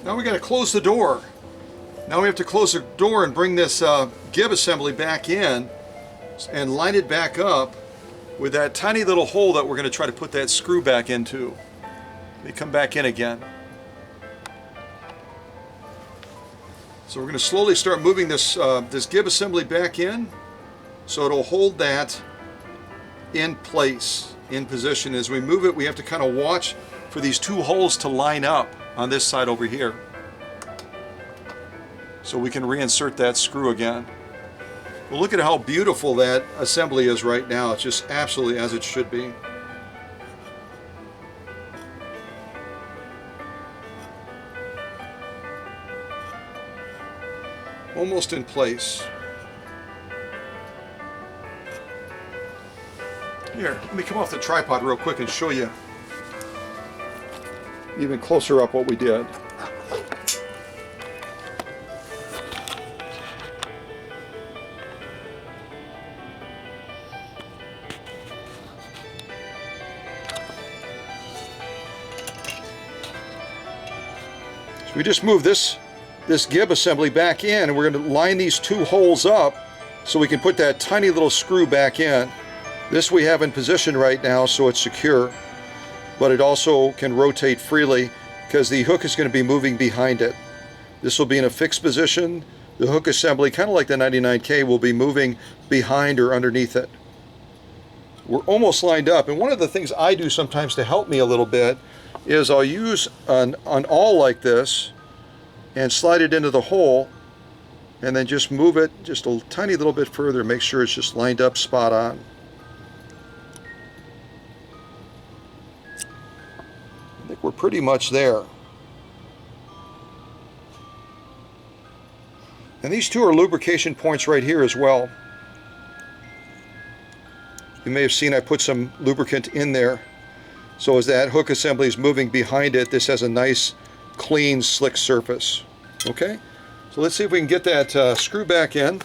Now we got to close the door. Now we have to close the door and bring this gib assembly back in and line it back up with that tiny little hole that we're going to try to put that screw back into. They come back in again. So we're going to slowly start moving this this gib assembly back in so it'll hold that in place, in position. As we move it, we have to kind of watch for these two holes to line up on this side over here, so we can reinsert that screw again. Well, look at how beautiful that assembly is right now. It's just absolutely as it should be. Almost in place. Here, let me come off the tripod real quick and show you even closer up what we did. So we just moved this gib assembly back in, and we're going to line these two holes up so we can put that tiny little screw back in. This we have in position right now so it's secure, but it also can rotate freely because the hook is going to be moving behind it. This will be in a fixed position. The hook assembly, kind of like the 99K, will be moving behind or underneath it. We're almost lined up, and one of the things I do sometimes to help me a little bit is I'll use an awl like this and slide it into the hole and then just move it just a tiny little bit further, make sure it's just lined up spot on. I think we're pretty much there. And these two are lubrication points right here as well. You may have seen I put some lubricant in there. So as that hook assembly is moving behind it, this has a nice, clean, slick surface. Okay? So let's see if we can get that screw back in.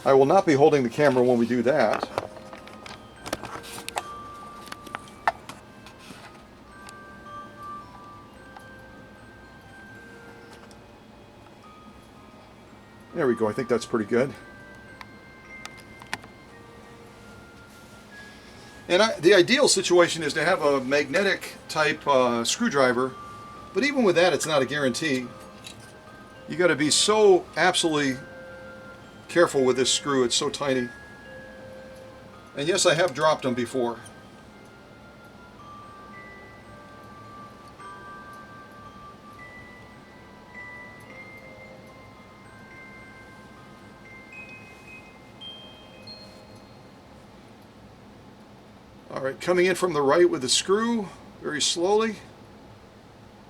I will not be holding the camera when we do that. There we go. I think that's pretty good. And the ideal situation is to have a magnetic type screwdriver, but even with that, it's not a guarantee. You got to be so absolutely careful with this screw. It's so tiny. And yes, I have dropped them before. All right, coming in from the right with the screw, very slowly.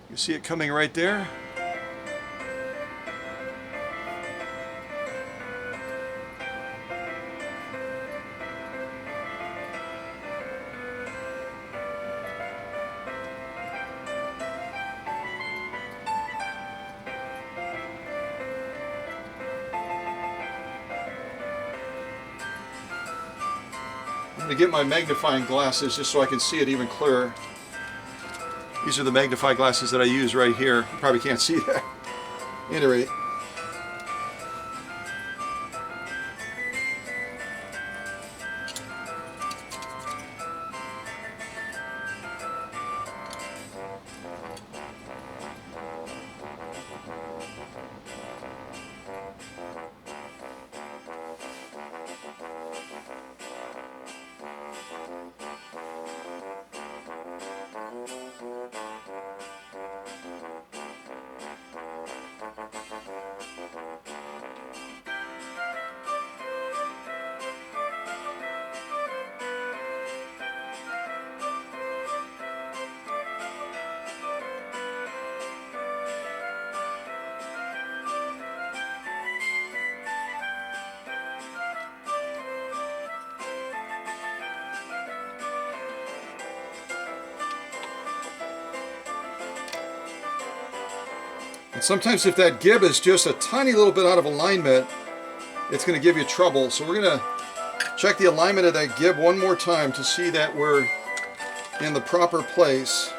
You see it coming right there. I'm going to get my magnifying glasses just so I can see it even clearer. These are the magnifying glasses that I use right here. You probably can't see that. At any rate. And sometimes if that gib is just a tiny little bit out of alignment, it's going to give you trouble. So we're going to check the alignment of that gib one more time to see that we're in the proper place.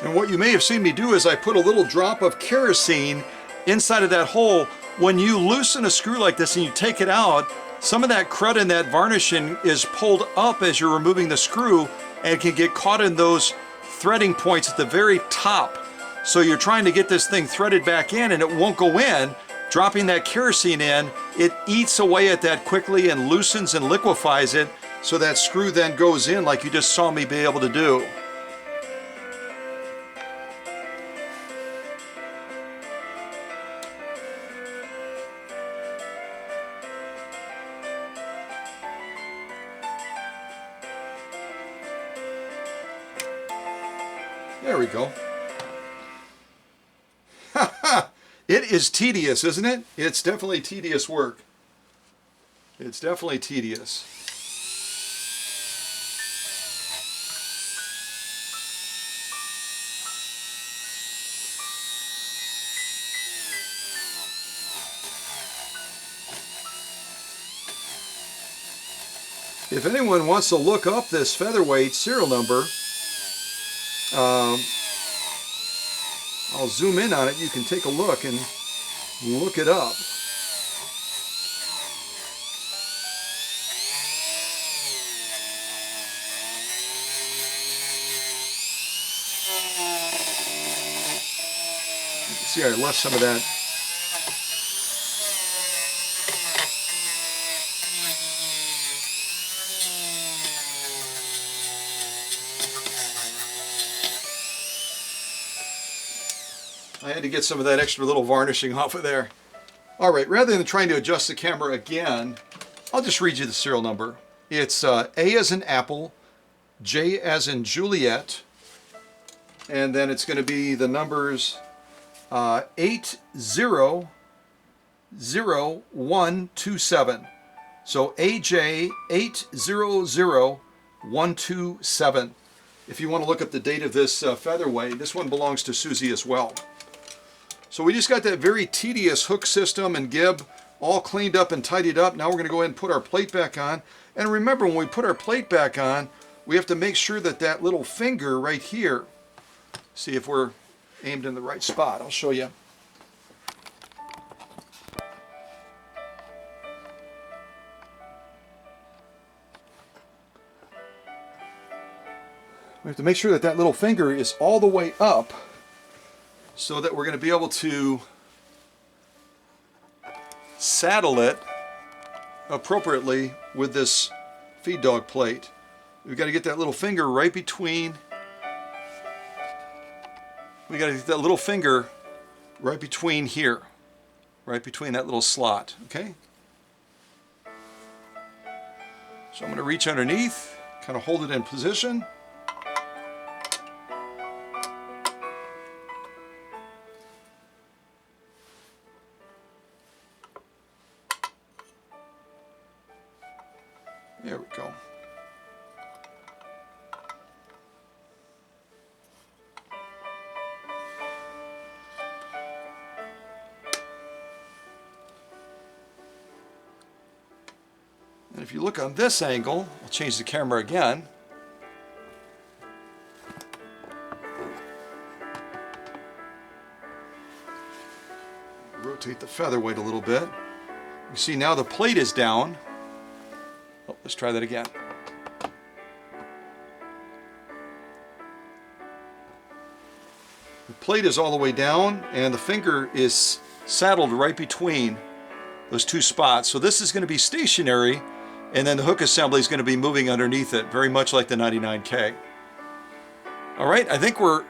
And what you may have seen me do is I put a little drop of kerosene inside of that hole. When you loosen a screw like this and you take it out, some of that crud and that varnishing is pulled up as you're removing the screw, and it can get caught in those threading points at the very top. So you're trying to get this thing threaded back in and it won't go in. Dropping that kerosene in, it eats away at that quickly and loosens and liquefies it, so that screw then goes in like you just saw me be able to do. There we go. It is tedious, isn't it? It's definitely tedious work. It's definitely tedious. If anyone wants to look up this Featherweight serial number, I'll zoom in on it. You can take a look and look it up. You can see I left some of that. I had to get some of that extra little varnishing off of there. All right, rather than trying to adjust the camera again, I'll just read you the serial number. It's A as in Apple, J as in Juliet, and then it's going to be the numbers 800-127. So AJ 800-127. If you want to look up the date of this Featherweight, this one belongs to Susie as well. So we just got that very tedious hook system and gib all cleaned up and tidied up. Now we're going to go ahead and put our plate back on. And remember, when we put our plate back on, we have to make sure that that little finger right here, see if we're aimed in the right spot. I'll show you. We have to make sure that that little finger is all the way up, so that we're going to be able to saddle it appropriately with this feed dog plate. We've got to get that little finger right between, we got to get that little finger right between here, right between that little slot, okay? So I'm going to reach underneath, kind of hold it in position. There we go. And if you look on this angle, I'll change the camera again. Rotate the Featherweight a little bit. You see now the plate is down. Oh, let's try that again. The plate is all the way down and the finger is saddled right between those two spots. So this is going to be stationary, and then the hook assembly is going to be moving underneath it, very much like the 99K. All right, I think we're